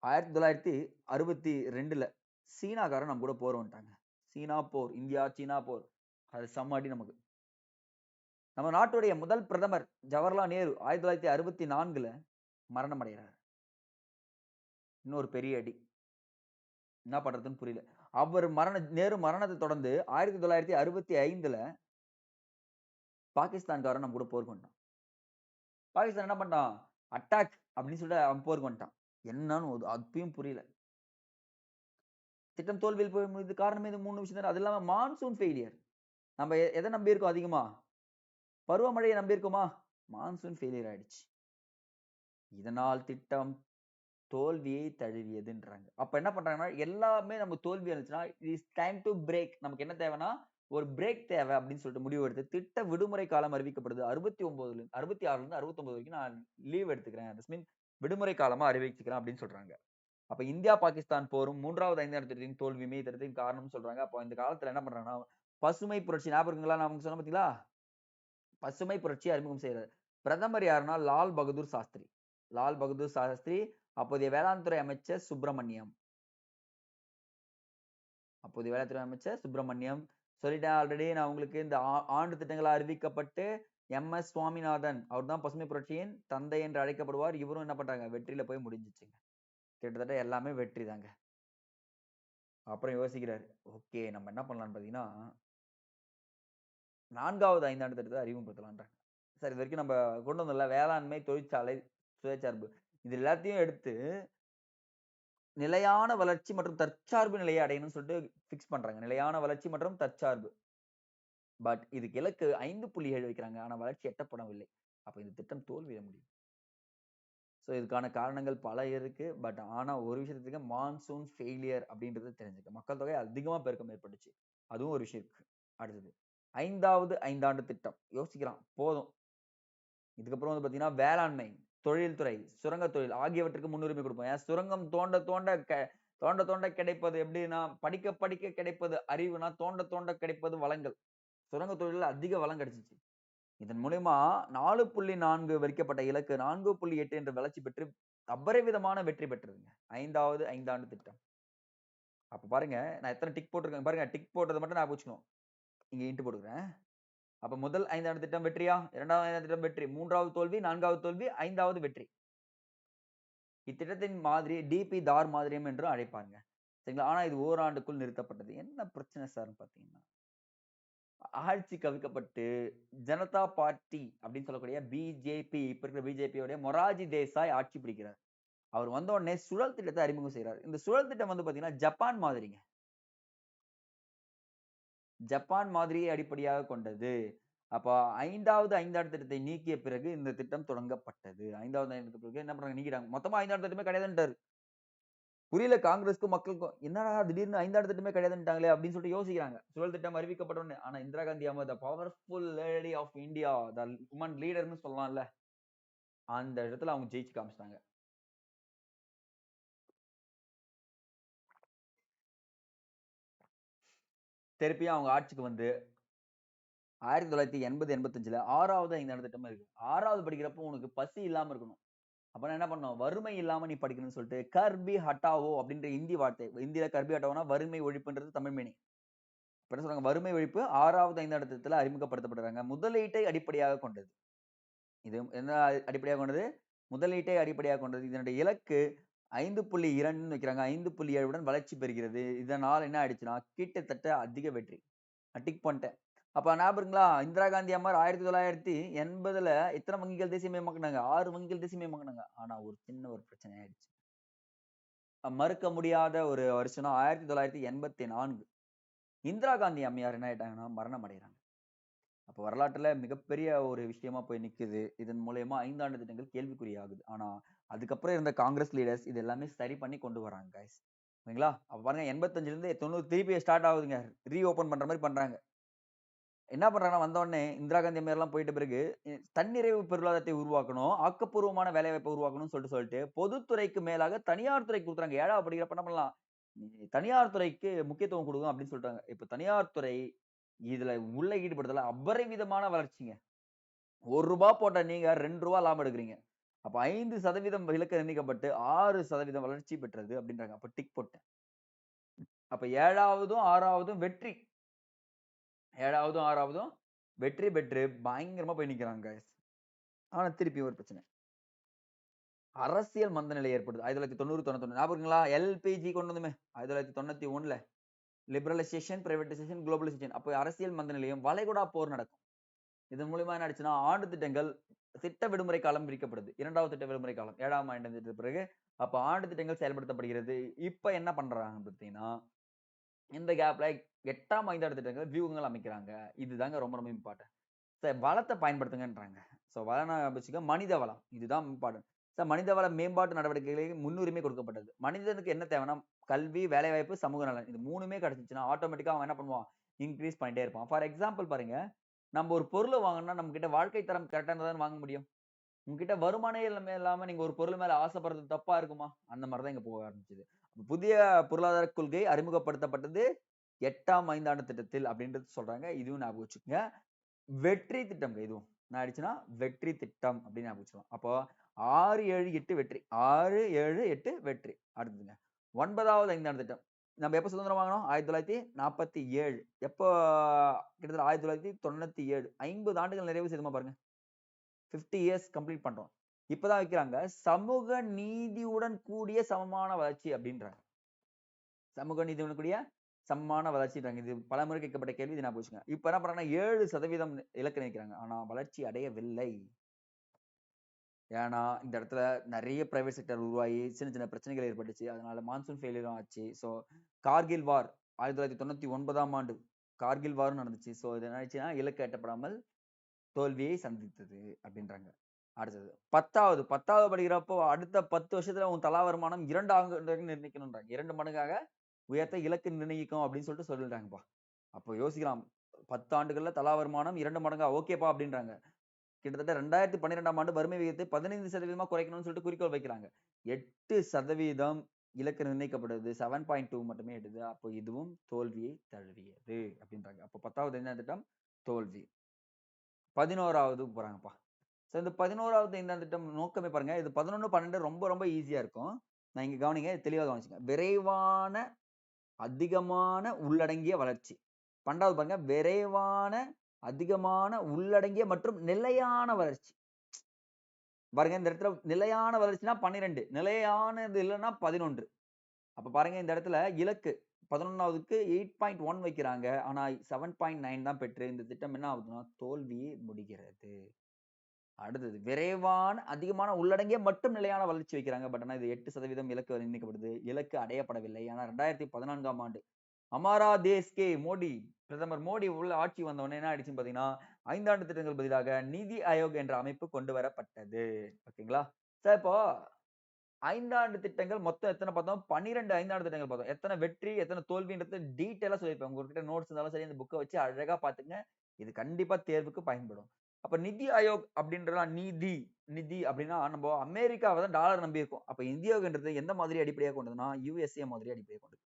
1962ல சீனாக்காரன் நம்ம கூட போர் வந்துட்டாங்க. சீனா போர், இந்தியா, சீனா போர். அது செம்ம அடி நமக்கு. நம்ம நாட்டுடைய முதல் பிரதமர் ஜவஹர்லால் நேரு 1964ல மரணம் அடைகிறார். இன்னொரு பெரிய அடி. என்ன பண்றதுன்னு புரியல. நேரு மரணத்தை தொடர்ந்து 1965ல பாகிஸ்தான்காரன் நம்ம கூட போருக்கு வந்துட்டான். பாகிஸ்தான் என்ன பண்ணிட்டான்? அட்டாக் அப்படின்னு சொல்லிட்டு அவன் போருக்கு வந்துட்டான். என்னன்னு அப்பயும் புரியல. திட்டம் தோல்வியில் போய் முடியுது. காரணம் இது 3 விஷயம் தான். அது இல்லாம மான்சூன் ஃபெயிலியர். நம்ம எதை நம்பி இருக்கோம் அதிகமா? பருவமழையை நம்பி இருக்கோமா? மான்சூன் ஃபெயிலியர் ஆயிடுச்சு. இதனால் திட்டம் தோல்வியை தழுவியதுன்றாங்க. அப்ப என்ன பண்றாங்கன்னா, எல்லாமே நம்ம தோல்வி இருந்துச்சுன்னா, இட்ஸ் டைம் டு பிரேக். நமக்கு என்ன தேவைன்னா, ஒரு பிரேக் தேவை அப்படின்னு சொல்லிட்டு முடிவு எடுத்து திட்ட விடுமுறை காலம் அறிவிக்கப்படுது. 66ல இருந்து 69 வரைக்கும் நான் லீவ் எடுத்துக்கிறேன். தட்ஸ் மீன் விடுமுறை காலமா அறிவிச்சுக்கிறேன் அப்படின்னு சொல்றாங்க. அப்ப இந்தியா, பாகிஸ்தான் போரும் 3வது ஐந்தாண்டு திட்டத்தின் தோல்வியுமே திட்டத்தின் காரணம்னு சொல்றாங்க. அப்ப இந்த காலத்துல என்ன பண்றாங்கன்னா, பசுமை புரட்சி ஞாபகம் இருக்குங்களா? நான் சொன்னேன் பாத்தீங்களா? பசுமை புரட்சி அறிமுகம் செய்யறாரு. பிரதமர் யாருன்னா லால் பகதூர் சாஸ்திரி. லால் பகதூர் சாஸ்திரி, அப்போதைய வேளாண் துறை அமைச்சர் சுப்பிரமணியம். அப்போதைய வேளாண்துறை அமைச்சர் சுப்பிரமணியம். சொல்லிட்டேன் ஆல்ரெடி நான் உங்களுக்கு. இந்த ஆண்டு திட்டங்களா அறிவிக்கப்பட்டு எம்.எஸ். சுவாமிநாதன் அவர் தான் பசுமை புரட்சியின் தந்தை என்று அழைக்கப்படுவார். இவரும் என்ன பண்றாங்க? வெற்றியில போய் முடிஞ்சிச்சுங்க. கிட்டத்தட்ட எல்லாமே வெற்றி தாங்க. அப்புறம் யோசிக்கிறாரு. ஓகே நம்ம என்ன பண்ணலாம்னு பாத்தீங்கன்னா, 4வது ஐந்தாண்டு திட்டத்தை அறிமுகப்படுத்தலான்றாங்க. சரி இது வரைக்கும் நம்ம கொண்டு வந்தோம்ல வேளாண்மை, தொழிற்சாலை, சுயசார்பு. இது எல்லாத்தையும் எடுத்து நிலையான வளர்ச்சி மற்றும் தற்சார்பு நிலையை அடையணும்னு சொல்லிட்டு பிக்ஸ் பண்றாங்க. நிலையான வளர்ச்சி மற்றும் தற்சார்பு. பட் இதுக்கு இலக்கு 5.7 வைக்கிறாங்க. ஆனா வளர்ச்சி எட்டப்படவில்லை. அப்ப இந்த திட்டம் தோல்வியிட முடியும். சோ இதுக்கான காரணங்கள் பல இருக்கு. பட் ஆனா ஒரு விஷயத்துக்கு மான்சூன் ஃபெயிலியர் அப்படின்றது தெரிஞ்சுக்க. மக்கள் தொகை அதிகமா பெருக்கம் ஏற்பட்டுச்சு. அதுவும் ஒரு விஷயம் இருக்கு. அடுத்தது 5வது ஐந்தாண்டு திட்டம். யோசிக்கலாம். போதும். இதுக்கப்புறம் வந்து பாத்தீங்கன்னா வேளாண்மை, தொழில்துறை, சுரங்கத் தொழில் ஆகியவற்றுக்கு முன்னுரிமை கொடுப்போம். ஏன் சுரங்கம் தோண்ட தோண்ட கிடைப்பது எப்படின்னா, படிக்க படிக்க கிடைப்பது அறிவுனா, தோண்ட தோண்ட கிடைப்பது வளங்கள். சுரங்கத் தொழில்ல அதிக வளம் கிடைச்சுச்சு. இதன் மூலியமா 4.4 வரிக்கப்பட்ட இலக்கு 4.8 என்ற வளர்ச்சி பெற்று அபரிவிதமான வெற்றி பெற்றதுங்க. 5வது ஐந்தாண்டு திட்டம். அப்ப பாருங்க, நான் எத்தன டிக் போட்டிருக்கேன் பாருங்க. டிக் போட்டத மட்டும் ஞாபகம் வச்சுக்கணும். இங்க இன்ட் போட்டுக்கிறேன். அப்ப முதல் ஐந்தாண்டு திட்டம் வெற்றியா? 2வது ஐந்தாண்டு திட்டம் வெற்றி. 3வது தோல்வி, 4வது தோல்வி, 5வது வெற்றி. இத்திட்டத்தின் மாதிரி டிபி தார் மாதிரியம் என்றும் அழைப்பாங்க. சரிங்களா? ஆனா இது ஓராண்டுக்குள் நிறுத்தப்பட்டது. என்ன பிரச்சனை சார்ன்னு பார்த்தீங்கன்னா, ஆட்சி கவிழ்க்கப்பட்டு ஜனதா பார்ட்டி அப்படின்னு சொல்லக்கூடிய பிஜேபி, இப்ப இருக்கிற பிஜேபியோட மொரார்ஜி தேசாய் ஆட்சி பிடிக்கிறார். அவர் வந்த உடனே சுழல் திட்டத்தை அறிமுகம் செய்றாரு. இந்த சுழல் திட்டம் வந்து பாத்தீங்கன்னா ஜப்பான் மாதிரிங்க. ஜப்பான் மாதிரியை அடிப்படையாக கொண்டது. அப்ப 5வது ஐந்தாண்டு திட்டத்தை நீக்கிய பிறகு இந்த திட்டம் தொடங்கப்பட்டது. 5வது ஐந்தாண்டு பிறகு என்ன பண்றாங்க? நீக்கிட்டாங்க. மொத்தமா ஐந்தாண்டு திட்டமே கிடையாதுன்ட்டாரு. புரியல காங்கிரஸ்க்கும் மக்களுக்கும். என்னடா திடீர்னு ஐந்தாண்டு திட்டமே கிடையாதுன்ட்டாங்களே அப்படின்னு சொல்லிட்டு யோசிக்கிறாங்க. சுழல் திட்டம் அறிவிக்கப்பட்ட உடனே. ஆனா இந்திரா காந்தி அம்மா the powerful lady of India, the woman லீடர்ன்னு சொல்லலாம்ல. அந்த இடத்துல அவங்க ஜெயிச்சு காமிச்சிட்டாங்க. திருப்பியும் அவங்க ஆட்சிக்கு வந்து 1980, 85ல 6வது ஐந்தாண்டு திட்டமா இருக்கு. 6வது படிக்கிறப்போ உனக்கு பசி இல்லாம இருக்கணும். அப்ப என்ன பண்ணணும்? வறுமை இல்லாம நீ படிக்கணும்னு சொல்லிட்டு கர்பி ஹட்டாவோ அப்படின்ற இந்தி வார்த்தை. இந்தியில கர்பி ஹட்டாவோனா வறுமை ஒழிப்புன்றது தமிழ் மீனிங். இப்ப என்ன சொல்றாங்க? வறுமை ஒழிப்பு 6வது ஐந்தாண்டு திட்டத்துல அறிமுகப்படுத்தப்படுறாங்க. முதலீட்டை அடிப்படையாக கொண்டது. இது என்ன அடிப்படையாக கொண்டது? முதலீட்டை அடிப்படையாக கொண்டது. இதனுடைய இலக்கு 5.2ன்னு வைக்கிறாங்க. 5.7 உடன் வளர்ச்சி பெறுகிறது. இதனால என்ன ஆயிடுச்சுன்னா, கிட்டத்தட்ட அதிக வெற்றி. நான் டிக் பண்ணிட்டேன். அப்ப ஞாபகம் இருக்குங்களா? இந்திரா காந்தி அம்மார் 1980ல எத்தன வங்கிகள் தேசியமயமாக்குனாங்க? 6 வங்கிகள் தேசியமயமாக்குனாங்க. ஆனா ஒரு சின்ன ஒரு பிரச்சனை ஆயிடுச்சு. மறுக்க முடியாத ஒரு வருஷம்னா 1984. இந்திரா காந்தி அம்மையார் என்ன ஆயிட்டாங்கன்னா, மரணம் அடையறாங்க. அப்ப வரலாற்றுல மிகப்பெரிய ஒரு விஷயமா போய் நிக்குது. இதன் மூலியமா 5 ஆண்டு திட்டங்கள் கேள்விக்குறியாகுது. ஆனா, அதுக்கப்புறம் இருந்த காங்கிரஸ் லீடர்ஸ் இது எல்லாமே சரி பண்ணி கொண்டு வராங்க கைஸ். ஓகேங்களா? அப்ப பாருங்க 85ல இருந்து 90 திருப்பி ஸ்டார்ட் ஆகுதுங்க. ரீ ஓப்பன் பண்ற மாரி பண்றாங்க. என்ன பண்றாங்கன்னா, வந்த உடனே இந்திரா காந்தி அம்மையார்லாம் போயிட்ட பிறகு, தன்னிறைவு பொருளாதாரத்தை உருவாக்கணும், ஆக்கப்பூர்வமான வேலைவாய்ப்பை உருவாக்கணும்னு சொல்லிட்டு, பொதுத்துறைக்கு மேலாக தனியார் துறைக்கு குடுக்குறாங்க. 7வது படிக்கிறப்ப என்ன பண்ணலாம்? நீ தனியார் துறைக்கு முக்கியத்துவம் குடுங்க அப்படின்னு சொல்லிட்டாங்க. இப்ப தனியார் துறை இதுல உள்ள ஈடுபடுதல அபரிவிதமான வளர்ச்சிங்க. ரூ. 1 போட்ட நீங்க ரூ. 2 லாபம் எடுக்குறீங்க. அப்ப 5% இலக்கு நிர்ணயிக்கப்பட்டு 6% வளர்ச்சி பெற்றது அப்படின்றாங்க. அப்ப டிக் போட்டேன். அப்ப 7வதும் 6வதும் வெற்றி. 7வதும் 6வதும் வெற்றி பெற்று பயங்கரமா போய் நிக்கிறாங்க காய்ஸ். ஆனா திருப்பி ஒரு பிரச்சனை. அரசியல் மந்த நிலை ஏற்படுது. 1990, 91 ஞாபகம் இருக்குங்களா? எல்பிஜி கொண்டு வந்தோமே 1991ல. Liberalisation, privatisation, globalisation. அப்ப அரசியல் மந்த நிலையும், வளைகுடா போர் நடக்கும். இதன் மூலியமா என்ன ஆயிடுச்சுன்னா, ஆண்டு திட்டங்கள் திட்ட விடுமுறை காலம் விரிக்கப்படுது. 2வது திட்ட விடுமுறை காலம் 7ஆம் ஆண்டு திட்ட பிறகு, அப்ப ஆண்டு திட்டங்கள் செயல்படுத்தப்படுகிறது. இப்ப என்ன பண்றாங்க பார்த்தீங்கன்னா, இந்த கேப்ல 8ஆம், 5ஆண்டு திட்டங்கள் வியூகங்கள் அமைக்கிறாங்க. இதுதாங்க ரொம்ப ரொம்ப இம்பார்ட்டன்ட். வளத்த பயன்படுத்துங்கன்றாங்க. வளம்னா வச்சுக்க மனித வளம். இதுதான் இம்பார்ட்டன்ட். மனித வள மேம்பாட்டு நடவடிக்கைகளுக்கு முன்னுரிமை கொடுக்கப்பட்டது. மனிதனுக்கு என்ன தேவைன்னா, கல்வி, வேலைவாய்ப்பு, சமூக நலன். இது 3மே கிடைச்சுச்சுன்னா, ஆட்டோமேட்டிக்கா அவன் என்ன பண்ணுவான்? இன்கிரீஸ் பண்ணிட்டே இருப்பான். ஃபார் எக்ஸாம்பிள் பாருங்க, நம்ம ஒரு பொருள வாங்கணும்னா, நம்ம கிட்ட வாழ்க்கை தரம் கரெக்ட்டா இருந்தா தானே வாங்க முடியும். உங்ககிட்ட வருமானமே இல்லாம நீங்க ஒரு பொருள் மேல ஆசைப்படுறது தப்பா இருக்குமா? அந்த மாரி தான் இங்க போக ஆரம்பிச்சது. புதிய பொருளாதார கொள்கை அறிமுகப்படுத்தப்பட்டது 8ஆம் 5ஆண்டு திட்டத்தில் அப்படின்றது சொல்றாங்க. இதுவும் ஞாபகம் வச்சுக்கங்க. வெற்றி திட்டம்ங்க இதுவும். என்ன ஆயிடுச்சுன்னா, வெற்றி திட்டம் அப்படின்னு ஞாபகம் வச்சுக்கலாம். அப்போ 6, 7, 8 வெற்றி. 6, 7, 8 வெற்றி. அடுத்ததுங்க. 9வது 5ஆண்டு திட்டம். நம்ம எப்ப சுதந்திரம் வாங்குனோம்? 1947. எப்போ கிட்டத்தட்ட 1997. 50 ஆண்டுகள் நிறைவு செய்தோமா பாருங்க. 50 இயர்ஸ் கம்ப்ளீட் பண்றோம். இப்பதான் வைக்கிறாங்க. சமூக நீதியுடன் கூடிய சமமான வளர்ச்சி அப்படின்றாங்க. சமூக நீதியுடன் கூடிய சமமான வளர்ச்சின்றாங்க. இது பலமுறை கேட்கப்பட்ட கேள்வி. இத ஞாபகம் வச்சுக்கங்க. இப்ப என்ன பண்றாங்கன்னா 7% இலக்கு நிர்ணயிக்கிறாங்க. ஆனா வளர்ச்சி அடையவில்லை. ஏன்னா, இந்த இடத்துல நெறைய பிரைவேட் செக்டார் உருவாகி சின்ன சின்ன பிரச்சனைகள் ஏற்பட்டுச்சு. அதனால மான்சூன் ஃபெயிலியரும் ஆச்சு. கார்கில் வார் 1999ஆம் ஆண்டு கார்கில் வாரும் நடந்துச்சு. இது என்ன ஆயிடுச்சுன்னா, இலக்கு எட்டப்படாமல் தோல்வியை சந்தித்தது அப்படின்றாங்க. அடுத்தது 10வது படிக்கிறப்போ அடுத்த 10 வருஷத்துல உன் தலா வருமானம் 2 ஆண்டுகள் நிர்ணயிக்கணும்ன்றாங்க. 2 மடங்காக உயர்த்த இலக்கு நிர்ணயிக்கும் அப்படின்னு சொல்லிட்டு சொல்லிடுறாங்கப்பா. அப்போ யோசிக்கலாம். 10 ஆண்டுகள்ல தலா வருமானம் 2 மடங்கா ஓகேப்பா அப்படின்றாங்க. கிட்டத்தட்ட 2012ஆம் ஆண்டு வறுமை விகிதத்தை 15% குறைக்கணும்னு சொல்லிட்டு குறிக்கோள் வைக்கிறாங்க. 8% இலக்கு நிர்ணயிக்கப்படுது. 7.2 மட்டுமே எட்டுது. அப்போ இதுவும் தோல்வியை தழுவியது அப்படின்றாங்க. அப்போ 10வது என்ன திட்டம்? தோல்வி. 11வது போறாங்கப்பா. இந்த 11வது 5ஆம் திட்டம் நோக்கமே பாருங்க. இது 11, 12 ரொம்ப ரொம்ப ஈஸியா இருக்கும். நான் இங்க கவனிங்க. தெளிவா கவனிச்சுங்க. விரைவான, அதிகமான உள்ளடங்கிய வளர்ச்சி. 12வது பாருங்க. விரைவான, அதிகமான உள்ளடங்கிய மற்றும் நிலையான வளர்ச்சி. பாருங்க இந்த இடத்துல நிலையான வளர்ச்சினா 12. நிலையானது இல்லன்னா 11. அப்ப பாருங்க இந்த இடத்துல இலக்கு 11வதுக்கு 8.1 வைக்கிறாங்க. ஆனா 7.9 தான் பெற்று இந்த திட்டம் என்ன ஆகுதுன்னா தோல்வியே முடிகிறது. அடுத்தது விரைவான, அதிகமான உள்ளடங்கிய மற்றும் நிலையான வளர்ச்சி வைக்கிறாங்க. பட் ஆனா இது 8% இலக்கு நிர்ணயிக்கப்படுது. இலக்கு அடையப்படவில்லை. ஆனா 2014ஆம் ஆண்டு ஹமாரா தேஸ் கே மோடி பிரதமர் மோடி உள்ள ஆட்சி வந்த உடனே என்ன ஆயிடுச்சுன்னு பாத்தீங்கன்னா 5 ஆண்டு திட்டங்கள் பதிலாக நிதி ஆயோக் என்ற அமைப்பு கொண்டு வரப்பட்டது. ஓகேங்களா? இப்போ 5 ஆண்டு திட்டங்கள் மொத்தம் எத்தன பார்த்தோம்? 12 5 ஆண்டு திட்டங்கள் பார்த்தோம். எத்தன வெற்றி, எத்தன தோல்வின்றது டீட்டெயிலா சொல்லியிருப்பேன். உங்ககிட்ட நோட்ஸ் இருந்தாலும் சரி, இந்த புக்க வச்சு அழகா பாத்துங்க. இது கண்டிப்பா தேர்வுக்கு பயன்படும். அப்ப நிதி ஆயோக் அப்படின்றலாம் நிதி அப்படின்னா நம்ம அமெரிக்காவ தான் டாலர் நம்பி இருக்கோம். அப்ப நிதி ஆயோக்ன்றது எந்த மாதிரி அடிப்படையா கொண்டதுன்னா, யுஎஸ்ஏ மாதிரி அடிப்படையா கொண்டது.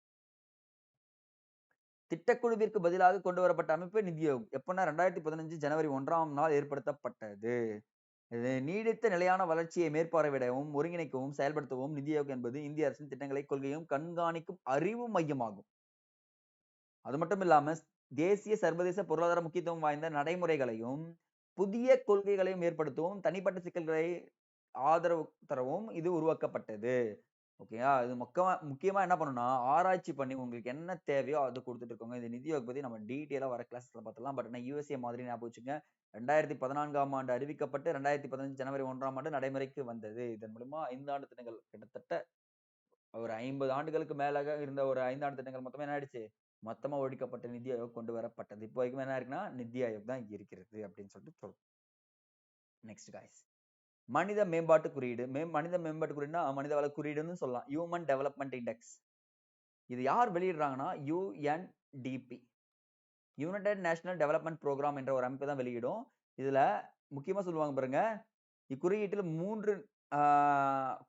திட்டக்குழுவிற்கு பதிலாக கொண்டு வரப்பட்ட அமைப்பு நிதி ஆயோக். எப்பன்னா 2015 ஜனவரி 1ஆம் நாள் ஏற்படுத்தப்பட்டது. இது நீடித்த நிலையான வளர்ச்சியை மேற்பார்வையிடவும், ஒருங்கிணைக்கவும், செயல்படுத்தவும் நிதி ஆயோக் என்பது இந்திய அரசின் திட்டங்களை, கொள்கையும் கண்காணிக்கும் அறிவு மையமாகும். அது மட்டும் இல்லாம தேசிய, சர்வதேச பொருளாதார முக்கியத்துவம் வாய்ந்த நடைமுறைகளையும், புதிய கொள்கைகளையும் ஏற்படுத்தவும், தனிப்பட்ட சிக்கல்களை ஆதரவு தரவும் இது உருவாக்கப்பட்டது. ஓகேயா? இது முக்கியமா என்ன பண்ணணும்னா, ஆராய்ச்சி பண்ணி உங்களுக்கு என்ன தேவையோ அது குடுத்துட்டு இருக்கோங்க. இந்த நிதி ஆயோக் பத்தி நம்ம டீட்டெயிலா வர கிளாஸ்ல பார்த்துடலாம். பட் ஆனா யுஎஸ்ஏ மாதிரி ஞாபகம் வச்சுக்கங்க. 2014ஆம் ஆண்டு அறிவிக்கப்பட்டு 2015 ஜனவரி 1ஆம் ஆண்டு நடைமுறைக்கு வந்தது. இதன் மூலமா 5 ஆண்டு திட்டங்கள் கிட்டத்தட்ட ஒரு 50 ஆண்டுகளுக்கு மேலாக இருந்த ஒரு 5 ஆண்டு திட்டங்கள் மொத்தமா என்ன ஆயிடுச்சு? மொத்தமா ஒழிக்கப்பட்ட நிதி ஆயோக் கொண்டு வரப்பட்டது. இப்போ வரைக்கும் என்ன இருக்குன்னா, நிதி ஆயோக் தான் இருக்கிறது அப்படின்னு சொல்லிட்டு சொல்றோம். Next guys. மனித மேம்பாட்டு குறியீடு. மனித மேம்பாட்டு குறியீடுனா மனித வள குறியீடுன்னு சொல்லலாம். Human development index. இது யார் வெளியிடுறாங்கன்னா, UNDP. United national development programme என்ற ஒரு அமைப்பு தான் வெளியிடும். இதுல முக்கியமா சொல்லுவாங்க பாருங்க, இக்குறியீட்டில் 3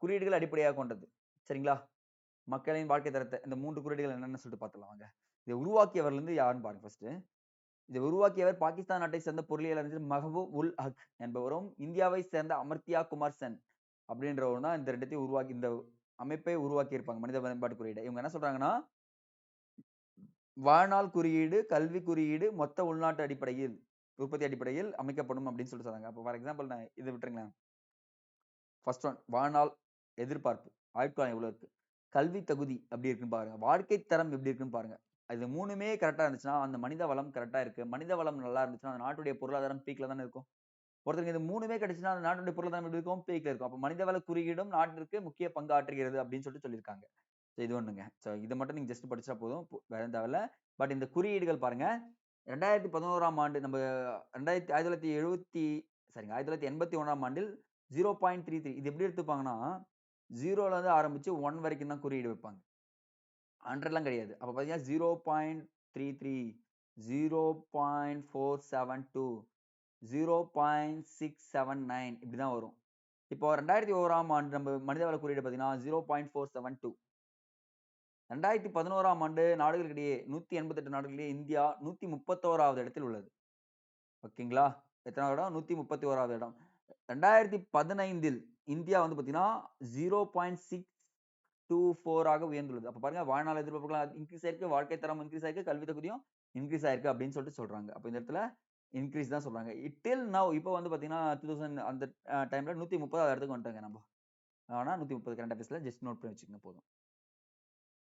குறியீடுகள் அடிப்படையாக கொண்டது. சரிங்களா? மக்களின் வாழ்க்கை தரத்தை இந்த 3 குறியீடுகள் என்னன்னு சொல்லிட்டு பார்த்துடலாம் வாங்க. இதை உருவாக்கியவர்லேருந்து யாருன்னு பாருங்க ஃபர்ஸ்ட். இதை உருவாக்கியவர் பாகிஸ்தான் நாட்டை சேர்ந்த பொருளியல் அறிஞர் மஹபூப் உல் ஹக் என்பவரும், இந்தியாவை சேர்ந்த அமர்த்தியா குமார் சென் அப்படின்றவரும் தான் இந்த ரெண்டத்தையும் உருவாக்கி இந்த அமைப்பை உருவாக்கி இருப்பாங்க, மனித மேம்பாட்டு குறியீடு. இவங்க என்ன சொல்றாங்கன்னா, வாழ்நாள் குறியீடு, கல்வி குறியீடு மொத்த உள்நாட்டு அடிப்படையில் உற்பத்தி அடிப்படையில் அமைக்கப்படும் அப்படின்னு சொல்லிட்டு சொல்றாங்க. அப்போ ஃபார் எக்ஸாம்பிள் நான் இதை விட்டுருங்களேன். ஃபர்ஸ்ட் ஒன் வாழ்நாள் எதிர்பார்ப்பு, ஆயுட்காலம் எவ்வளவு இருக்கு, கல்வி தகுதி எப்படி இருக்குன்னு பாருங்க, வாழ்க்கை தரம் எப்படி இருக்குன்னு பாருங்க. இது மூணுமே கரெக்டா இருந்துச்சுன்னா அந்த மனித வளம் கரெக்டா இருக்கு. மனித வளம் நல்லா இருந்துச்சுன்னா அந்த நாட்டுடைய பொருளாதாரம் பீக்ல தானே இருக்கும். ஒருத்தருக்கு இது மூணுமே கிடைச்சுன்னா அந்த நாட்டுடைய பொருளாதாரம் எப்படி இருக்கும், பீக்ல இருக்கும். அப்ப மனித வள குறியீடும் நாட்டிற்கு முக்கிய பங்கு ஆற்றுகிறது அப்படின்னு சொல்லிட்டு சொல்லியிருக்காங்க. இது ஒண்ணுங்க. இதை மட்டும் நீங்க ஜஸ்ட் படிச்சா போதும், வேற தேவையில்ல. பட் இந்த குறியீடுகள் பாருங்க, 2011ஆம் ஆண்டு நம்ம 1970 சரிங்க 1981ஆம் ஆண்டில் 0.33 இது எப்படி எடுத்துப்பாங்கன்னா, 0ல இருந்து ஆரம்பிச்சு 1 வரைக்கும் தான் குறியீடு வைப்பாங்க. 100லாம் கிடையாது. அப்ப பாத்தீங்கன்னா 0.33, 0.472, 0.679 இப்படிதான் வரும். இப்போ 2001ஆம் ஆண்டு நம்ம மனிதவள குறியீடு பாத்தீங்கன்னா 0.472. 2011ஆம் ஆண்டு நாடுகளுக்கிடையே 188 நாடுகளிடையே இந்தியா 131வது இடத்தில் உள்ளது. ஓகேங்களா? எத்தனாவது இடம்? 131வது இடம். 2015ல் இந்தியா வந்து பாத்தீங்கன்னா 0.624ஆக உயர்ந்துள்ளது. அப்ப பாருங்க, வாழ்நாள் எதிர்பார்ப்புகள் இன்க்ரீஸ் ஆயிருக்கு, வாழ்க்கை தரம் இன்க்ரீஸ் ஆயிருக்கு, கல்வி தகுதியும் இன்க்ரீஸ் ஆயிருக்கு அப்படின்னு சொல்லிட்டு சொல்றாங்க. அப்ப இந்த இடத்துல இன்க்ரீஸ் தான் சொல்றாங்க. டில் நவ் இப்போ வந்து பாத்தீங்கன்னா 2000 அந்த டைம்ல 130வது இடத்துக்கு வந்துட்டோங்க நம்ம. ஆனா 130 கரண்ட் அஃபேர்ஸ்ல ஜஸ்ட் நோட் பண்ணி வச்சுக்கோங்க போதும்.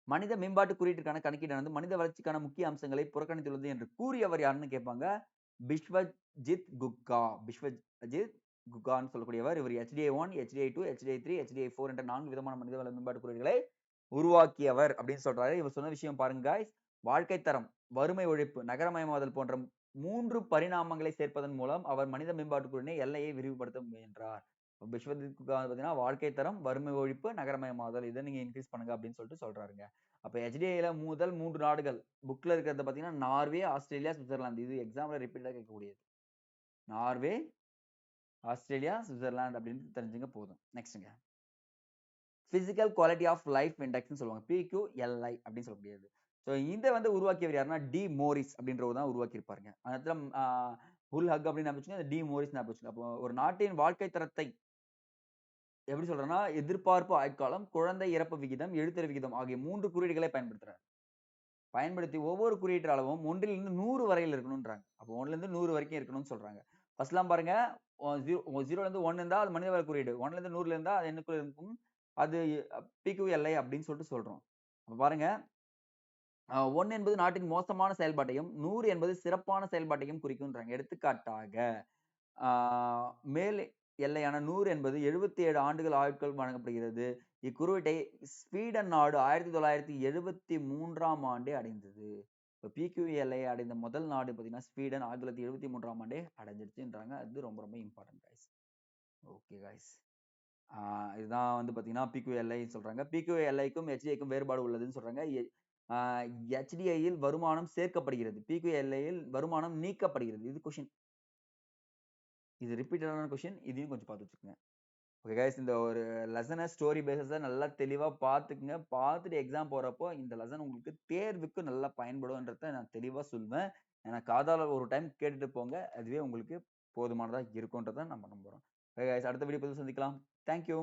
மனித மேம்பாட்டு குறியீட்டிற்கான கணக்கீடானது மனித வளர்ச்சிக்கான முக்கிய அம்சங்களை புறக்கணித்துள்ளது என்று கூறியவர் யாருன்னு கேட்பாங்க. பிஸ்வஜித் குப்கா. பிஸ்வஜித் குப்கான்னு சொல்லக்கூடியவர். இவர் HDI-1, HDI-2, HDI-3, HDI-4 என்ற 4 விதமான மனிதவள மேம்பாட்டு குறியீடுகளை உருவாக்கியவர் அப்படின்னு சொல்றாரு. இவர் சொன்ன விஷயம் பாருங்க guys. வாழ்க்கை தரம், வறுமை ஒழிப்பு, நகரமயமாதல் போன்ற 3 பரிணாமங்களை சேர்ப்பதன் மூலம் அவர் மனித மேம்பாட்டு குறியீட்டின் எல்லையை விரிவுபடுத்த முயன்றார். பிஸ்வஜித் குப்கா பாத்தீங்கன்னா வாழ்க்கை தரம், வறுமை ஒழிப்பு, நகரமயமாதல் இதை நீங்க இன்க்ரீஸ் பண்ணுங்க அப்படின்னு சொல்லிட்டு சொல்றாருங்க. அப்ப HDI-ல முதல் 3 நாடுகள் புக்ல இருக்கிறத பாத்தீங்கன்னா நார்வே, ஆஸ்திரேலியா, சுவிட்சர்லாந்து. இது எக்ஸாம்ல ரிப்பீட்டடா கேட்கக்கூடியது. நார்வே, ஆஸ்திரேலியா, சுவிட்சர்லாந்து அப்படின்னு தெரிஞ்சுங்க போதும். நெக்ஸ்ட்ங்க, பிசிக்கல் குவாலிட்டி ஆஃப் லைஃப் இண்டெக்ஸ்னு சொல்லுவாங்க. PQLI அப்படின்னு சொல்லக்கூடியது. ஸோ இதை வந்து உருவாக்கியவர் யாருன்னா டி மோரிஸ் அப்படின்றவர் தான் உருவாக்கி இருப்பாருங்க. அந்த இடத்துல உல் ஹக் அப்படின்னு ஞாபகம், டி மோரிஸ் ஞாபகம். அப்போ ஒரு நாட்டின் வாழ்க்கை தரத்தை எப்படி சொல்றேன்னா, எதிர்பார்ப்பு ஆயுட்காலம், குழந்தை இறப்பு விகிதம், எழுத்தறிவு விகிதம் ஆகிய 3 குறியீடுகளை பயன்படுத்துறாரு. பயன்படுத்தி ஒவ்வொரு குறியீட்டு அளவும் 1லிருந்து 100 வரையில் இருக்கணும்ன்றாங்க. அப்போ 1லிருந்து 100 வரைக்கும் இருக்கணும்னு சொல்றாங்க. ஃபர்ஸ்ட்லாம் பாருங்க, 0லேருந்து 1 இருந்தா அது மனிதவள குறியீடு. 1லேருந்து 100 இருந்தா அது என்னக்குள்ள இருக்கும்? அது PQLI அப்படின்னு சொல்லிட்டு சொல்றோம். அப்ப பாருங்க, 1 என்பது நாட்டின் மோசமான செயல்பாட்டையும், 100 என்பது சிறப்பான செயல்பாட்டையும் குறிக்கும்ன்றாங்க. எடுத்துக்காட்டாக, ஆ மேல் எல்லையான 100 என்பது 77 ஆண்டுகள் ஆயுட்காலம் வழங்கப்படுகிறது. இக்குறியீட்டை ஸ்வீடன் நாடு 1973ஆம் ஆண்டே அடைந்தது. இப்ப PQLI அடைந்த முதல் நாடு பார்த்தீங்கன்னா, ஸ்வீடன் 1973ஆம் ஆண்டே அடைஞ்சிருச்சுன்றாங்க. அது ரொம்ப ரொம்ப இம்பார்ட்டன்ட் கைஸ். Okay guys. இதுதான் வந்து பார்த்தீங்கன்னா PQLI சொல்றாங்க. PQLIக்கும் HDIக்கும் வேறுபாடு உள்ளதுன்னு சொல்றாங்க. HDIயில் வருமானம் சேர்க்கப்படுகிறது. PQLIயில் வருமானம் நீக்கப்படுகிறது. இது கொஸ்டின். இது ரிப்பீட்டடான கொஸ்டின். இதையும் கொஞ்சம் பார்த்து வச்சுக்கோங்க. ஓகே கைஸ், இந்த ஒரு லெசனை ஸ்டோரி பேஸஸை நல்லா தெளிவாக பார்த்துக்குங்க. பார்த்துட்டு எக்ஸாம் போகிறப்போ இந்த லெசன் உங்களுக்கு தேர்வுக்கு நல்லா பயன்படும்ன்றத நான் தெளிவாக சொல்லுவேன். ஏன்னா காதால ஒரு டைம் கேட்டுட்டு போங்க, அதுவே உங்களுக்கு போதுமானதாக இருக்குன்றதை நம்ம நம்புகிறோம். ஓகே கைஸ், அடுத்த வீடியோ பதிவு சந்திக்கலாம். தேங்க்யூ.